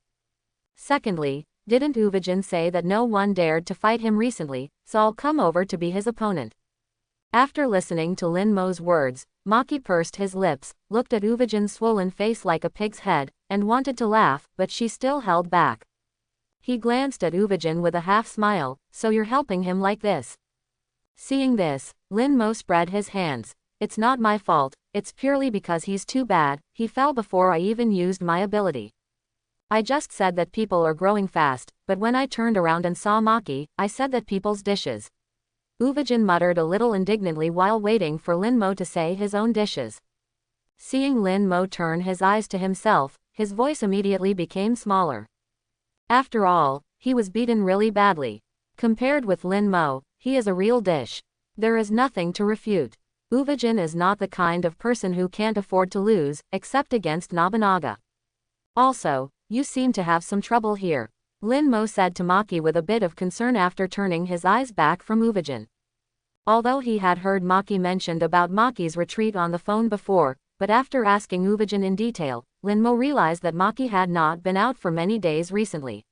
Secondly, didn't Uvijin say that no one dared to fight him recently, so I'll come over to be his opponent? After listening to Lin Mo's words, Maki pursed his lips, looked at Uvijin's swollen face like a pig's head, and wanted to laugh, but she still held back. He glanced at Uvijin with a half-smile, so you're helping him like this? Seeing this, Lin Mo spread his hands. It's not my fault, it's purely because he's too bad, he fell before I even used my ability. I just said that people are growing fast, but when I turned around and saw Maki, I said that people's dishes. Uvijin muttered a little indignantly while waiting for Lin Mo to say his own dishes. Seeing Lin Mo turn his eyes to himself, his voice immediately became smaller. After all, he was beaten really badly. Compared with Lin Mo, he is a real dish. There is nothing to refute. Uvijin is not the kind of person who can't afford to lose, except against Nobunaga. Also, you seem to have some trouble here, Lin Mo said to Maki with a bit of concern after turning his eyes back from Uvijin. Although he had heard Maki mentioned about Maki's retreat on the phone before, but after asking Uvijin in detail, Lin Mo realized that Maki had not been out for many days recently.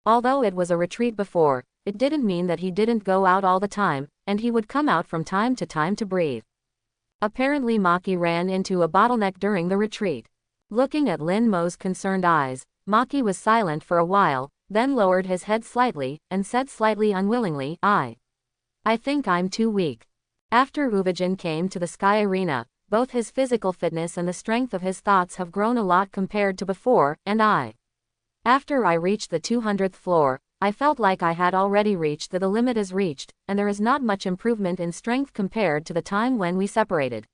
Although it was a retreat before, it didn't mean that he didn't go out all the time, and he would come out from time to breathe. Apparently Maki ran into a bottleneck during the retreat. Looking at Lin Mo's concerned eyes, Maki was silent for a while, then lowered his head slightly, and said slightly unwillingly, I think I'm too weak. After Uvijin came to the Sky Arena, both his physical fitness and the strength of his thoughts have grown a lot compared to before, and after I reached the 200th floor, I felt like I had already reached the limit is reached, and there is not much improvement in strength compared to the time when we separated.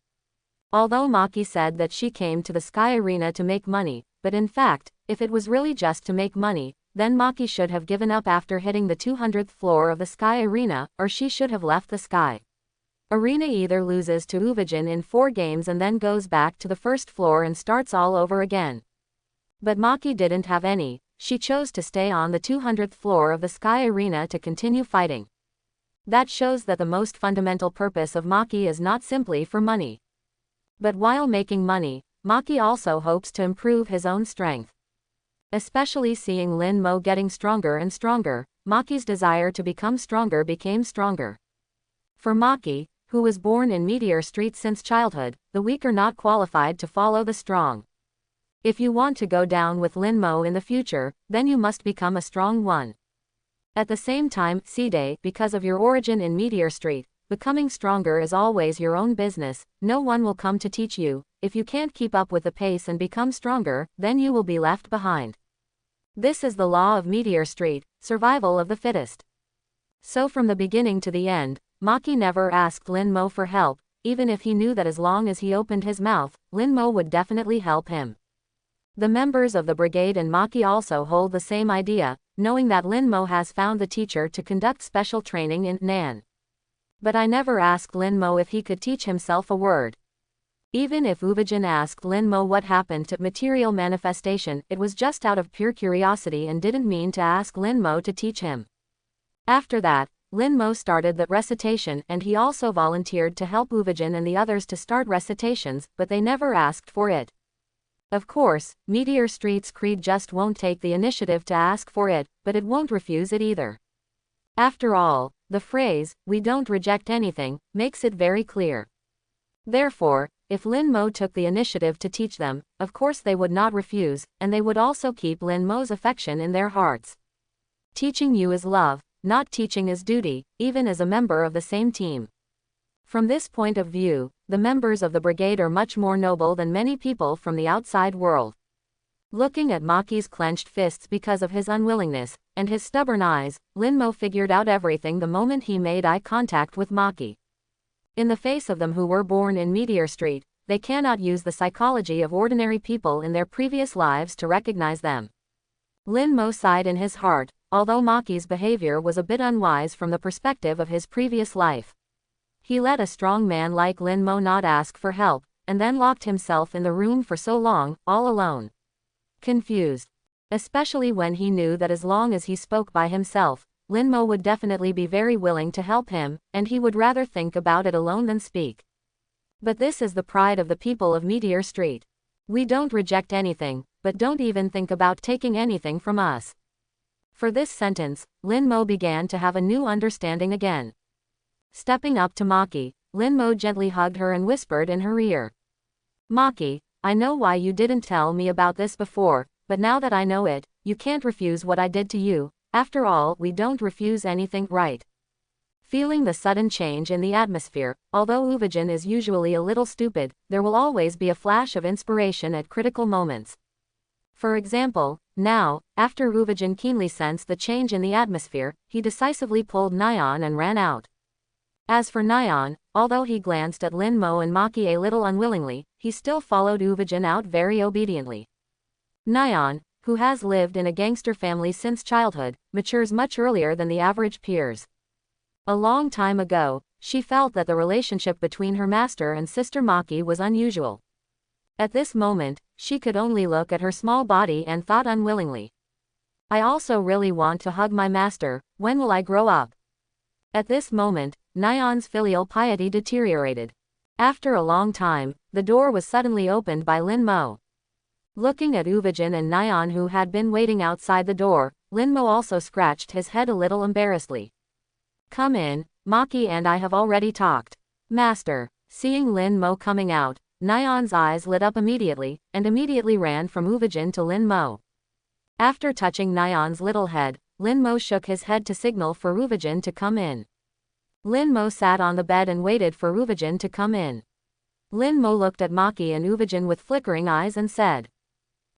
Although Maki said that she came to the Sky Arena to make money, but in fact, if it was really just to make money, then Maki should have given up after hitting the 200th floor of the Sky Arena, or she should have left the Sky Arena either loses to Uvijin in 4 games and then goes back to the first floor and starts all over again. But Maki didn't have any. She chose to stay on the 200th floor of the Sky Arena to continue fighting. That shows that the most fundamental purpose of Maki is not simply for money. But while making money, Maki also hopes to improve his own strength. Especially seeing Lin Mo getting stronger and stronger, Maki's desire to become stronger became stronger. For Maki, who was born in Meteor Street since childhood, the weak are not qualified to follow the strong. If you want to go down with Lin Mo in the future, then you must become a strong one. At the same time, Side, because of your origin in Meteor Street, becoming stronger is always your own business. No one will come to teach you. If you can't keep up with the pace and become stronger, then you will be left behind. This is the law of Meteor Street, survival of the fittest. So from the beginning to the end, Maki never asked Lin Mo for help, even if he knew that as long as he opened his mouth, Lin Mo would definitely help him. The members of the brigade and Maki also hold the same idea, knowing that Lin Mo has found the teacher to conduct special training in Nan. But I never asked Lin Mo if he could teach himself a word. Even if Uvajin asked Lin Mo what happened to material manifestation, it was just out of pure curiosity and didn't mean to ask Lin Mo to teach him. After that, Lin Mo started the recitation and he also volunteered to help Uvajin and the others to start recitations, but they never asked for it. Of course, Meteor Street's creed just won't take the initiative to ask for it, but it won't refuse it either. After all, the phrase, "we don't reject anything," makes it very clear. Therefore, if Lin Mo took the initiative to teach them, of course they would not refuse, and they would also keep Lin Mo's affection in their hearts. Teaching you is love, not teaching is duty, even as a member of the same team. From this point of view, the members of the brigade are much more noble than many people from the outside world. Looking at Maki's clenched fists because of his unwillingness, and his stubborn eyes, Lin Mo figured out everything the moment he made eye contact with Maki. In the face of them who were born in Meteor Street, they cannot use the psychology of ordinary people in their previous lives to recognize them. Lin Mo sighed in his heart, although Maki's behavior was a bit unwise from the perspective of his previous life. He let a strong man like Lin Mo not ask for help, and then locked himself in the room for so long, all alone. Confused. Especially when he knew that as long as he spoke by himself, Lin Mo would definitely be very willing to help him, and he would rather think about it alone than speak. But this is the pride of the people of Meteor Street. We don't reject anything, but don't even think about taking anything from us. For this sentence, Lin Mo began to have a new understanding again. Stepping up to Maki, Lin Mo gently hugged her and whispered in her ear. Maki, I know why you didn't tell me about this before, but now that I know it, you can't refuse what I did to you. After all, we don't refuse anything, right? Feeling the sudden change in the atmosphere, although Uvajin is usually a little stupid, there will always be a flash of inspiration at critical moments. For example, now, after Uvajin keenly sensed the change in the atmosphere, he decisively pulled Nyan and ran out. As for Nyan, although he glanced at Lin Mo and Maki a little unwillingly, he still followed Uvajin out very obediently. Nyan, who has lived in a gangster family since childhood, matures much earlier than the average peers. A long time ago, she felt that the relationship between her master and sister Maki was unusual. At this moment, she could only look at her small body and thought unwillingly. I also really want to hug my master. When will I grow up? At this moment, Nyan's filial piety deteriorated. After a long time, the door was suddenly opened by Lin Mo. Looking at Uvajin and Nyan who had been waiting outside the door, Lin Mo also scratched his head a little embarrassedly. Come in, Maki and I have already talked. Master. Seeing Lin Mo coming out, Nyan's eyes lit up immediately, and immediately ran from Uvajin to Lin Mo. After touching Nyan's little head, Lin Mo shook his head to signal for Uvajin to come in. Lin Mo sat on the bed and waited for Uvajin to come in. Lin Mo looked at Maki and Uvajin with flickering eyes and said,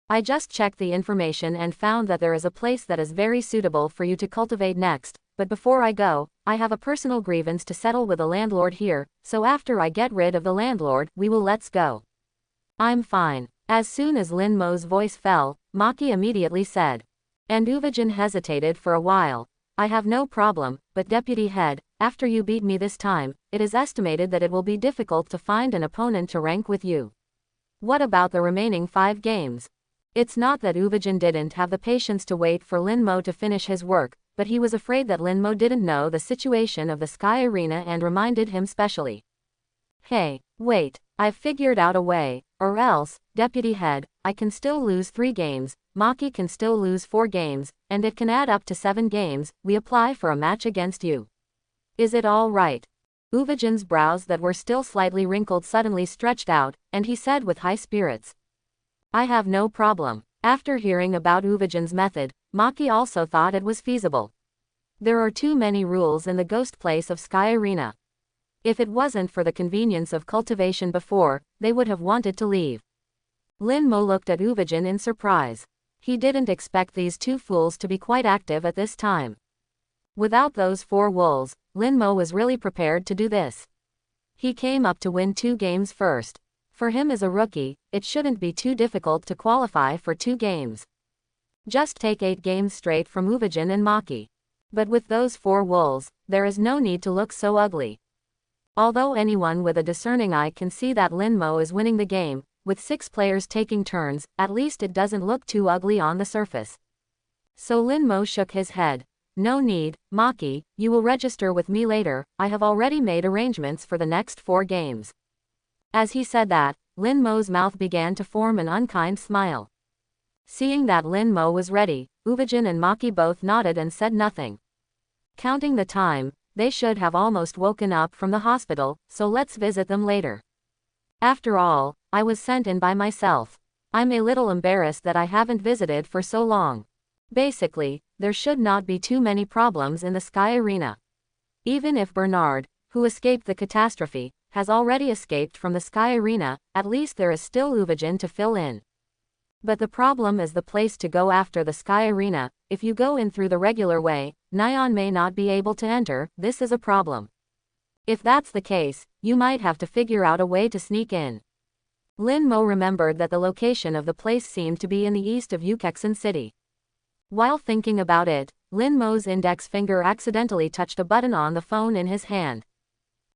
I just checked the information and found that there is a place that is very suitable for you to cultivate next, but before I go, I have a personal grievance to settle with the landlord here, so after I get rid of the landlord, we will let's go. I'm fine. As soon as Lin Mo's voice fell, Maki immediately said. And Uvajin hesitated for a while. I have no problem, but deputy head, after you beat me this time, it is estimated that it will be difficult to find an opponent to rank with you. What about the remaining 5 games? It's not that Uvajin didn't have the patience to wait for Lin Mo to finish his work, but he was afraid that Lin Mo didn't know the situation of the Sky Arena and reminded him specially. Hey, wait, I've figured out a way. Or else, deputy head, I can still lose 3 games, Maki can still lose 4 games, and it can add up to 7 games, we apply for a match against you. Is it all right? Uvajin's brows that were still slightly wrinkled suddenly stretched out, and he said with high spirits. I have no problem. After hearing about Uvajin's method, Maki also thought it was feasible. There are too many rules in the ghost place of Sky Arena. If it wasn't for the convenience of cultivation before, they would have wanted to leave. Lin Mo looked at Uvajin in surprise. He didn't expect these 2 fools to be quite active at this time. Without those 4 wolves, Lin Mo was really prepared to do this. He came up to win 2 games first. For him as a rookie, it shouldn't be too difficult to qualify for 2 games. Just take 8 games straight from Uvajin and Maki. But with those 4 wolves, there is no need to look so ugly. Although anyone with a discerning eye can see that Lin Mo is winning the game, with 6 players taking turns, at least it doesn't look too ugly on the surface. So Lin Mo shook his head. No need, Maki, you will register with me later, I have already made arrangements for the next 4 games. As he said that, Lin Mo's mouth began to form an unkind smile. Seeing that Lin Mo was ready, Uvajin and Maki both nodded and said nothing. Counting the time, they should have almost woken up from the hospital, so let's visit them later. After all, I was sent in by myself. I'm a little embarrassed that I haven't visited for so long. Basically, there should not be too many problems in the Sky Arena. Even if Bernard, who escaped the catastrophe, has already escaped from the Sky Arena, at least there is still Uvajin to fill in. But the problem is the place to go after the Sky Arena. If you go in through the regular way, Nyan may not be able to enter, this is a problem. If that's the case, you might have to figure out a way to sneak in. Lin Mo remembered that the location of the place seemed to be in the east of Ukexan City. While thinking about it, Lin Mo's index finger accidentally touched a button on the phone in his hand.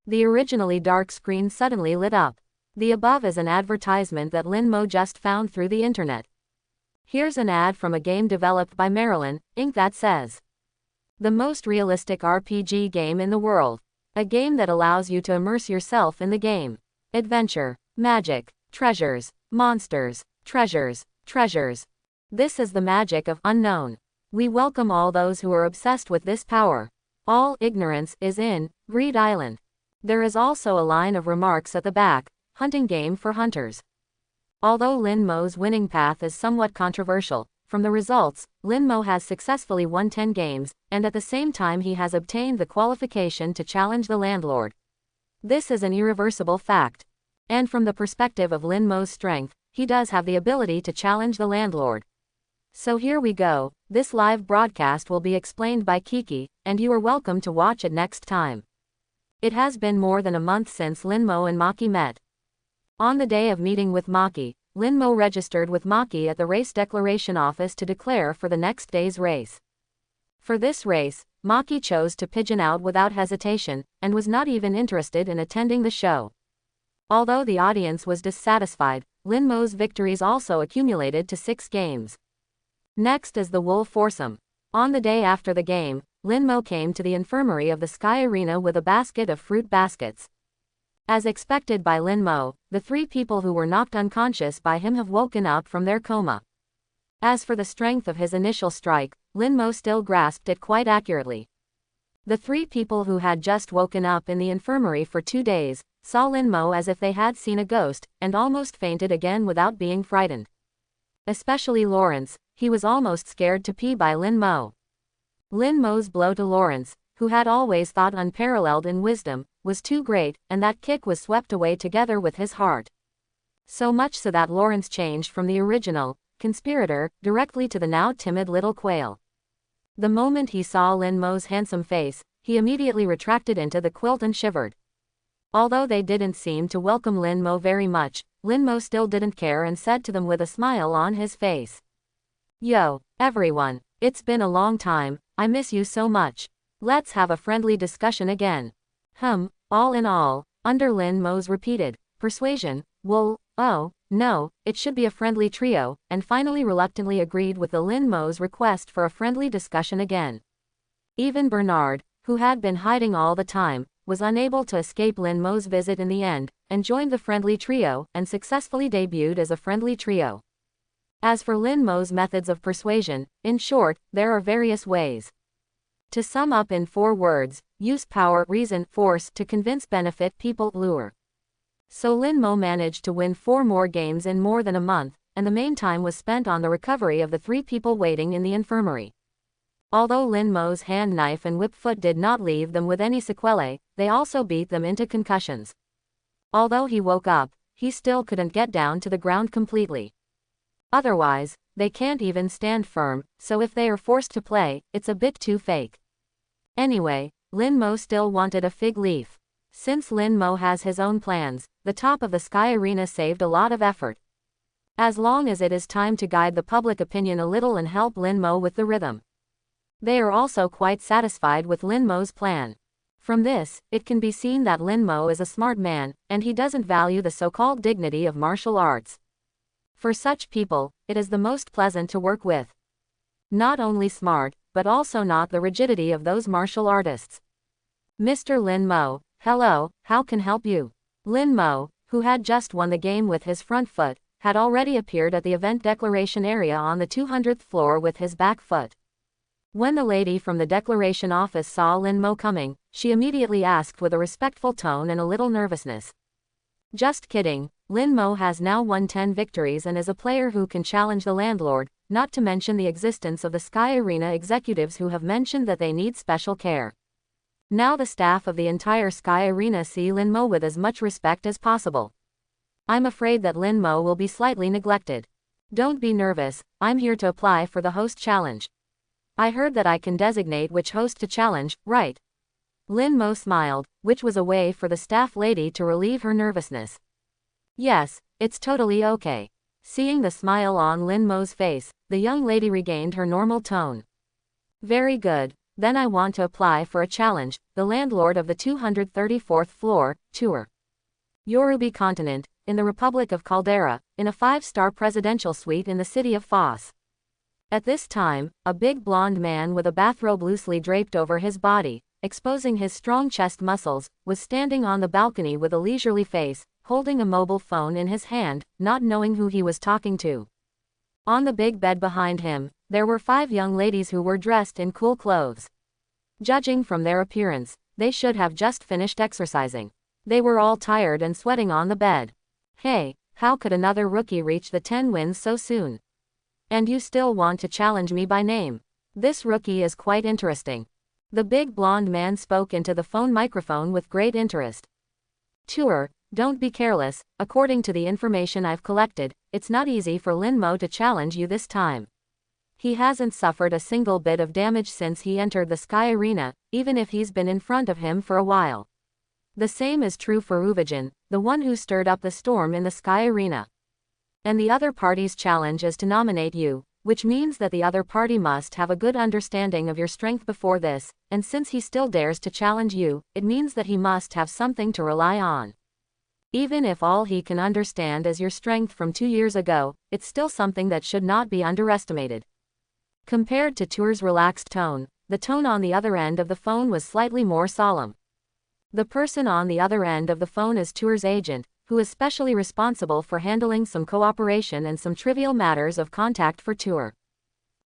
The originally dark screen suddenly lit up. The above is an advertisement that Lin Mo just found through the internet. Here's an ad from a game developed by Marilyn, Inc. that says, the most realistic RPG game in the world. A game that allows you to immerse yourself in the game. Adventure, magic, treasures, monsters, treasures, treasures. This is the magic of unknown. We welcome all those who are obsessed with this power. All ignorance is in Greed Island. There is also a line of remarks at the back, hunting game for hunters. Although Lin Mo's winning path is somewhat controversial, from the results, Lin Mo has successfully won 10 games, and at the same time he has obtained the qualification to challenge the landlord. This is an irreversible fact. And from the perspective of Lin Mo's strength, he does have the ability to challenge the landlord. So here we go, this live broadcast will be explained by Kiki, and you are welcome to watch it next time. It has been more than a month since Lin Mo and Maki met. On the day of meeting with Maki, Lin Mo registered with Maki at the race declaration office to declare for the next day's race. For this race, Maki chose to pigeon out without hesitation, and was not even interested in attending the show. Although the audience was dissatisfied, Lin Mo's victories also accumulated to 6 games. Next is the Wolf foursome. On the day after the game, Lin Mo came to the infirmary of the Sky Arena with a basket of fruit baskets. As expected by Lin Mo, the 3 people who were knocked unconscious by him have woken up from their coma. As for the strength of his initial strike, Lin Mo still grasped it quite accurately. The 3 people who had just woken up in the infirmary for 2 days, saw Lin Mo as if they had seen a ghost, and almost fainted again without being frightened. Especially Lawrence, he was almost scared to pee by Lin Mo. Lin Mo's blow to Lawrence, who had always thought unparalleled in wisdom, was too great, and that kick was swept away together with his heart. So much so that Lawrence changed from the original conspirator directly to the now timid little quail. The moment he saw Lin Mo's handsome face, he immediately retracted into the quilt and shivered. Although they didn't seem to welcome Lin Mo very much, Lin Mo still didn't care and said to them with a smile on his face, "Yo, everyone, it's been a long time, I miss you so much. Let's have a friendly discussion again." All in all, under Lin Mo's repeated persuasion, oh, no, it should be a friendly trio, and finally reluctantly agreed with the Lin Mo's request for a friendly discussion again. Even Bernard, who had been hiding all the time, was unable to escape Lin Mo's visit in the end, and joined the friendly trio, and successfully debuted as a friendly trio. As for Lin Mo's methods of persuasion, in short, there are various ways. To sum up in 4 words, use power, reason, force to convince, benefit people, lure. So Lin Mo managed to win 4 more games in more than a month, and the main time was spent on the recovery of the 3 people waiting in the infirmary. Although Lin Mo's hand knife and whip foot did not leave them with any sequelae, they also beat them into concussions. Although he woke up, he still couldn't get down to the ground completely. Otherwise, they can't even stand firm, so if they are forced to play, it's a bit too fake. Anyway, Lin Mo still wanted a fig leaf. Since Lin Mo has his own plans, the top of the Sky Arena saved a lot of effort. As long as it is time to guide the public opinion a little and help Lin Mo with the rhythm. They are also quite satisfied with Lin Mo's plan. From this, it can be seen that Lin Mo is a smart man, and he doesn't value the so-called dignity of martial arts. For such people, it is the most pleasant to work with. Not only smart, but also not the rigidity of those martial artists. Mr. Lin Mo, hello, how can help you? Lin Mo, who had just won the game with his front foot, had already appeared at the event declaration area on the 200th floor with his back foot. When the lady from the declaration office saw Lin Mo coming, she immediately asked with a respectful tone and a little nervousness. Just kidding, Lin Mo has now won 10 victories and is a player who can challenge the landlord, not to mention the existence of the Sky Arena executives who have mentioned that they need special care. Now the staff of the entire Sky Arena see Lin Mo with as much respect as possible. I'm afraid that Lin Mo will be slightly neglected. Don't be nervous, I'm here to apply for the host challenge. I heard that I can designate which host to challenge, right? Lin Mo smiled, which was a way for the staff lady to relieve her nervousness. Yes, it's totally okay. Seeing the smile on Lin Mo's face, the young lady regained her normal tone. Very good, then I want to apply for a challenge, the landlord of the 234th floor, tour. Yoruba continent, in the Republic of Caldera, in a 5-star presidential suite in the city of Foss. At this time, a big blonde man with a bathrobe loosely draped over his body, exposing his strong chest muscles, was standing on the balcony with a leisurely face, holding a mobile phone in his hand, not knowing who he was talking to. On the big bed behind him, there were 5 young ladies who were dressed in cool clothes. Judging from their appearance, they should have just finished exercising. They were all tired and sweating on the bed. Hey, how could another rookie reach the 10 wins so soon? And you still want to challenge me by name? This rookie is quite interesting. The big blonde man spoke into the phone microphone with great interest. Tour, don't be careless, according to the information I've collected, it's not easy for Lin Mo to challenge you this time. He hasn't suffered a single bit of damage since he entered the Sky Arena, even if he's been in front of him for a while. The same is true for Uvajin, the one who stirred up the storm in the Sky Arena. And the other party's challenge is to nominate you, which means that the other party must have a good understanding of your strength before this, and since he still dares to challenge you, it means that he must have something to rely on. Even if all he can understand is your strength from 2 years ago, it's still something that should not be underestimated. Compared to Tour's relaxed tone, the tone on the other end of the phone was slightly more solemn. The person on the other end of the phone is Tour's agent, who is specially responsible for handling some cooperation and some trivial matters of contact for Tour.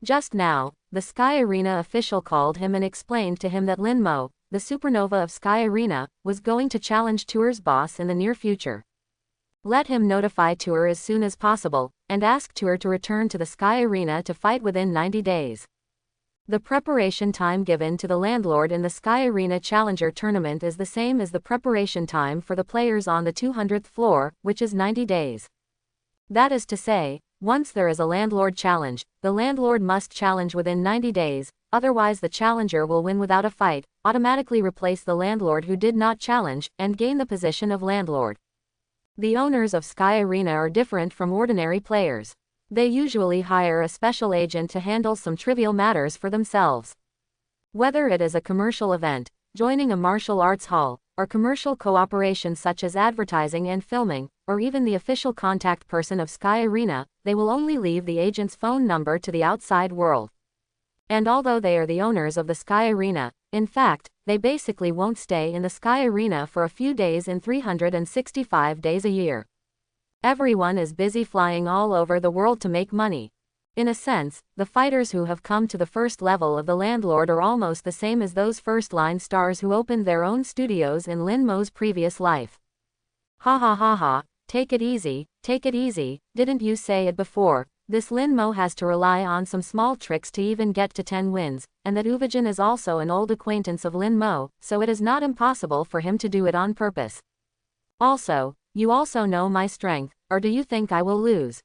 Just now, the Sky Arena official called him and explained to him that Lin Mo, the supernova of Sky Arena, was going to challenge Tour's boss in the near future. Let him notify Tour as soon as possible, and ask Tour to return to the Sky Arena to fight within 90 days. The preparation time given to the landlord in the Sky Arena Challenger tournament is the same as the preparation time for the players on the 200th floor, which is 90 days. That is to say, once there is a landlord challenge, the landlord must challenge within 90 days, otherwise the challenger will win without a fight, automatically replace the landlord who did not challenge, and gain the position of landlord. The owners of Sky Arena are different from ordinary players. They usually hire a special agent to handle some trivial matters for themselves. Whether it is a commercial event, joining a martial arts hall, or commercial cooperation such as advertising and filming, or even the official contact person of Sky Arena, they will only leave the agent's phone number to the outside world. And although they are the owners of the Sky Arena, in fact, they basically won't stay in the Sky Arena for a few days in 365 days a year. Everyone is busy flying all over the world to make money. In a sense, the fighters who have come to the first level of the landlord are almost the same as those first-line stars who opened their own studios in Lin Mo's previous life. Ha ha ha ha, take it easy, didn't you say it before? This Lin Mo has to rely on some small tricks to even get to 10 wins, and that Uvijin is also an old acquaintance of Lin Mo, so it is not impossible for him to do it on purpose. Also, you also know my strength, or do you think I will lose?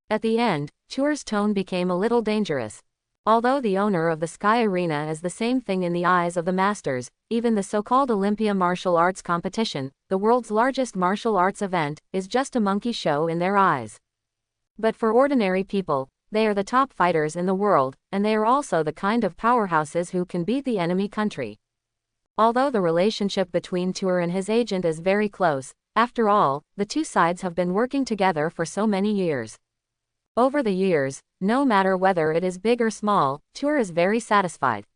At the end, Tuer's tone became a little dangerous. Although the owner of the Sky Arena is the same thing in the eyes of the masters, even the so-called Olympia martial arts competition, the world's largest martial arts event, is just a monkey show in their eyes. But for ordinary people, they are the top fighters in the world, and they are also the kind of powerhouses who can beat the enemy country. Although the relationship between Tuer and his agent is very close, after all, the two sides have been working together for so many years. Over the years, no matter whether it is big or small, Tuer is very satisfied.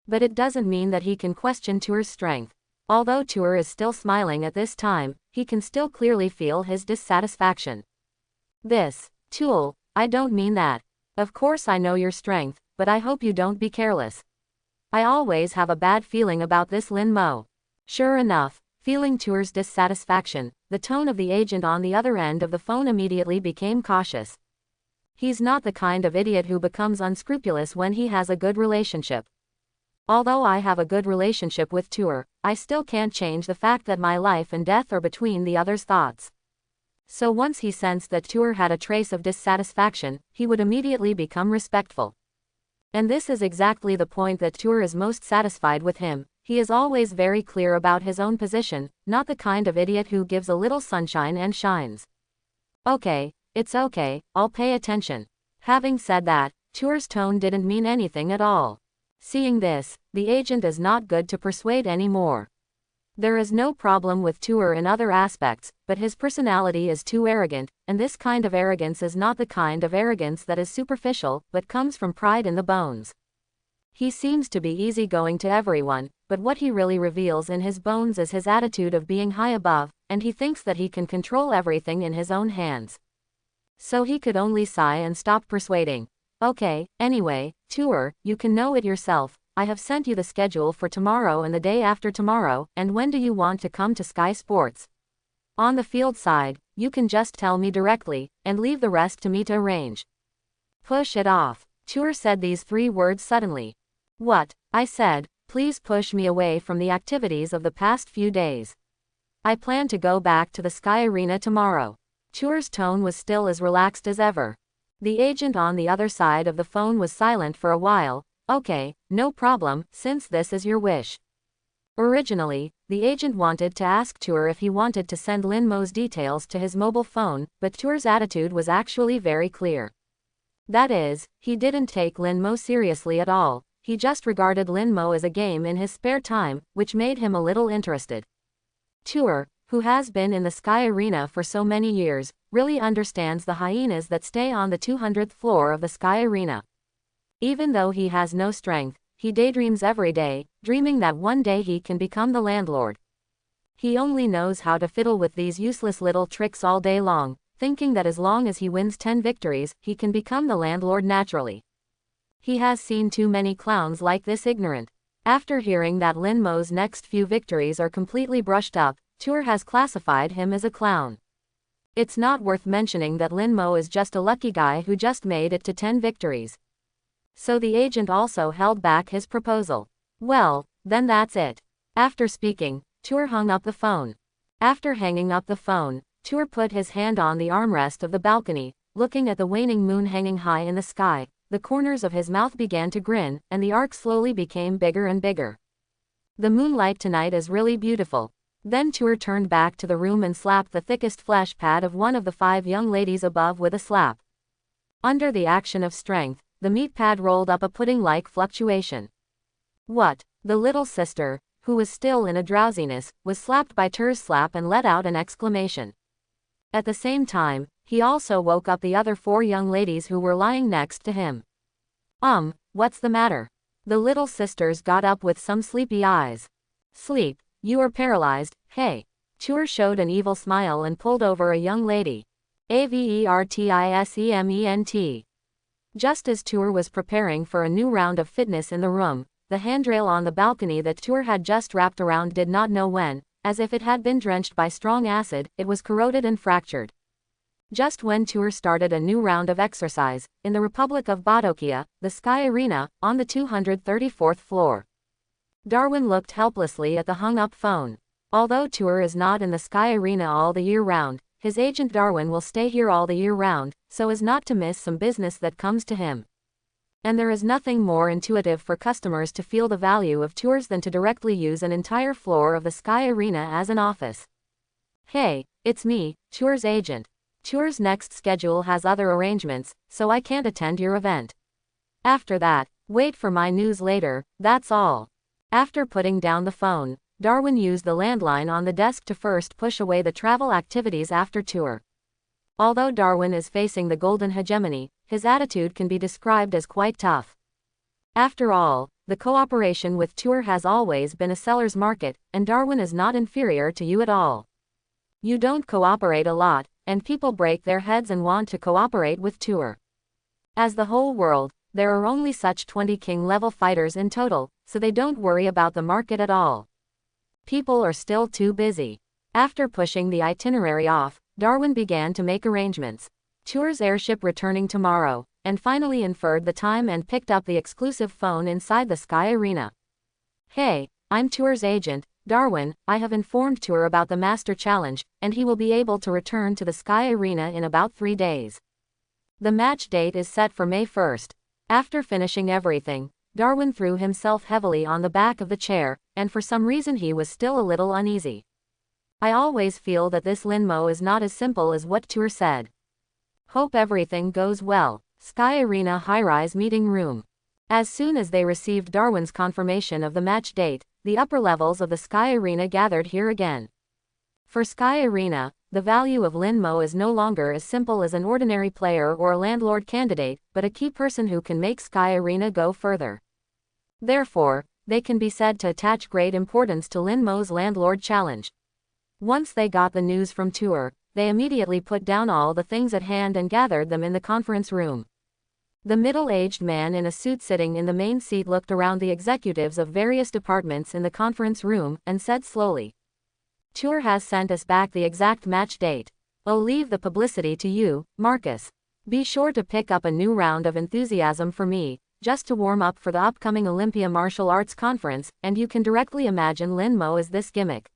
But it doesn't mean that he can question Tuer's strength. Although Tuer is still smiling at this time, he can still clearly feel his dissatisfaction. This, Tuel, I don't mean that. Of course I know your strength, but I hope you don't be careless. I always have a bad feeling about this Lin Mo. Sure enough, feeling Tuer's dissatisfaction, the tone of the agent on the other end of the phone immediately became cautious. He's not the kind of idiot who becomes unscrupulous when he has a good relationship. Although I have a good relationship with Tuer, I still can't change the fact that my life and death are between the other's thoughts. So once he sensed that Tuer had a trace of dissatisfaction, he would immediately become respectful. And this is exactly the point that Tuer is most satisfied with him. He is always very clear about his own position, not the kind of idiot who gives a little sunshine and shines. Okay, it's okay, I'll pay attention. Having said that, Tuer's tone didn't mean anything at all. Seeing this, the agent is not good to persuade anymore. There is no problem with Tuer in other aspects, but his personality is too arrogant, and this kind of arrogance is not the kind of arrogance that is superficial, but comes from pride in the bones. He seems to be easygoing to everyone, but what he really reveals in his bones is his attitude of being high above, and he thinks that he can control everything in his own hands. So he could only sigh and stop persuading. Okay, anyway, Tuer, you can know it yourself. I have sent you the schedule for tomorrow and the day after tomorrow, and when do you want to come to Sky Sports? On the field side, you can just tell me directly, and leave the rest to me to arrange. Push it off. Tuer said these 3 words suddenly. What? I said, please push me away from the activities of the past few days. I plan to go back to the Sky Arena tomorrow. Tuer's tone was still as relaxed as ever. The agent on the other side of the phone was silent for a while. Okay, no problem, since this is your wish. Originally, the agent wanted to ask Tuer if he wanted to send Lin Mo's details to his mobile phone, but Tuer's attitude was actually very clear. That is, he didn't take Lin Mo seriously at all, he just regarded Lin Mo as a game in his spare time, which made him a little interested. Tuer, who has been in the Sky Arena for so many years, really understands the hyenas that stay on the 200th floor of the Sky Arena. Even though he has no strength, he daydreams every day, dreaming that one day he can become the landlord. He only knows how to fiddle with these useless little tricks all day long, thinking that as long as he wins 10 victories, he can become the landlord naturally. He has seen too many clowns like this ignorant. After hearing that Lin Mo's next few victories are completely brushed up, Tuer has classified him as a clown. It's not worth mentioning that Lin Mo is just a lucky guy who just made it to 10 victories. So the agent also held back his proposal. Well, then that's it. After speaking, Tuer hung up the phone. After hanging up the phone, Tuer put his hand on the armrest of the balcony, looking at the waning moon hanging high in the sky. The corners of his mouth began to grin, and the arc slowly became bigger and bigger. The moonlight tonight is really beautiful. Then Tuer turned back to the room and slapped the thickest flesh pad of one of the 5 young ladies above with a slap. Under the action of strength, the meat pad rolled up a pudding-like fluctuation. What? The little sister, who was still in a drowsiness, was slapped by Tuer's slap and let out an exclamation. At the same time, he also woke up the other 4 young ladies who were lying next to him. what's the matter? The little sisters got up with some sleepy eyes. Sleep? You are paralyzed, hey. Tuer showed an evil smile and pulled over a young lady. Avertisement. Just as Tuer was preparing for a new round of fitness in the room, the handrail on the balcony that Tuer had just wrapped around did not know when, as if it had been drenched by strong acid, it was corroded and fractured. Just when Tuer started a new round of exercise, in the Republic of Bottleneck, the Sky Arena, on the 234th floor. Darwin looked helplessly at the hung-up phone. Although Tuer is not in the Sky Arena all the year round, his agent Darwin will stay here all the year round, so as not to miss some business that comes to him. And there is nothing more intuitive for customers to feel the value of tours than to directly use an entire floor of the Sky Arena as an office. Hey, it's me, Tuer's agent. Tuer's next schedule has other arrangements, so I can't attend your event. After that, wait for my news later, that's all. After putting down the phone, Darwin used the landline on the desk to first push away the travel activities after Tuer. Although Darwin is facing the golden hegemony, his attitude can be described as quite tough. After all, the cooperation with Tuer has always been a seller's market, and Darwin is not inferior to you at all. You don't cooperate a lot, and people break their heads and want to cooperate with Tuer. As the whole world, there are only such 20 king-level fighters in total, so they don't worry about the market at all. People are still too busy. After pushing the itinerary off, Darwin began to make arrangements. Tuer's airship returning tomorrow, and finally inferred the time and picked up the exclusive phone inside the Sky Arena. Hey, I'm Tuer's agent, Darwin. I have informed Tuer about the Master Challenge, and he will be able to return to the Sky Arena in about 3 days. The match date is set for May 1st. After finishing everything, Darwin threw himself heavily on the back of the chair, and for some reason he was still a little uneasy. I always feel that this Lin Mo is not as simple as what Tuer said. Hope everything goes well. Sky Arena high-rise meeting room. As soon as they received Darwin's confirmation of the match date, the upper levels of the Sky Arena gathered here again. For Sky Arena, the value of Lin Mo is no longer as simple as an ordinary player or a landlord candidate, but a key person who can make Sky Arena go further. Therefore, they can be said to attach great importance to Lin Mo's landlord challenge. Once they got the news from Tuer, they immediately put down all the things at hand and gathered them in the conference room. The middle-aged man in a suit sitting in the main seat looked around the executives of various departments in the conference room and said slowly, Tuer has sent us back the exact match date. I'll leave the publicity to you, Marcus. Be sure to pick up a new round of enthusiasm for me, just to warm up for the upcoming Olympia Martial Arts Conference, and you can directly imagine Lin Mo as this gimmick.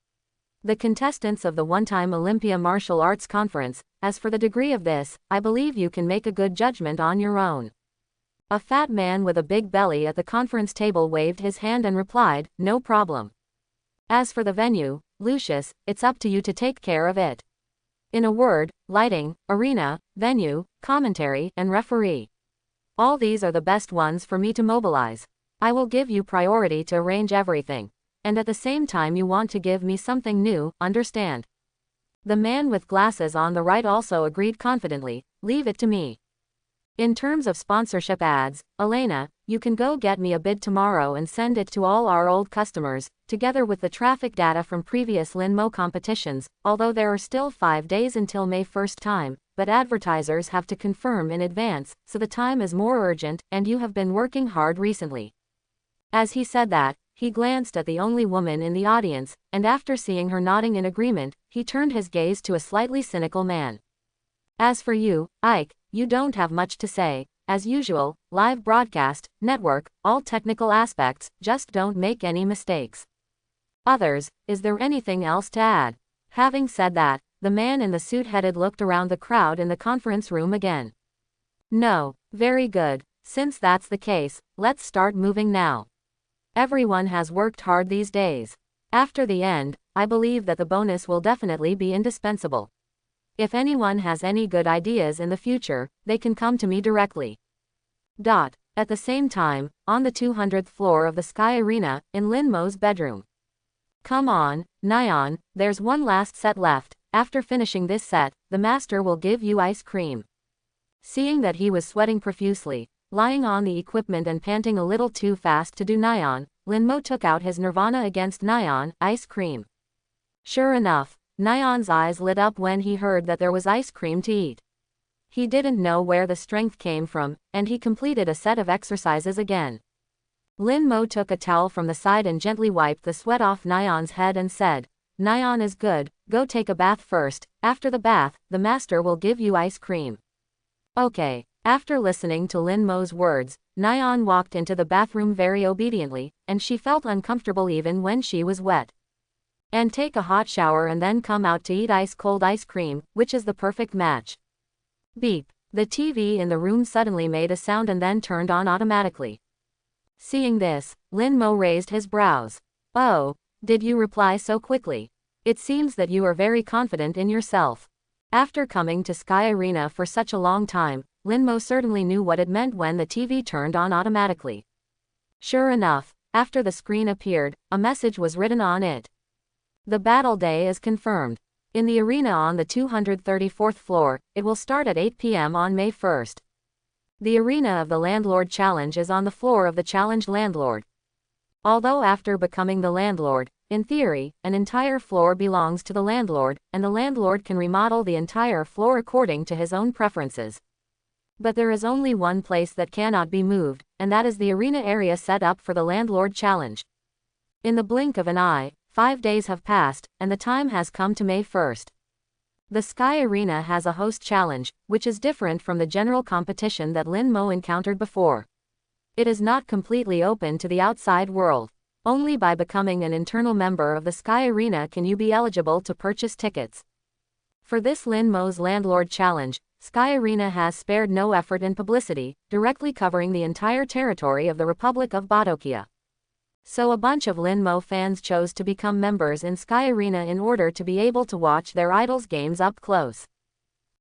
The contestants of the one-time Olympia Martial Arts Conference, as for the degree of this, I believe you can make a good judgment on your own. A fat man with a big belly at the conference table waved his hand and replied, no problem. As for the venue, Lucius, it's up to you to take care of it. In a word, lighting, arena, venue, commentary, and referee. All these are the best ones for me to mobilize. I will give you priority to arrange everything. And at the same time you want to give me something new, understand? The man with glasses on the right also agreed confidently, leave it to me. In terms of sponsorship ads, Elena, you can go get me a bid tomorrow and send it to all our old customers, together with the traffic data from previous Lin Mo competitions, although there are still 5 days until May 1st time, but advertisers have to confirm in advance, so the time is more urgent, and you have been working hard recently. As he said that, he glanced at the only woman in the audience, and after seeing her nodding in agreement, he turned his gaze to a slightly cynical man. As for you, Ike, you don't have much to say. As usual, live broadcast, network, all technical aspects, just don't make any mistakes. Others, is there anything else to add? Having said that, the man in the suit-headed looked around the crowd in the conference room again. No, very good. Since that's the case, let's start moving now. Everyone has worked hard these days. After the end, I believe that the bonus will definitely be indispensable. If anyone has any good ideas in the future, they can come to me directly. At the same time, on the 200th floor of the Sky Arena, in Lin Mo's bedroom. Come on, Nyan, there's one last set left. After finishing this set, the master will give you ice cream. Seeing that he was sweating profusely, Lying on the equipment and panting a little too fast to do Nyan, Lin Mo took out his Nirvana against Nyan, ice cream. Sure enough, Nyan's eyes lit up when he heard that there was ice cream to eat. He didn't know where the strength came from, and he completed a set of exercises again. Lin Mo took a towel from the side and gently wiped the sweat off Nyan's head and said, "Nyan is good, go take a bath first, after the bath, the master will give you ice cream." Okay. After listening to Lin Mo's words, Nyan walked into the bathroom very obediently, and she felt uncomfortable even when she was wet. And take a hot shower and then come out to eat ice-cold ice cream, which is the perfect match. Beep. The TV in the room suddenly made a sound and then turned on automatically. Seeing this, Lin Mo raised his brows. "Oh, did you reply so quickly? It seems that you are very confident in yourself." After coming to Sky Arena for such a long time, Lin Mo certainly knew what it meant when the TV turned on automatically. Sure enough, after the screen appeared, a message was written on it. The battle day is confirmed. In the arena on the 234th floor, it will start at 8 p.m. on May 1st. The arena of the Landlord Challenge is on the floor of the challenged landlord. Although after becoming the landlord, in theory, an entire floor belongs to the landlord, and the landlord can remodel the entire floor according to his own preferences. But there is only one place that cannot be moved, and that is the arena area set up for the Landlord Challenge. In the blink of an eye, 5 days have passed, and the time has come to May 1st. The Sky Arena has a host challenge, which is different from the general competition that Lin Mo encountered before. It is not completely open to the outside world. Only by becoming an internal member of the Sky Arena can you be eligible to purchase tickets. For this Lin Mo's Landlord Challenge, Sky Arena has spared no effort in publicity, directly covering the entire territory of the Republic of Bottleneck. So a bunch of Lin Mo fans chose to become members in Sky Arena in order to be able to watch their idols' games up close.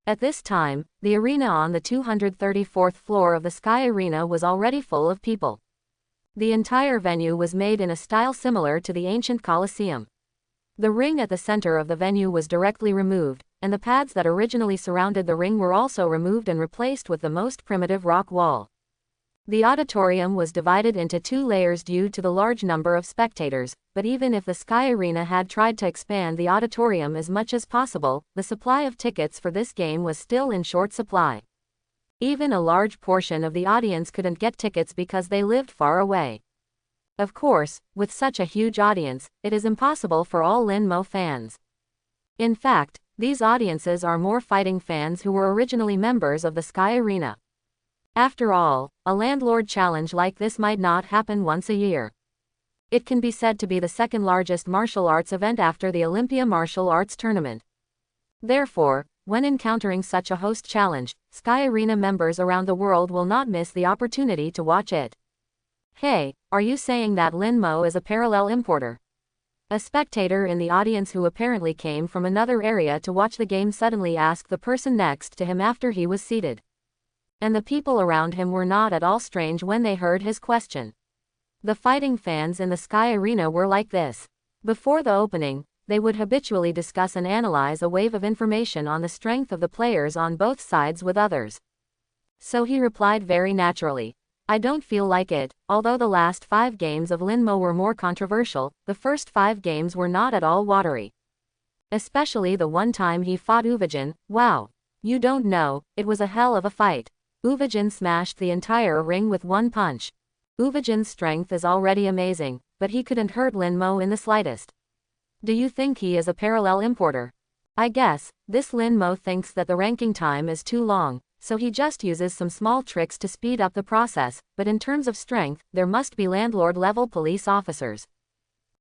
At this time, the arena on the 234th floor of the Sky Arena was already full of people. The entire venue was made in a style similar to the ancient Colosseum. The ring at the center of the venue was directly removed, and the pads that originally surrounded the ring were also removed and replaced with the most primitive rock wall. The auditorium was divided into 2 layers due to the large number of spectators, but even if the Sky Arena had tried to expand the auditorium as much as possible, the supply of tickets for this game was still in short supply. Even a large portion of the audience couldn't get tickets because they lived far away. Of course, with such a huge audience, it is impossible for all Lin Mo fans. In fact, these audiences are more fighting fans who were originally members of the Sky Arena. After all, a landlord challenge like this might not happen once a year. It can be said to be the second largest martial arts event after the Olympia Martial Arts Tournament. Therefore, when encountering such a host challenge, Sky Arena members around the world will not miss the opportunity to watch it. "Hey, are you saying that Lin Mo is a parallel importer?" A spectator in the audience who apparently came from another area to watch the game suddenly asked the person next to him after he was seated. And the people around him were not at all strange when they heard his question. The fighting fans in the Sky Arena were like this. Before the opening, they would habitually discuss and analyze a wave of information on the strength of the players on both sides with others. So he replied very naturally, "I don't feel like it." Although the last 5 games of Lin Mo were more controversial, the first 5 games were not at all watery. Especially the one time he fought Uvijin. Wow. You don't know, it was a hell of a fight. Uvijin smashed the entire ring with one punch. Uvijin's strength is already amazing, but he couldn't hurt Lin Mo in the slightest. Do you think he is a parallel importer? I guess, this Lin Mo thinks that the ranking time is too long, so he just uses some small tricks to speed up the process, but in terms of strength, there must be landlord-level police officers.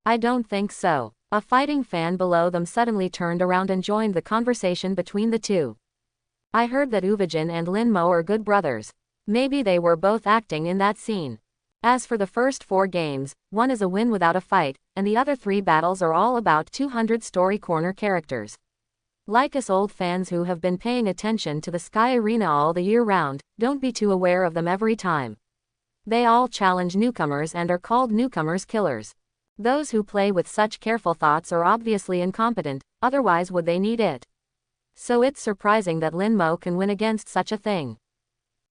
I don't think so. A fighting fan below them suddenly turned around and joined the conversation between the two. I heard that Uvijin and Lin Mo are good brothers. Maybe they were both acting in that scene. As for the first 4 games, one is a win without a fight, and the other 3 battles are all about 200 story corner characters. Like us old fans who have been paying attention to the Sky Arena all the year round, don't be too aware of them every time. They all challenge newcomers and are called newcomers killers. Those who play with such careful thoughts are obviously incompetent, otherwise would they need it? So it's surprising that Lin Mo can win against such a thing.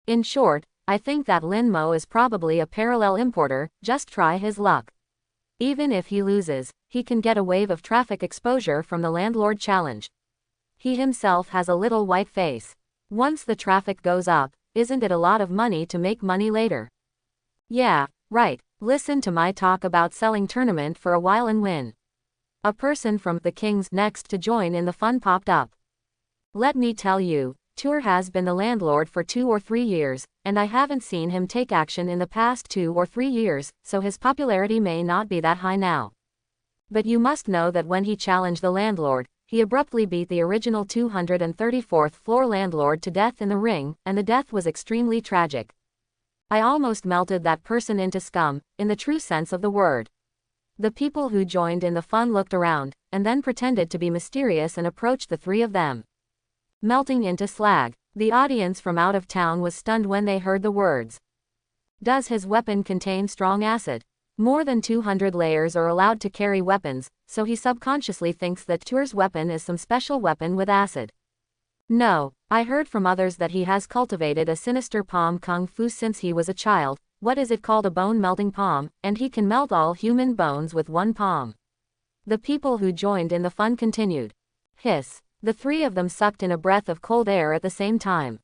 In short, I think that Lin Mo is probably a parallel importer, just try his luck. Even if he loses, he can get a wave of traffic exposure from the landlord challenge. He himself has a little white face. Once the traffic goes up, isn't it a lot of money to make money later? Yeah, right, listen to my talk about selling tournament for a while and win. A person from the King's next to join in the fun popped up. Let me tell you, Tour has been the landlord for 2 or 3 years, and I haven't seen him take action in the past 2 or 3 years, so his popularity may not be that high now. But you must know that when he challenged the landlord, he abruptly beat the original 234th floor landlord to death in the ring, and the death was extremely tragic. I almost melted that person into scum, in the true sense of the word. The people who joined in the fun looked around, and then pretended to be mysterious and approached the 3 of them. Melting into slag. The audience from out of town was stunned when they heard the words. Does his weapon contain strong acid? More than 200 layers are allowed to carry weapons, so he subconsciously thinks that Tour's weapon is some special weapon with acid. No, I heard from others that he has cultivated a sinister palm kung fu since he was a child, what is it called, a bone-melting palm, and he can melt all human bones with one palm. The people who joined in the fun continued. Hiss. The 3 of them sucked in a breath of cold air at the same time.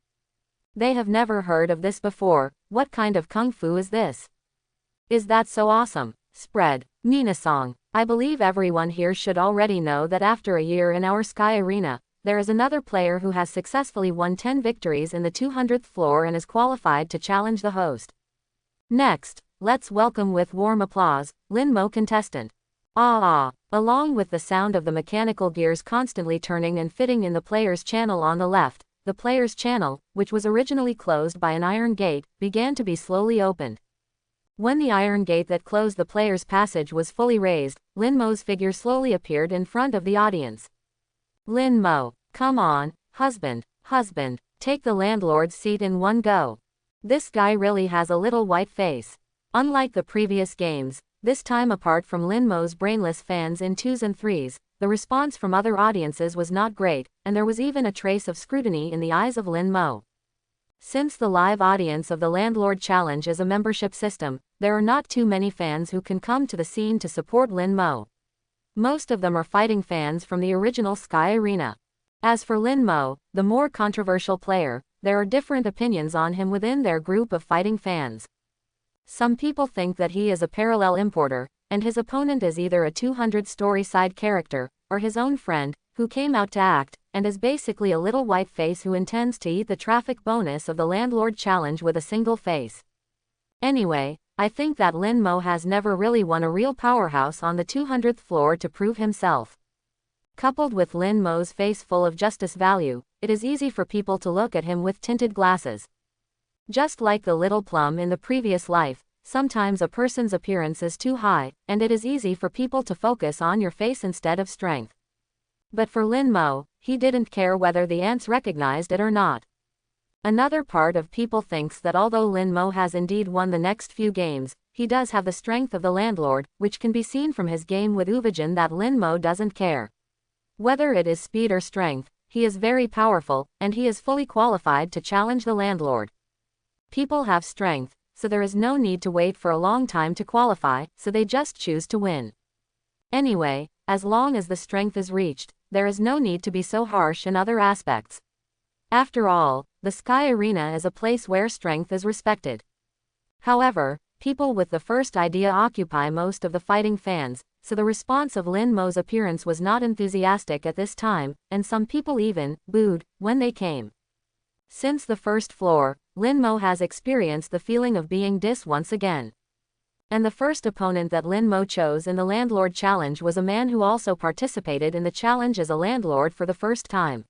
They have never heard of this before. What kind of kung fu is this? Is that so awesome? Spread. Minasong. I believe everyone here should already know that after a year in our Sky Arena, there is another player who has successfully won 10 victories in the 200th floor and is qualified to challenge the host. Next, let's welcome with warm applause, Lin Mo contestant. Ah. Along with the sound of the mechanical gears constantly turning and fitting in the player's channel on the left, the player's channel, which was originally closed by an iron gate, began to be slowly opened. When the iron gate that closed the player's passage was fully raised, Lin Mo's figure slowly appeared in front of the audience. Lin Mo, come on, husband, take the landlord's seat in one go. This guy really has a little white face. Unlike the previous games, this time apart from Lin Mo's brainless fans in 2s and 3s, the response from other audiences was not great, and there was even a trace of scrutiny in the eyes of Lin Mo. Since the live audience of the Landlord Challenge is a membership system, there are not too many fans who can come to the scene to support Lin Mo. Most of them are fighting fans from the original Sky Arena. As for Lin Mo, the more controversial player, there are different opinions on him within their group of fighting fans. Some people think that he is a parallel importer, and his opponent is either a 200-story side character, or his own friend, who came out to act, and is basically a little white face who intends to eat the traffic bonus of the Landlord Challenge with a single face. Anyway, I think that Lin Mo has never really won a real powerhouse on the 200th floor to prove himself. Coupled with Lin Mo's face full of justice value, it is easy for people to look at him with tinted glasses. Just like the little plum in the previous life, sometimes a person's appearance is too high, and it is easy for people to focus on your face instead of strength. But for Lin Mo, he didn't care whether the ants recognized it or not. Another part of people thinks that although Lin Mo has indeed won the next few games, he does have the strength of the landlord, which can be seen from his game with Uvijin that Lin Mo doesn't care. Whether it is speed or strength, he is very powerful, and he is fully qualified to challenge the landlord. People have strength, so there is no need to wait for a long time to qualify, so they just choose to win. Anyway, as long as the strength is reached, there is no need to be so harsh in other aspects. After all, the Sky Arena is a place where strength is respected. However, people with the first idea occupy most of the fighting fans, so the response of Lin Mo's appearance was not enthusiastic at this time, and some people even booed when they came. Since the first floor, Lin Mo has experienced the feeling of being dissed once again. And the first opponent that Lin Mo chose in the Landlord Challenge was a man who also participated in the challenge as a landlord for the first time.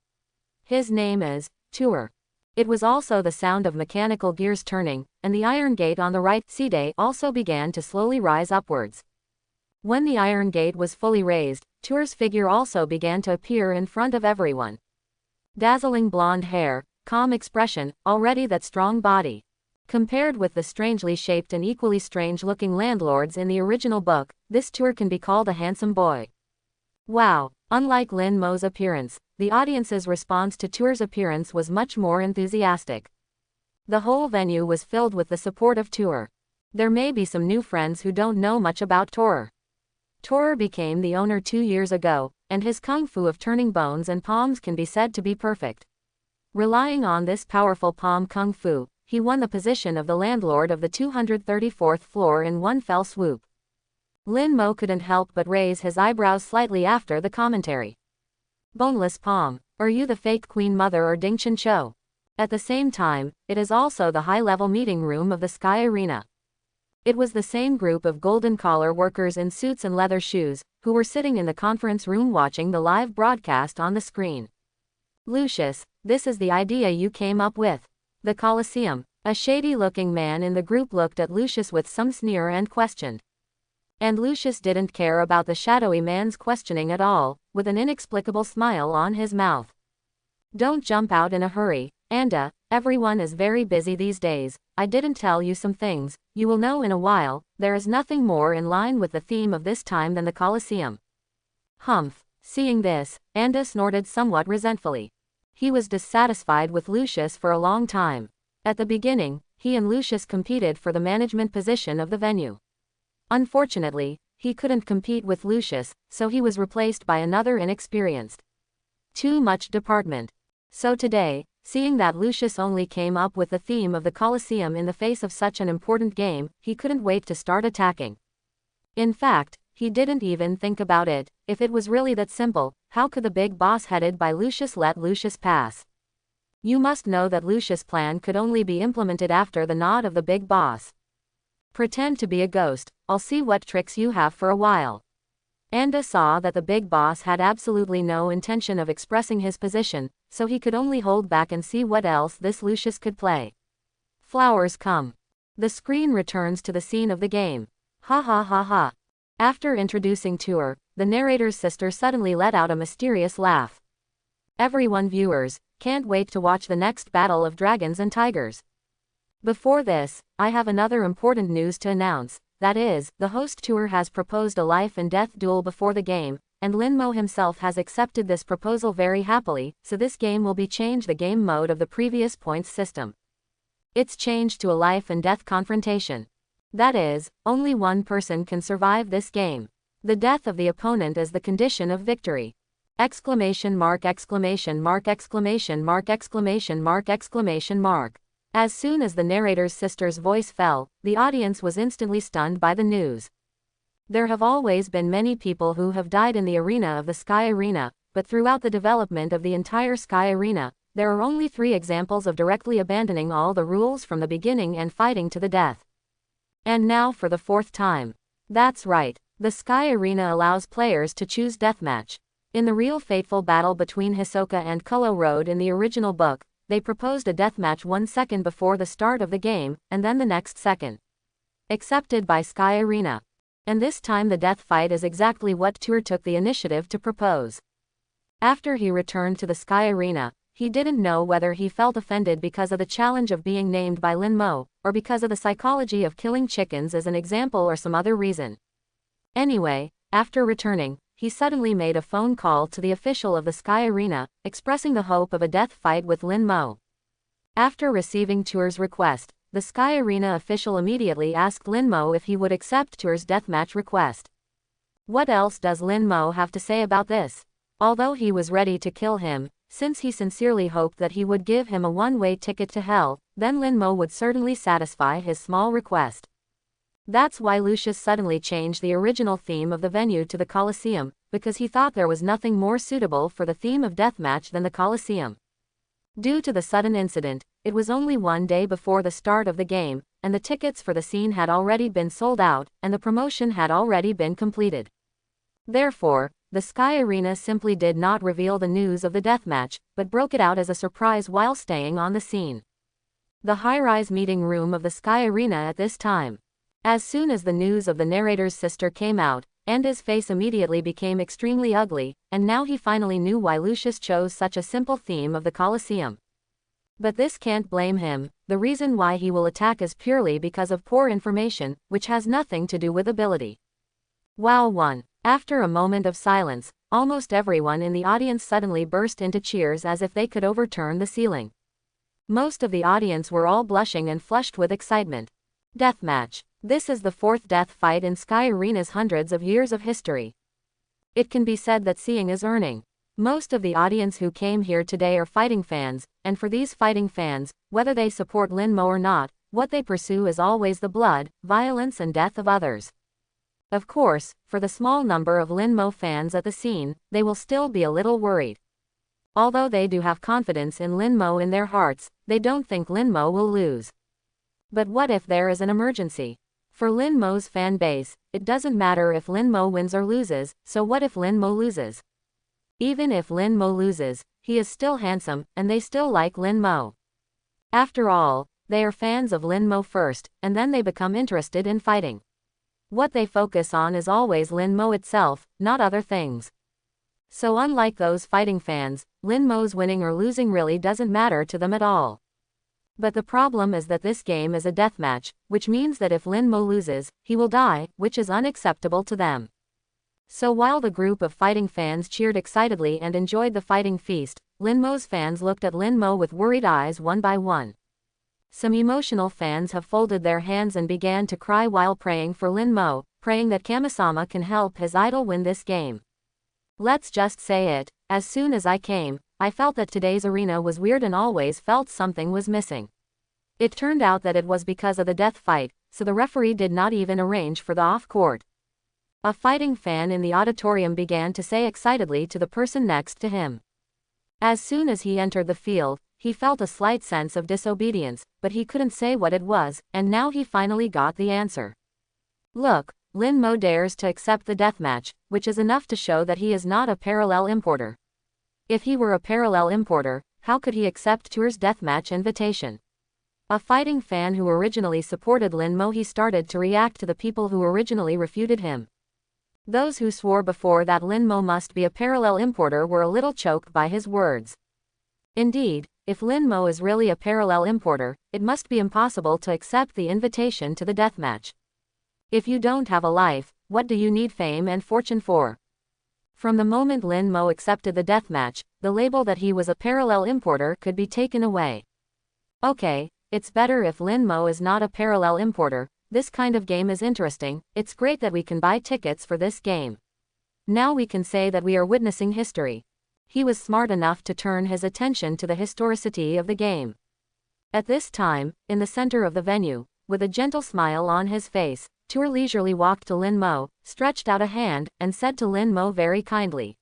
His name is Tour. It was also the sound of mechanical gears turning, and the iron gate on the right side also began to slowly rise upwards. When the iron gate was fully raised, Tour's figure also began to appear in front of everyone. Dazzling blonde hair, calm expression, already that strong body. Compared with the strangely shaped and equally strange-looking landlords in the original book, this Tour can be called a handsome boy. Wow! Unlike Lin Mo's appearance, the audience's response to Tour's appearance was much more enthusiastic. The whole venue was filled with the support of Tour. There may be some new friends who don't know much about Tour. Tour became the owner 2 years ago, and his kung fu of turning bones and palms can be said to be perfect. Relying on this powerful palm kung fu, he won the position of the landlord of the 234th floor in one fell swoop. Lin Mo couldn't help but raise his eyebrows slightly after the commentary. Boneless palm, are you the fake queen mother or Ding Chen Cho? At the same time, it is also the high-level meeting room of the Sky Arena. It was the same group of golden collar workers in suits and leather shoes, who were sitting in the conference room watching the live broadcast on the screen. Lucius, this is the idea you came up with. The Colosseum. A shady-looking man in the group looked at Lucius with some sneer and questioned. And Lucius didn't care about the shadowy man's questioning at all, with an inexplicable smile on his mouth. Don't jump out in a hurry, Anda, everyone is very busy these days. I didn't tell you some things, you will know in a while. There is nothing more in line with the theme of this time than the Colosseum. Humph. Seeing this, Anda snorted somewhat resentfully. He was dissatisfied with Lucius for a long time. At the beginning, he and Lucius competed for the management position of the venue. Unfortunately, he couldn't compete with Lucius, so he was replaced by another inexperienced. Too much department. So today, seeing that Lucius only came up with the theme of the Colosseum in the face of such an important game, he couldn't wait to start attacking. In fact, he didn't even think about it. If it was really that simple, how could the big boss headed by Lucius let Lucius pass? You must know that Lucius' plan could only be implemented after the nod of the big boss. Pretend to be a ghost, I'll see what tricks you have for a while. Anda saw that the big boss had absolutely no intention of expressing his position, so he could only hold back and see what else this Lucius could play. Flowers come. The screen returns to the scene of the game. Ha ha ha ha. After introducing Tour, the narrator's sister suddenly let out a mysterious laugh. Everyone viewers, can't wait to watch the next battle of dragons and tigers. Before this, I have another important news to announce, that is, the host Tour has proposed a life and death duel before the game, and Lin Mo himself has accepted this proposal very happily, so this game will be changed the game mode of the previous points system. It's changed to a life and death confrontation. That is, only one person can survive this game. The death of the opponent is the condition of victory. Exclamation mark exclamation mark exclamation mark exclamation mark exclamation mark. As soon as the narrator's sister's voice fell, the audience was instantly stunned by the news. There have always been many people who have died in the arena of the Sky Arena, but throughout the development of the entire Sky Arena, there are only 3 examples of directly abandoning all the rules from the beginning and fighting to the death. And now for the 4th time. That's right, the Sky Arena allows players to choose deathmatch. In the real fateful battle between Hisoka and Kullo Road in the original book, they proposed a deathmatch 1 second before the start of the game, and then the next second. Accepted by Sky Arena. And this time the death fight is exactly what Tour took the initiative to propose. After he returned to the Sky Arena, he didn't know whether he felt offended because of the challenge of being named by Lin Mo, or because of the psychology of killing chickens as an example or some other reason. Anyway, after returning, he suddenly made a phone call to the official of the Sky Arena, expressing the hope of a death fight with Lin Mo. After receiving Tour's request, the Sky Arena official immediately asked Lin Mo if he would accept Tour's deathmatch request. What else does Lin Mo have to say about this? Although he was ready to kill him, since he sincerely hoped that he would give him a one-way ticket to hell, then Lin Mo would certainly satisfy his small request. That's why Lucius suddenly changed the original theme of the venue to the Colosseum, because he thought there was nothing more suitable for the theme of deathmatch than the Colosseum. Due to the sudden incident, it was only 1 day before the start of the game, and the tickets for the scene had already been sold out, and the promotion had already been completed. Therefore, the Sky Arena simply did not reveal the news of the deathmatch, but broke it out as a surprise while staying on the scene. The high-rise meeting room of the Sky Arena at this time. As soon as the news of the narrator's sister came out, Anda's face immediately became extremely ugly, and now he finally knew why Lucius chose such a simple theme of the Colosseum. But this can't blame him. The reason why he will attack is purely because of poor information, which has nothing to do with ability. Wow 1. After a moment of silence, almost everyone in the audience suddenly burst into cheers as if they could overturn the ceiling. Most of the audience were all blushing and flushed with excitement. Deathmatch. This is the fourth death fight in Sky Arena's hundreds of years of history. It can be said that seeing is earning. Most of the audience who came here today are fighting fans, and for these fighting fans, whether they support Lin Mo or not, what they pursue is always the blood, violence and death of others. Of course, for the small number of Lin Mo fans at the scene, they will still be a little worried. Although they do have confidence in Lin Mo in their hearts, they don't think Lin Mo will lose. But what if there is an emergency? For Lin Mo's fan base, it doesn't matter if Lin Mo wins or loses, so what if Lin Mo loses? Even if Lin Mo loses, he is still handsome, and they still like Lin Mo. After all, they are fans of Lin Mo first, and then they become interested in fighting. What they focus on is always Lin Mo itself, not other things. So unlike those fighting fans, Lin Mo's winning or losing really doesn't matter to them at all. But the problem is that this game is a deathmatch, which means that if Lin Mo loses, he will die, which is unacceptable to them. So while the group of fighting fans cheered excitedly and enjoyed the fighting feast, Lin Mo's fans looked at Lin Mo with worried eyes one by one. Some emotional fans have folded their hands and began to cry while praying for Lin Mo, praying that Kamisama can help his idol win this game. Let's just say it, as soon as I came, I felt that today's arena was weird and always felt something was missing. It turned out that it was because of the death fight, so the referee did not even arrange for the off-court. A fighting fan in the auditorium began to say excitedly to the person next to him. As soon as he entered the field, he felt a slight sense of disobedience, but he couldn't say what it was, and now he finally got the answer. Look, Lin Mo dares to accept the deathmatch, which is enough to show that he is not a parallel importer. If he were a parallel importer, how could he accept Tour's deathmatch invitation? A fighting fan who originally supported Lin Mo, he started to react to the people who originally refuted him. Those who swore before that Lin Mo must be a parallel importer were a little choked by his words. Indeed, if Lin Mo is really a parallel importer, it must be impossible to accept the invitation to the deathmatch. If you don't have a life, what do you need fame and fortune for? From the moment Lin Mo accepted the deathmatch, the label that he was a parallel importer could be taken away. Okay, it's better if Lin Mo is not a parallel importer. This kind of game is interesting. It's great that we can buy tickets for this game. Now we can say that we are witnessing history. He was smart enough to turn his attention to the historicity of the game. At this time, in the center of the venue, with a gentle smile on his face, Tour leisurely walked to Lin Mo, stretched out a hand, and said to Lin Mo very kindly,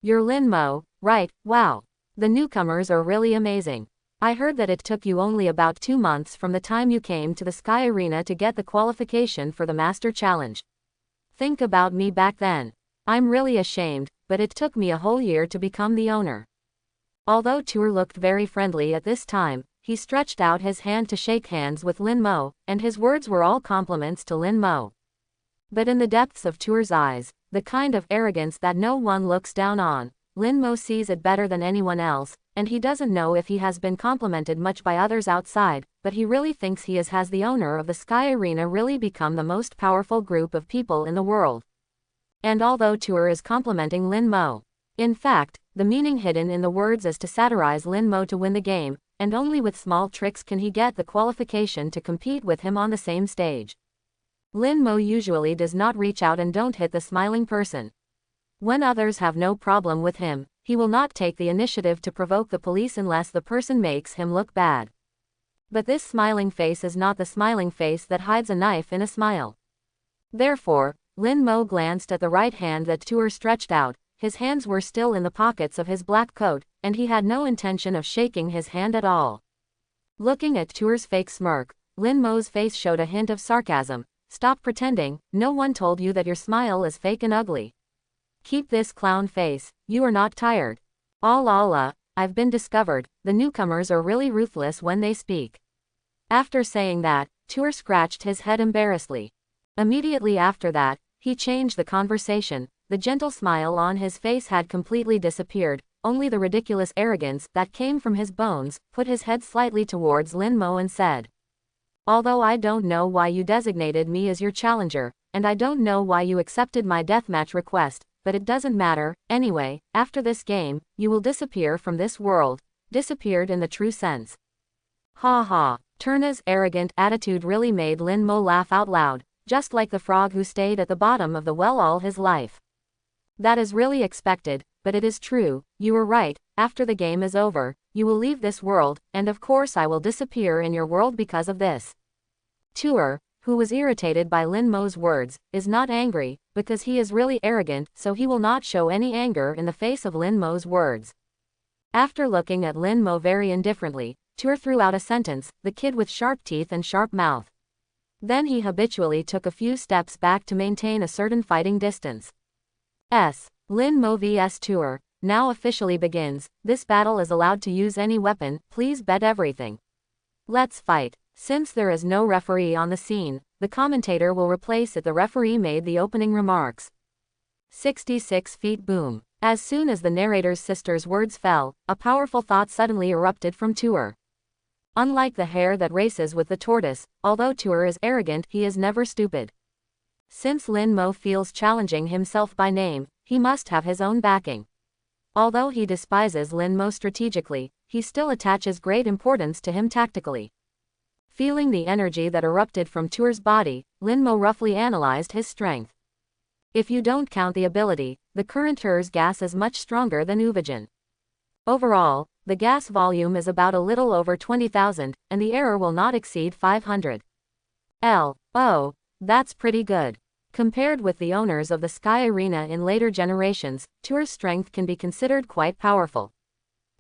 "You're Lin Mo, right? Wow. The newcomers are really amazing. I heard that it took you only about 2 months from the time you came to the Sky Arena to get the qualification for the Master Challenge. Think about me back then. I'm really ashamed, but it took me a whole year to become the owner." Although Tour looked very friendly at this time, he stretched out his hand to shake hands with Lin Mo, and his words were all compliments to Lin Mo. But in the depths of Tour's eyes, the kind of arrogance that no one looks down on, Lin Mo sees it better than anyone else, and he doesn't know if he has been complimented much by others outside, but he really thinks he has the owner of the Sky Arena really become the most powerful group of people in the world. And although Tour is complimenting Lin Mo, in fact, the meaning hidden in the words is to satirize Lin Mo to win the game, and only with small tricks can he get the qualification to compete with him on the same stage. Lin Mo usually does not reach out and don't hit the smiling person. When others have no problem with him, he will not take the initiative to provoke the police unless the person makes him look bad. But this smiling face is not the smiling face that hides a knife in a smile. Therefore, Lin Mo glanced at the right hand that Tour stretched out. His hands were still in the pockets of his black coat, and he had no intention of shaking his hand at all. Looking at Tour's fake smirk, Lin Mo's face showed a hint of sarcasm. "Stop pretending, no one told you that your smile is fake and ugly. Keep this clown face, you are not tired. Allah, I've been discovered, the newcomers are really ruthless when they speak." After saying that, Tour scratched his head embarrassedly. Immediately after that, he changed the conversation. The gentle smile on his face had completely disappeared, only the ridiculous arrogance that came from his bones, put his head slightly towards Lin Mo and said, "Although I don't know why you designated me as your challenger, and I don't know why you accepted my deathmatch request, but it doesn't matter. Anyway, after this game, you will disappear from this world." Disappeared in the true sense. Ha ha. Turna's arrogant attitude really made Lin Mo laugh out loud, just like the frog who stayed at the bottom of the well all his life. That is really expected, but it is true, you were right, after the game is over, you will leave this world, and of course I will disappear in your world because of this. Tuer, who was irritated by Lin Mo's words, is not angry, because he is really arrogant, so he will not show any anger in the face of Lin Mo's words. After looking at Lin Mo very indifferently, Tuer threw out a sentence, the kid with sharp teeth and sharp mouth. Then he habitually took a few steps back to maintain a certain fighting distance. Lin Mo vs Tuer now officially begins. This battle is allowed to use any weapon, please bet everything. Let's fight. Since there is no referee on the scene, the commentator will replace it. The referee made the opening remarks. 66 feet boom. As soon as the narrator's sister's words fell, a powerful thought suddenly erupted from Tuer. Unlike the hare that races with the tortoise, although Tuer is arrogant, he is never stupid. Since Lin Mo feels challenging himself by name, he must have his own backing. Although he despises Lin Mo strategically, he still attaches great importance to him tactically. Feeling the energy that erupted from Tuer's body, Lin Mo roughly analyzed his strength. If you don't count the ability, the current Tuer's gas is much stronger than Uvagen. Overall, the gas volume is about a little over 20,000, and the error will not exceed 500. Oh, that's pretty good. Compared with the owners of the Sky Arena in later generations, Tuer's strength can be considered quite powerful.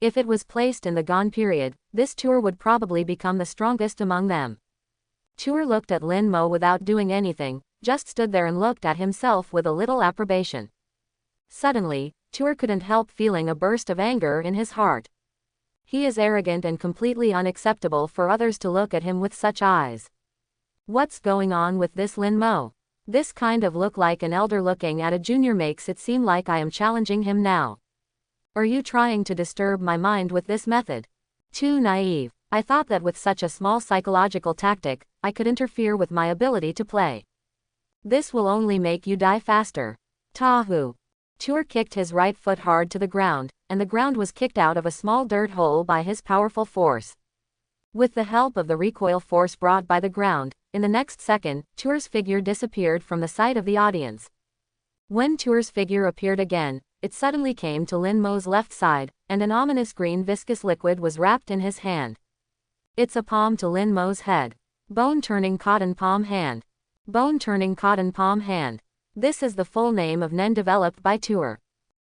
If it was placed in the Gone period, this Tuer would probably become the strongest among them. Tuer looked at Lin Mo without doing anything, just stood there and looked at himself with a little approbation. Suddenly, Tuer couldn't help feeling a burst of anger in his heart. He is arrogant and completely unacceptable for others to look at him with such eyes. What's going on with this Lin Mo? This kind of look like an elder looking at a junior makes it seem like I am challenging him now. Are you trying to disturb my mind with this method? Too naive. I thought that with such a small psychological tactic, I could interfere with my ability to play. This will only make you die faster. Tahu. Tuer kicked his right foot hard to the ground, and the ground was kicked out of a small dirt hole by his powerful force. With the help of the recoil force brought by the ground, in the next second, Tuer's figure disappeared from the sight of the audience. When Tuer's figure appeared again, it suddenly came to Lin Mo's left side, and an ominous green viscous liquid was wrapped in his hand. It's a palm to Lin Mo's head. Bone-turning cotton palm hand. Bone-turning cotton palm hand. This is the full name of Nen developed by Tuer.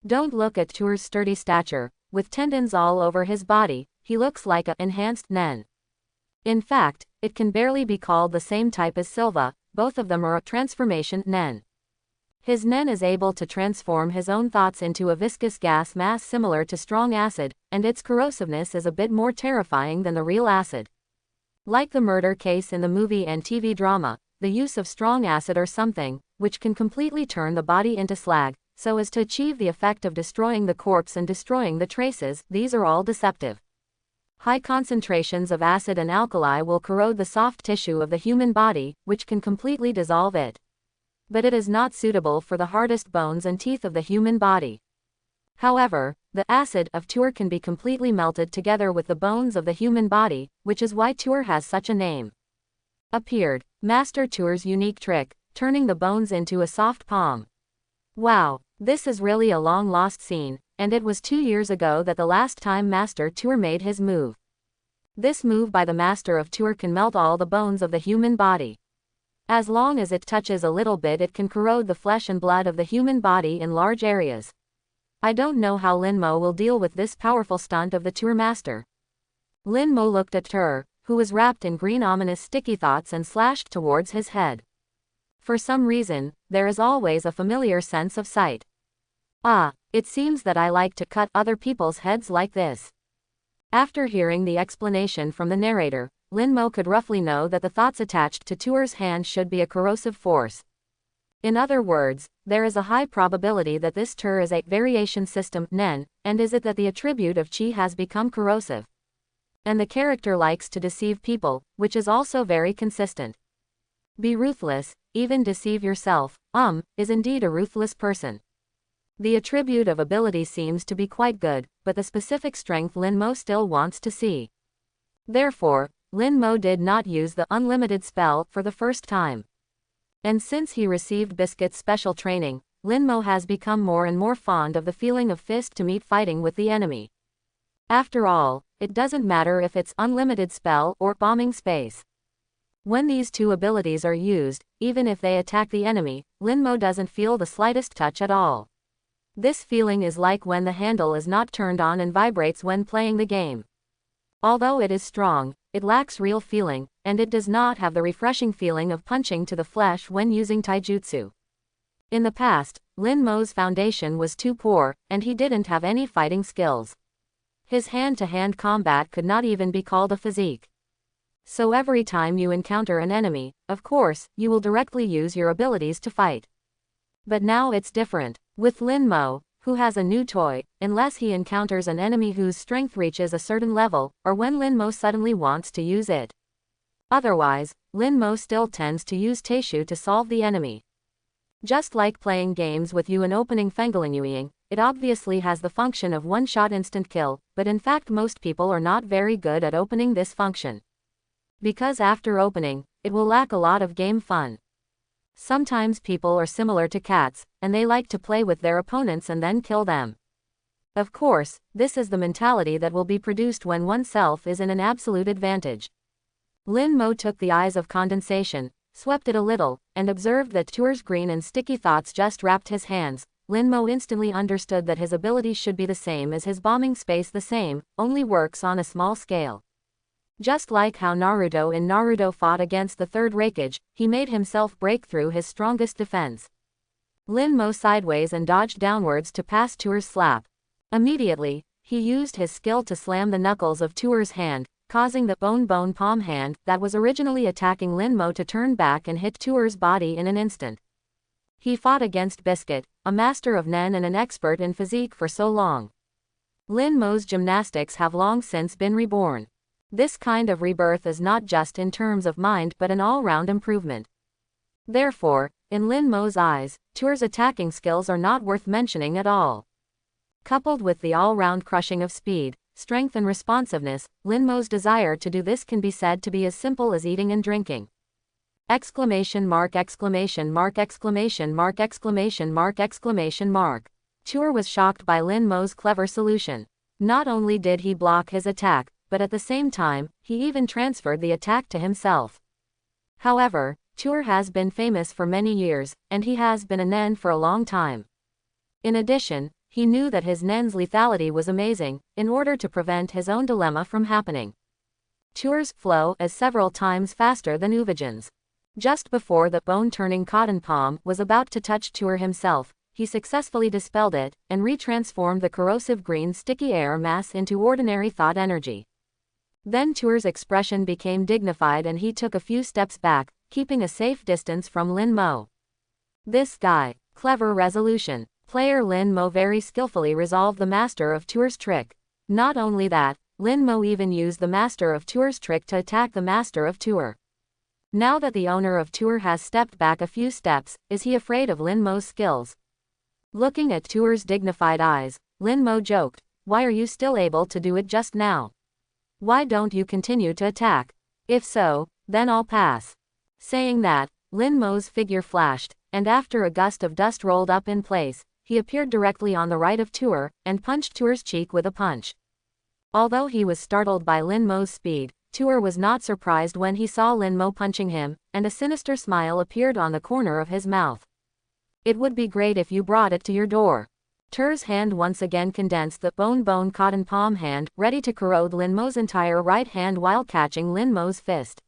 Don't look at Tuer's sturdy stature, with tendons all over his body, he looks like a enhanced Nen. In fact, it can barely be called the same type as Silva, both of them are a transformation Nen. His Nen is able to transform his own thoughts into a viscous gas mass similar to strong acid, and its corrosiveness is a bit more terrifying than the real acid. Like the murder case in the movie and TV drama, the use of strong acid or something, which can completely turn the body into slag, so as to achieve the effect of destroying the corpse and destroying the traces, these are all deceptive. High concentrations of acid and alkali will corrode the soft tissue of the human body, which can completely dissolve it. But it is not suitable for the hardest bones and teeth of the human body. However, the acid of Tuer can be completely melted together with the bones of the human body, which is why Tuer has such a name. Appeared, Master Tuer's unique trick, turning the bones into a soft palm. Wow, this is really a long-lost scene, and it was 2 years ago that the last time Master Tuer made his move. This move by the Master of Tuer can melt all the bones of the human body. As long as it touches a little bit, it can corrode the flesh and blood of the human body in large areas. I don't know how Lin Mo will deal with this powerful stunt of the Tuer Master. Lin Mo looked at Tuer, who was wrapped in green ominous sticky thoughts and slashed towards his head. For some reason, there is always a familiar sense of sight. Ah, it seems that I like to cut other people's heads like this. After hearing the explanation from the narrator, Lin Mo could roughly know that the thoughts attached to Tuer's hand should be a corrosive force. In other words, there is a high probability that this Tuer is a variation system Nen, and is it that the attribute of Qi has become corrosive. And the character likes to deceive people, which is also very consistent. Be ruthless, even deceive yourself, is indeed a ruthless person. The attribute of ability seems to be quite good, but the specific strength Lin Mo still wants to see. Therefore, Lin Mo did not use the unlimited spell for the first time. And since he received Biscuit's special training, Lin Mo has become more and more fond of the feeling of fist-to-meat fighting with the enemy. After all, it doesn't matter if it's unlimited spell or bombing space. When these two abilities are used, even if they attack the enemy, Lin Mo doesn't feel the slightest touch at all. This feeling is like when the handle is not turned on and vibrates when playing the game. Although it is strong, it lacks real feeling, and it does not have the refreshing feeling of punching to the flesh when using taijutsu. In the past, Lin Mo's foundation was too poor, and he didn't have any fighting skills. His hand-to-hand combat could not even be called a physique. So every time you encounter an enemy, of course, you will directly use your abilities to fight. But now it's different. With Lin Mo, who has a new toy, unless he encounters an enemy whose strength reaches a certain level, or when Lin Mo suddenly wants to use it. Otherwise, Lin Mo still tends to use Teishu to solve the enemy. Just like playing games with you and opening Fengalingyuing, it obviously has the function of one-shot instant kill, but in fact most people are not very good at opening this function. Because after opening, it will lack a lot of game fun. Sometimes people are similar to cats, and they like to play with their opponents and then kill them. Of course, this is the mentality that will be produced when oneself is in an absolute advantage. Lin Mo took the eyes of condensation, swept it a little, and observed that Tuer's green and sticky thoughts just wrapped his hands. Lin Mo instantly understood that his abilities should be the same as his bombing space, the same, only works on a small scale. Just like how Naruto in Naruto fought against the third Raikage, he made himself break through his strongest defense. Lin Mo sideways and dodged downwards to pass Tuer's slap. Immediately, he used his skill to slam the knuckles of Tuer's hand, causing the bone palm hand that was originally attacking Lin Mo to turn back and hit Tuer's body in an instant. He fought against Biscuit, a master of Nen and an expert in physique for so long. Lin Mo's gymnastics have long since been reborn. This kind of rebirth is not just in terms of mind but an all-round improvement. Therefore, in Lin Mo's eyes, Tuer's attacking skills are not worth mentioning at all. Coupled with the all-round crushing of speed, strength and responsiveness, Lin Mo's desire to do this can be said to be as simple as eating and drinking. Exclamation mark, exclamation mark, exclamation mark, exclamation mark, exclamation mark. Tuer was shocked by Lin Mo's clever solution. Not only did he block his attack, but at the same time, he even transferred the attack to himself. However, Tuer has been famous for many years, and he has been a Nen for a long time. In addition, he knew that his Nen's lethality was amazing, in order to prevent his own dilemma from happening. Tuer's flow is several times faster than Uvajan's. Just before the bone-turning cotton palm was about to touch Tuer himself, he successfully dispelled it, and retransformed the corrosive green sticky air mass into ordinary thought energy. Then Tuer's expression became dignified and he took a few steps back, keeping a safe distance from Lin Mo. This guy. Clever resolution. Player Lin Mo very skillfully resolved the master of Tuer's trick. Not only that, Lin Mo even used the master of Tuer's trick to attack the master of Tuer. Now that the owner of Tuer has stepped back a few steps, is he afraid of Lin Mo's skills? Looking at Tuer's dignified eyes, Lin Mo joked, "Why are you still able to do it just now? Why don't you continue to attack? If so, then I'll pass." Saying that, Lin Mo's figure flashed, and after a gust of dust rolled up in place, he appeared directly on the right of Tuer, and punched Tuer's cheek with a punch. Although he was startled by Lin Mo's speed, Tuer was not surprised when he saw Lin Mo punching him, and a sinister smile appeared on the corner of his mouth. "It would be great if you brought it to your door." Tuer's hand once again condensed the bone cotton palm hand, ready to corrode Lin Mo's entire right hand while catching Lin Mo's fist.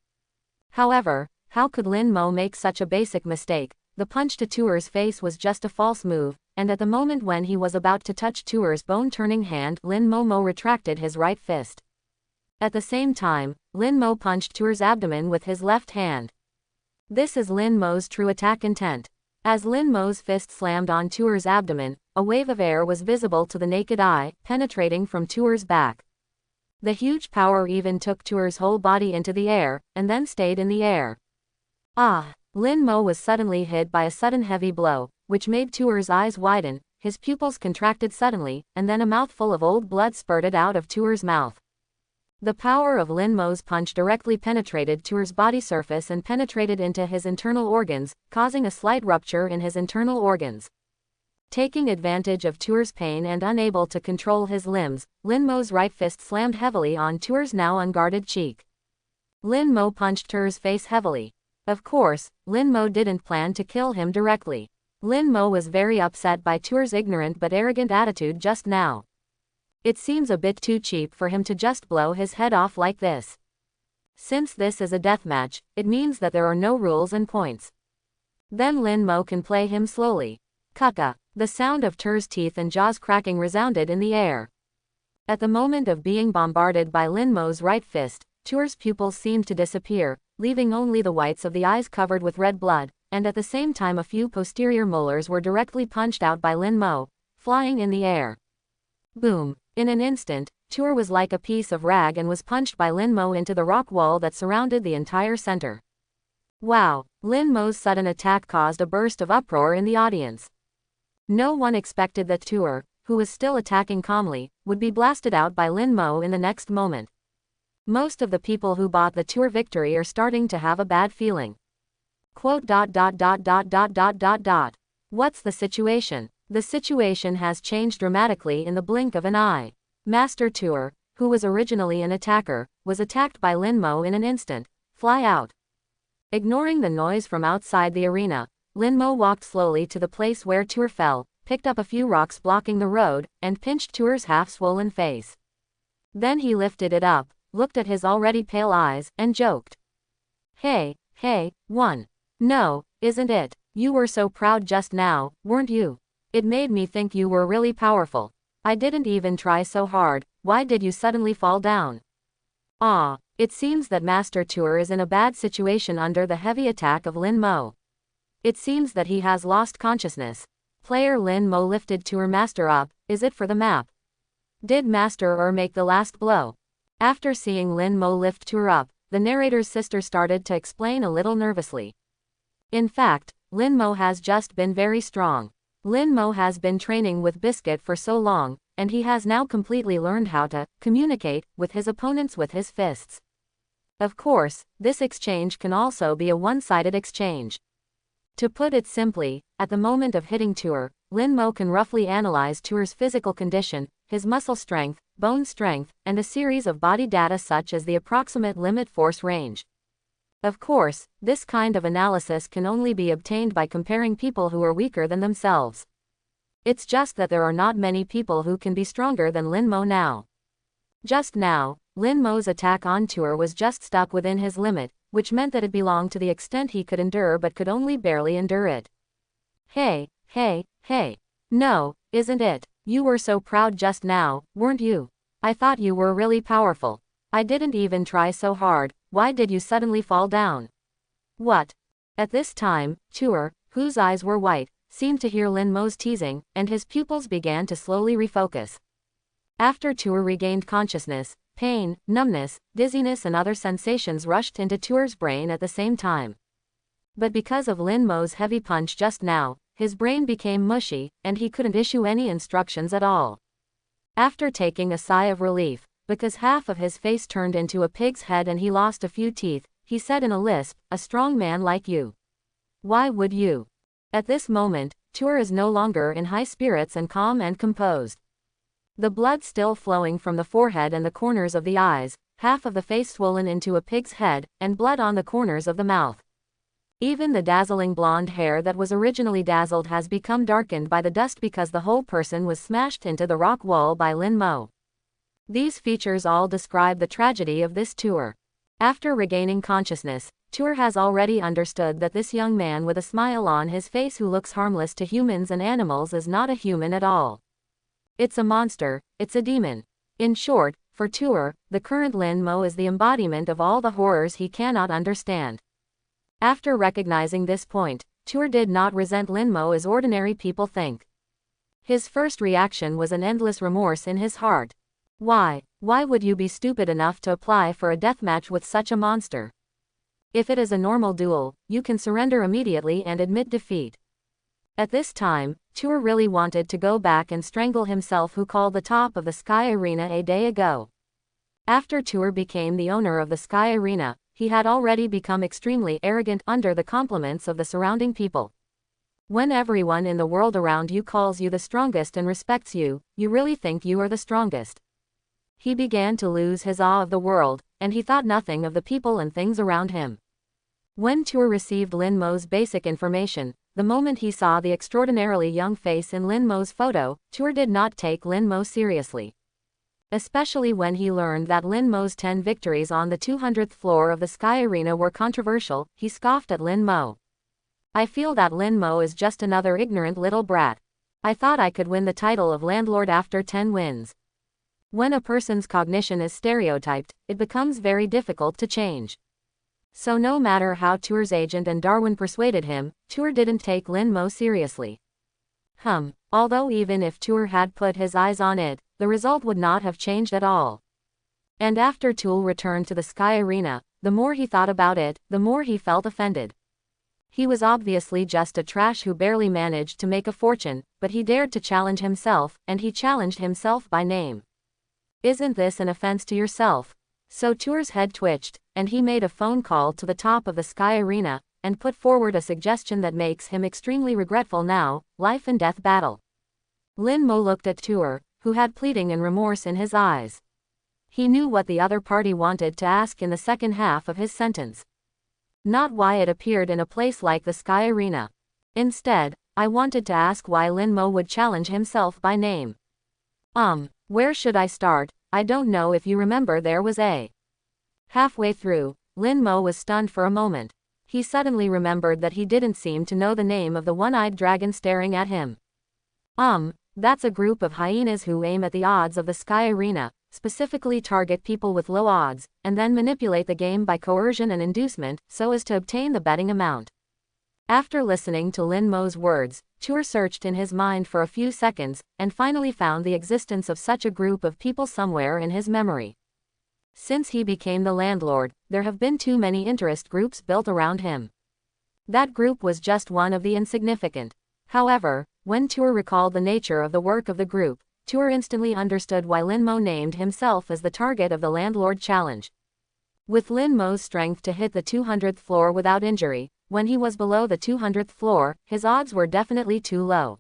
However, how could Lin Mo make such a basic mistake? The punch to Tuer's face was just a false move, and at the moment when he was about to touch Tuer's bone-turning hand, Lin Mo retracted his right fist. At the same time, Lin Mo punched Tuer's abdomen with his left hand. This is Lin Mo's true attack intent. As Lin Mo's fist slammed on Tuer's abdomen, a wave of air was visible to the naked eye, penetrating from Tuer's back. The huge power even took Tuer's whole body into the air, and then stayed in the air. Ah! Lin Mo was suddenly hit by a sudden heavy blow, which made Tuer's eyes widen, his pupils contracted suddenly, and then a mouthful of old blood spurted out of Tuer's mouth. The power of Lin Mo's punch directly penetrated Tuer's body surface and penetrated into his internal organs, causing a slight rupture in his internal organs. Taking advantage of Tuer's pain and unable to control his limbs, Lin Mo's right fist slammed heavily on Tuer's now unguarded cheek. Lin Mo punched Tuer's face heavily. Of course, Lin Mo didn't plan to kill him directly. Lin Mo was very upset by Tuer's ignorant but arrogant attitude just now. It seems a bit too cheap for him to just blow his head off like this. Since this is a deathmatch, it means that there are no rules and points. Then Lin Mo can play him slowly. Kaka. The sound of Tuer's teeth and jaws cracking resounded in the air. At the moment of being bombarded by Lin Mo's right fist, Tuer's pupils seemed to disappear, leaving only the whites of the eyes covered with red blood, and at the same time a few posterior molars were directly punched out by Lin Mo, flying in the air. Boom! In an instant, Tuer was like a piece of rag and was punched by Lin Mo into the rock wall that surrounded the entire center. Wow! Lin Mo's sudden attack caused a burst of uproar in the audience. No one expected that Tuer, who was still attacking calmly, would be blasted out by Lin Mo in the next moment. Most of the people who bought the Tuer victory are starting to have a bad feeling. Quote. What's the situation? The situation has changed dramatically in the blink of an eye. Master Tuer, who was originally an attacker, was attacked by Lin Mo in an instant. Fly out. Ignoring the noise from outside the arena, Lin Mo walked slowly to the place where Tuer fell, picked up a few rocks blocking the road, and pinched Tuer's half-swollen face. Then he lifted it up, looked at his already pale eyes, and joked. Hey, one. No, isn't it? You were so proud just now, weren't you? It made me think you were really powerful. I didn't even try so hard, why did you suddenly fall down? Ah, it seems that Master Tuer is in a bad situation under the heavy attack of Lin Mo. It seems that he has lost consciousness. Player Lin Mo lifted Tuer Master up. Is it for the map? Did Master make the last blow? After seeing Lin Mo lift Tuer up, the narrator's sister started to explain a little nervously. In fact, Lin Mo has just been very strong. Lin Mo has been training with Biscuit for so long, and he has now completely learned how to communicate with his opponents with his fists. Of course, this exchange can also be a one-sided exchange. To put it simply, at the moment of hitting Tuer, Lin Mo can roughly analyze Tuer's physical condition, his muscle strength, bone strength, and a series of body data such as the approximate limit force range. Of course, this kind of analysis can only be obtained by comparing people who are weaker than themselves. It's just that there are not many people who can be stronger than Lin Mo now. Just now, Lin Mo's attack on Tuer was just stuck within his limit, which meant that it belonged to the extent he could endure but could only barely endure it. Hey. No, isn't it? You were so proud just now, weren't you? I thought you were really powerful. I didn't even try so hard, why did you suddenly fall down? What? At this time, Tuer, whose eyes were white, seemed to hear Lin Mo's teasing, and his pupils began to slowly refocus. After Tuer regained consciousness, pain, numbness, dizziness and other sensations rushed into Tuer's brain at the same time. But because of Lin Mo's heavy punch just now, his brain became mushy, and he couldn't issue any instructions at all. After taking a sigh of relief, because half of his face turned into a pig's head and he lost a few teeth, he said in a lisp, "A strong man like you. Why would you?" At this moment, Tuer is no longer in high spirits and calm and composed. The blood still flowing from the forehead and the corners of the eyes, half of the face swollen into a pig's head, and blood on the corners of the mouth. Even the dazzling blonde hair that was originally dazzled has become darkened by the dust because the whole person was smashed into the rock wall by Lin Mo. These features all describe the tragedy of this Tuer. After regaining consciousness, Tuer has already understood that this young man with a smile on his face who looks harmless to humans and animals is not a human at all. It's a monster, it's a demon. In short, for Tuer, the current Lin Mo is the embodiment of all the horrors he cannot understand. After recognizing this point, Tuer did not resent Lin Mo as ordinary people think. His first reaction was an endless remorse in his heart. Why would you be stupid enough to apply for a deathmatch with such a monster? If it is a normal duel, you can surrender immediately and admit defeat. At this time, Tuer really wanted to go back and strangle himself who called the top of the sky arena a day ago. After Tuer became the owner of the Sky Arena, he had already become extremely arrogant under the compliments of the surrounding people. When everyone in the world around you calls you the strongest and respects you, you really think you are the strongest. He began to lose his awe of the world, and he thought nothing of the people and things around him. When Tuer received Lin Mo's basic information, the moment he saw the extraordinarily young face in Lin Mo's photo, Tuer did not take Lin Mo seriously. Especially when he learned that Lin Mo's 10 victories on the 200th floor of the Sky Arena were controversial, he scoffed at Lin Mo. I feel that Lin Mo is just another ignorant little brat. I thought I could win the title of landlord after 10 wins. When a person's cognition is stereotyped, it becomes very difficult to change. So no matter how Tuer's agent and Darwin persuaded him, Tuer didn't take Lin Mo seriously. Although even if Tuer had put his eyes on it, the result would not have changed at all. And after Tuer returned to the Sky Arena, the more he thought about it, the more he felt offended. He was obviously just a trash who barely managed to make a fortune, but he dared to challenge himself, and he challenged himself by name. Isn't this an offense to yourself? So Tuer's head twitched, and he made a phone call to the top of the Sky Arena, and put forward a suggestion that makes him extremely regretful now: life and death battle. Lin Mo looked at Tuer, who had pleading and remorse in his eyes. He knew what the other party wanted to ask in the second half of his sentence. Not why it appeared in a place like the Sky Arena. Instead, I wanted to ask why Lin Mo would challenge himself by name. Where should I start? I don't know if you remember there was a... Halfway through, Lin Mo was stunned for a moment. He suddenly remembered that he didn't seem to know the name of the one-eyed dragon staring at him. That's a group of hyenas who aim at the odds of the Sky Arena, specifically target people with low odds, and then manipulate the game by coercion and inducement so as to obtain the betting amount. After listening to Lin Mo's words, Tuer searched in his mind for a few seconds, and finally found the existence of such a group of people somewhere in his memory. Since he became the landlord, there have been too many interest groups built around him. That group was just one of the insignificant. However, when Tuer recalled the nature of the work of the group, Tuer instantly understood why Lin Mo named himself as the target of the landlord challenge. With Lin Mo's strength to hit the 200th floor without injury, when he was below the 200th floor, his odds were definitely too low.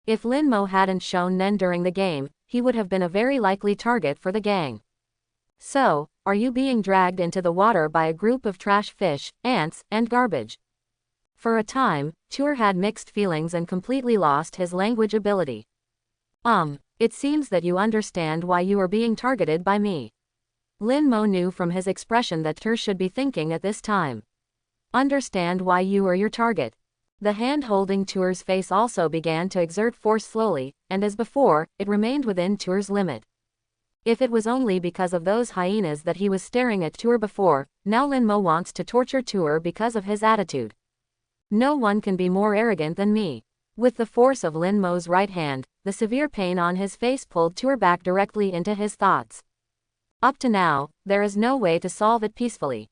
If Lin Mo hadn't shown Nen during the game, he would have been a very likely target for the gang. So, are you being dragged into the water by a group of trash fish, ants, and garbage? For a time, Tuer had mixed feelings and completely lost his language ability. It seems that you understand why you are being targeted by me. Lin Mo knew from his expression that Tuer should be thinking at this time. Understand why you are your target. The hand holding Tuer's face also began to exert force slowly, and as before, it remained within Tuer's limit. If it was only because of those hyenas that he was staring at Tuer before, now Lin Mo wants to torture Tuer because of his attitude. No one can be more arrogant than me. With the force of Lin Mo's right hand, the severe pain on his face pulled Tuer back directly into his thoughts. Up to now, there is no way to solve it peacefully.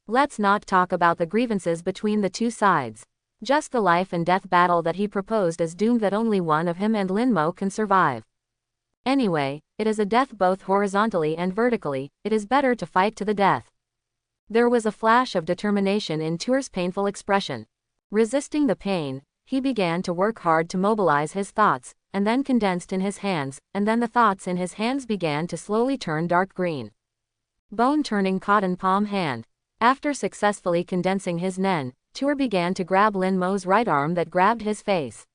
Let's not talk about the grievances between the two sides. Just the life and death battle that he proposed is doomed that only one of him and Lin Mo can survive. Anyway, it is a death both horizontally and vertically, it is better to fight to the death. There was a flash of determination in Tuer's painful expression. Resisting the pain, he began to work hard to mobilize his thoughts, and then condensed in his hands, and then the thoughts in his hands began to slowly turn dark green. Bone-turning cotton palm hand. After successfully condensing his nen, Tuer began to grab Lin Mo's right arm that grabbed his face.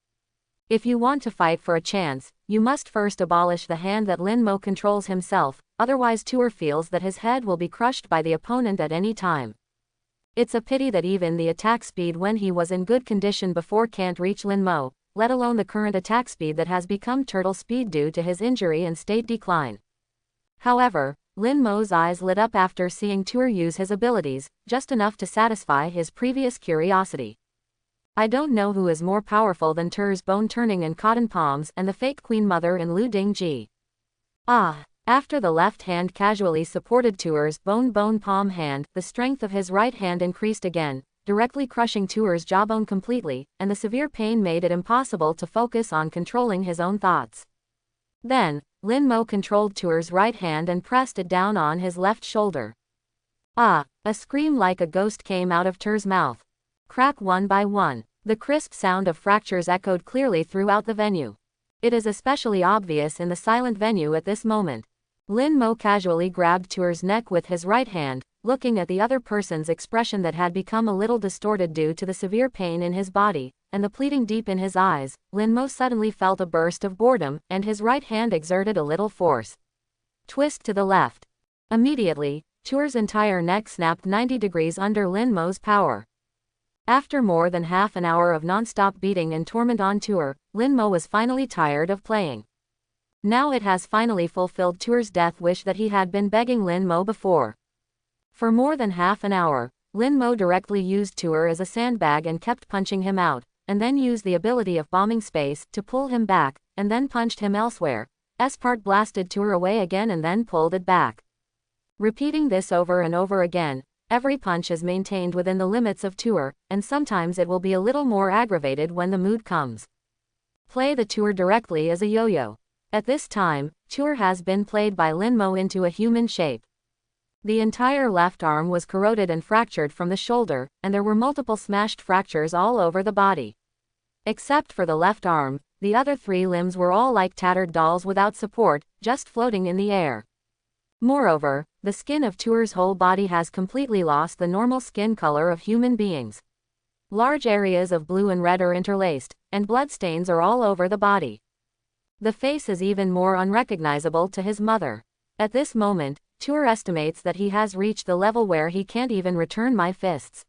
If you want to fight for a chance, you must first abolish the hand that Lin Mo controls himself, otherwise Tuer feels that his head will be crushed by the opponent at any time. It's a pity that even the attack speed when he was in good condition before can't reach Lin Mo, let alone the current attack speed that has become turtle speed due to his injury and state decline. However, Lin Mo's eyes lit up after seeing Tuer use his abilities, just enough to satisfy his previous curiosity. I don't know who is more powerful than Tuer's bone-turning and cotton palms and the fake Queen Mother in Lu Dingji. After the left hand casually supported Tuer's bone palm hand, the strength of his right hand increased again, directly crushing Tuer's jawbone completely, and the severe pain made it impossible to focus on controlling his own thoughts. Then, Lin Mo controlled Tuer's right hand and pressed it down on his left shoulder. Ah! A scream like a ghost came out of Tuer's mouth. Crack one by one. The crisp sound of fractures echoed clearly throughout the venue. It is especially obvious in the silent venue at this moment. Lin Mo casually grabbed Tuer's neck with his right hand, looking at the other person's expression that had become a little distorted due to the severe pain in his body, and the pleading deep in his eyes. Lin Mo suddenly felt a burst of boredom, and his right hand exerted a little force. Twist to the left. Immediately, Tuer's entire neck snapped 90 degrees under Lin Mo's power. After more than half an hour of non-stop beating and torment on Tuer, Lin Mo was finally tired of playing. Now it has finally fulfilled Tuer's death wish that he had been begging Lin Mo before. For more than half an hour, Lin Mo directly used Tuer as a sandbag and kept punching him out, and then used the ability of bombing space to pull him back, and then punched him elsewhere. S-part blasted Tuer away again and then pulled it back. Repeating this over and over again, every punch is maintained within the limits of Tuer, and sometimes it will be a little more aggravated when the mood comes. Play the Tuer directly as a yo-yo. At this time, Tuer has been played by Lin Mo into a human shape. The entire left arm was corroded and fractured from the shoulder, and there were multiple smashed fractures all over the body. Except for the left arm, the other 3 limbs were all like tattered dolls without support, just floating in the air. Moreover, the skin of Tuer's whole body has completely lost the normal skin color of human beings. Large areas of blue and red are interlaced, and bloodstains are all over the body. The face is even more unrecognizable to his mother. At this moment, Tuer estimates that he has reached the level where he can't even return my fists.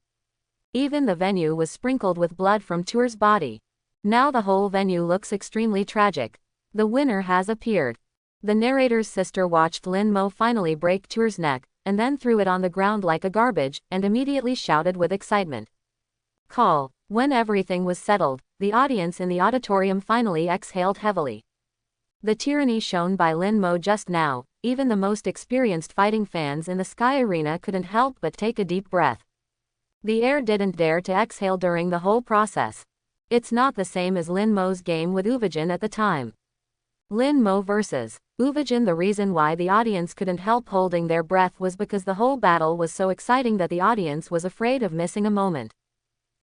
Even the venue was sprinkled with blood from Tuer's body. Now the whole venue looks extremely tragic. The winner has appeared. The narrator's sister watched Lin Mo finally break Tuer's neck, and then threw it on the ground like a garbage, and immediately shouted with excitement. Call. When everything was settled, the audience in the auditorium finally exhaled heavily. The tyranny shown by Lin Mo just now, even the most experienced fighting fans in the Sky Arena couldn't help but take a deep breath. The air didn't dare to exhale during the whole process. It's not the same as Lin Mo's game with Uvajin at the time. Lin Mo vs. Uvajin. The reason why the audience couldn't help holding their breath was because the whole battle was so exciting that the audience was afraid of missing a moment.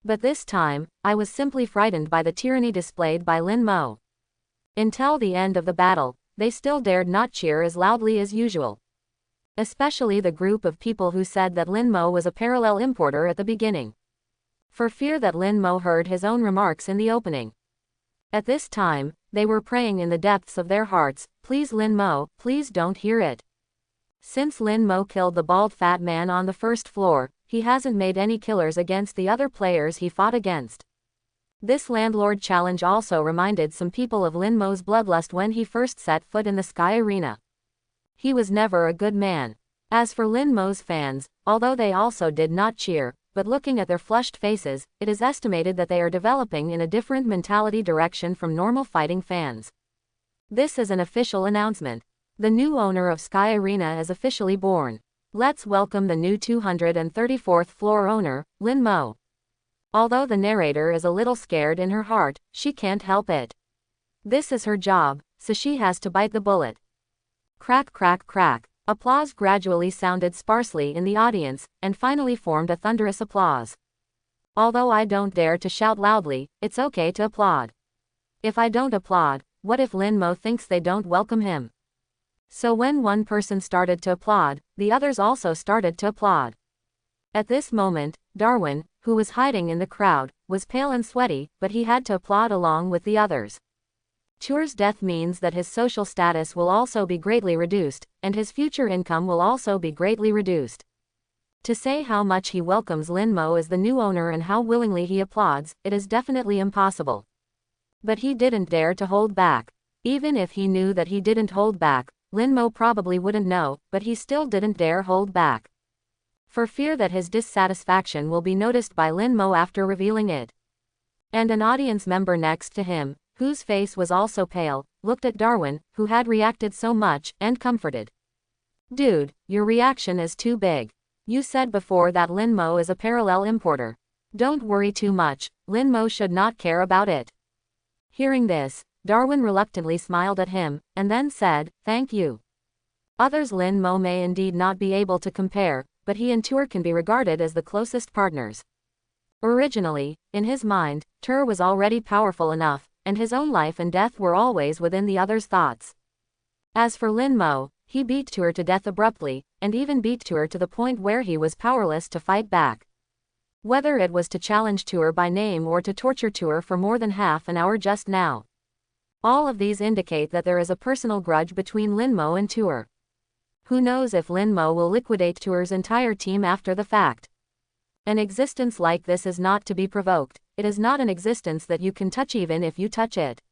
But this time, I was simply frightened by the tyranny displayed by Lin Mo. Until the end of the battle, they still dared not cheer as loudly as usual. Especially the group of people who said that Lin Mo was a parallel importer at the beginning. For fear that Lin Mo heard his own remarks in the opening. At this time, they were praying in the depths of their hearts, please Lin Mo, please don't hear it. Since Lin Mo killed the bald fat man on the first floor, he hasn't made any killers against the other players he fought against. This landlord challenge also reminded some people of Lin Mo's bloodlust when he first set foot in the Sky Arena. He was never a good man. As for Lin Mo's fans, although they also did not cheer, but looking at their flushed faces, it is estimated that they are developing in a different mentality direction from normal fighting fans. This is an official announcement. The new owner of Sky Arena is officially born. Let's welcome the new 234th floor owner, Lin Mo. Although the narrator is a little scared in her heart, she can't help it. This is her job, so she has to bite the bullet. Crack crack crack. Applause gradually sounded sparsely in the audience, and finally formed a thunderous applause. Although I don't dare to shout loudly, it's okay to applaud. If I don't applaud, what if Lin Mo thinks they don't welcome him? So when one person started to applaud, the others also started to applaud. At this moment, Darwin, who was hiding in the crowd, was pale and sweaty, but he had to applaud along with the others. Tuer's death means that his social status will also be greatly reduced, and his future income will also be greatly reduced. To say how much he welcomes Lin Mo as the new owner and how willingly he applauds, it is definitely impossible. But he didn't dare to hold back. Even if he knew that he didn't hold back, Lin Mo probably wouldn't know, but he still didn't dare hold back. For fear that his dissatisfaction will be noticed by Lin Mo after revealing it. And an audience member next to him, whose face was also pale, looked at Darwin, who had reacted so much, and comforted. Dude, your reaction is too big. You said before that Lin Mo is a parallel importer. Don't worry too much, Lin Mo should not care about it. Hearing this, Darwin reluctantly smiled at him, and then said, "Thank you." Others Lin Mo may indeed not be able to compare, but he and Tur can be regarded as the closest partners. Originally, in his mind, Tur was already powerful enough, and his own life and death were always within the other's thoughts. As for Lin Mo, he beat Tur to death abruptly, and even beat Tur to the point where he was powerless to fight back. Whether it was to challenge Tur by name or to torture Tur for more than half an hour just now. All of these indicate that there is a personal grudge between Lin Mo and Tur. Who knows if Lin Mo will liquidate Tur's entire team after the fact. An existence like this is not to be provoked. It is not an existence that you can touch even if you touch it.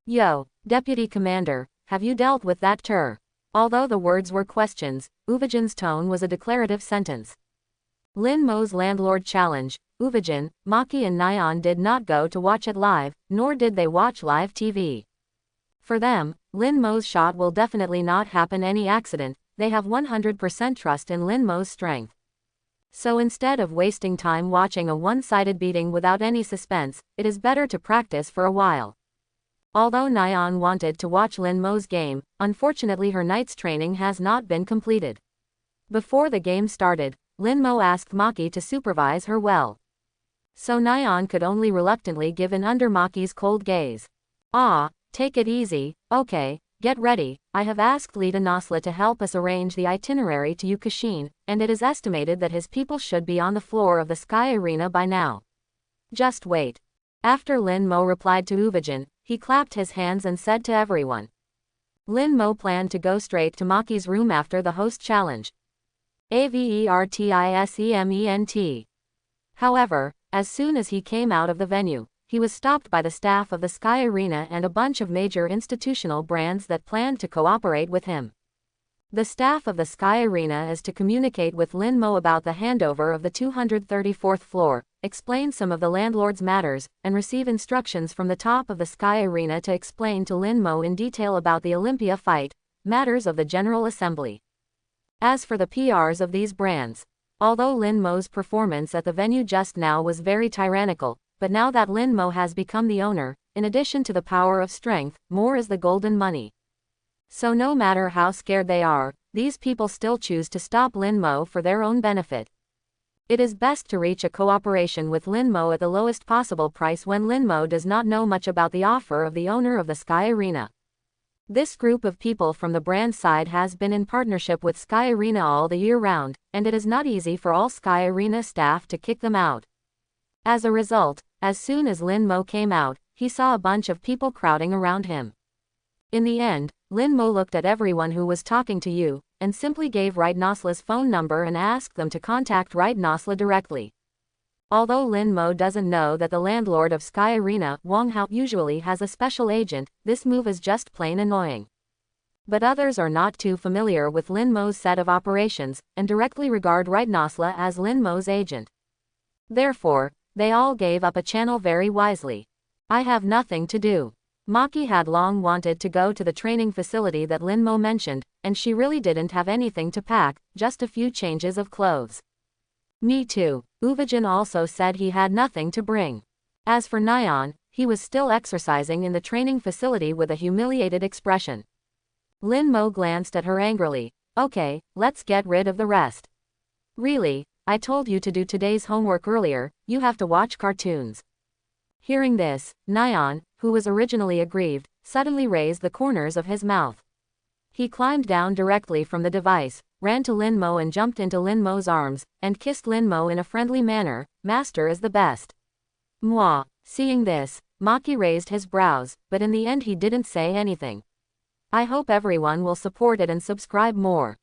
Yo, Deputy Commander, have you dealt with that Tur? Although the words were questions, Uvijin's tone was a declarative sentence. Lin Mo's landlord challenge, Uvijin, Maki and Nyan did not go to watch it live, nor did they watch live TV. For them, Lin Mo's shot will definitely not happen any accident. They have 100% trust in Lin Mo's strength. So instead of wasting time watching a one-sided beating without any suspense, it is better to practice for a while. Although Nyan wanted to watch Lin Mo's game, unfortunately her night's training has not been completed. Before the game started, Lin Mo asked Maki to supervise her well. So Nyan could only reluctantly give in under Maki's cold gaze. "Ah, take it easy, okay, get ready. I have asked Leader Nasla to help us arrange the itinerary to Yukishin, and it is estimated that his people should be on the floor of the Sky Arena by now. Just wait." After Lin Mo replied to Uvijin, he clapped his hands and said to everyone. Lin Mo planned to go straight to Maki's room after the host challenge. Avertisement. However, as soon as he came out of the venue, he was stopped by the staff of the Sky Arena and a bunch of major institutional brands that planned to cooperate with him. The staff of the Sky Arena is to communicate with Lin Mo about the handover of the 234th floor, explain some of the landlord's matters, and receive instructions from the top of the Sky Arena to explain to Lin Mo in detail about the Olympia fight, matters of the General Assembly. As for the PRs of these brands, although Lin Mo's performance at the venue just now was very tyrannical, but now that Lin Mo has become the owner, in addition to the power of strength, more is the golden money. So no matter how scared they are, these people still choose to stop Lin Mo for their own benefit. It is best to reach a cooperation with Lin Mo at the lowest possible price when Lin Mo does not know much about the offer of the owner of the Sky Arena. This group of people from the brand side has been in partnership with Sky Arena all the year round, and it is not easy for all Sky Arena staff to kick them out. As a result, as soon as Lin Mo came out, he saw a bunch of people crowding around him. In the end, Lin Mo looked at everyone who was talking to you, and simply gave Right Nasla's phone number and asked them to contact Right Nasla directly. Although Lin Mo doesn't know that the landlord of Sky Arena, Wang Hao, usually has a special agent, this move is just plain annoying. But others are not too familiar with Lin Mo's set of operations, and directly regard Right Nasla as Lin Mo's agent. Therefore, they all gave up a channel very wisely. I have nothing to do. Maki had long wanted to go to the training facility that Lin Mo mentioned, and she really didn't have anything to pack, just a few changes of clothes. Me too. Uvijin also said he had nothing to bring. As for Nyan, he was still exercising in the training facility with a humiliated expression. Lin Mo glanced at her angrily. Okay, let's get rid of the rest. Really, I told you to do today's homework earlier, you have to watch cartoons. Hearing this, Nyan, who was originally aggrieved, suddenly raised the corners of his mouth. He climbed down directly from the device, ran to Lin Mo and jumped into Lin Mo's arms, and kissed Lin Mo in a friendly manner. Master is the best. Mwah. Seeing this, Maki raised his brows, but in the end he didn't say anything. I hope everyone will support it and subscribe more.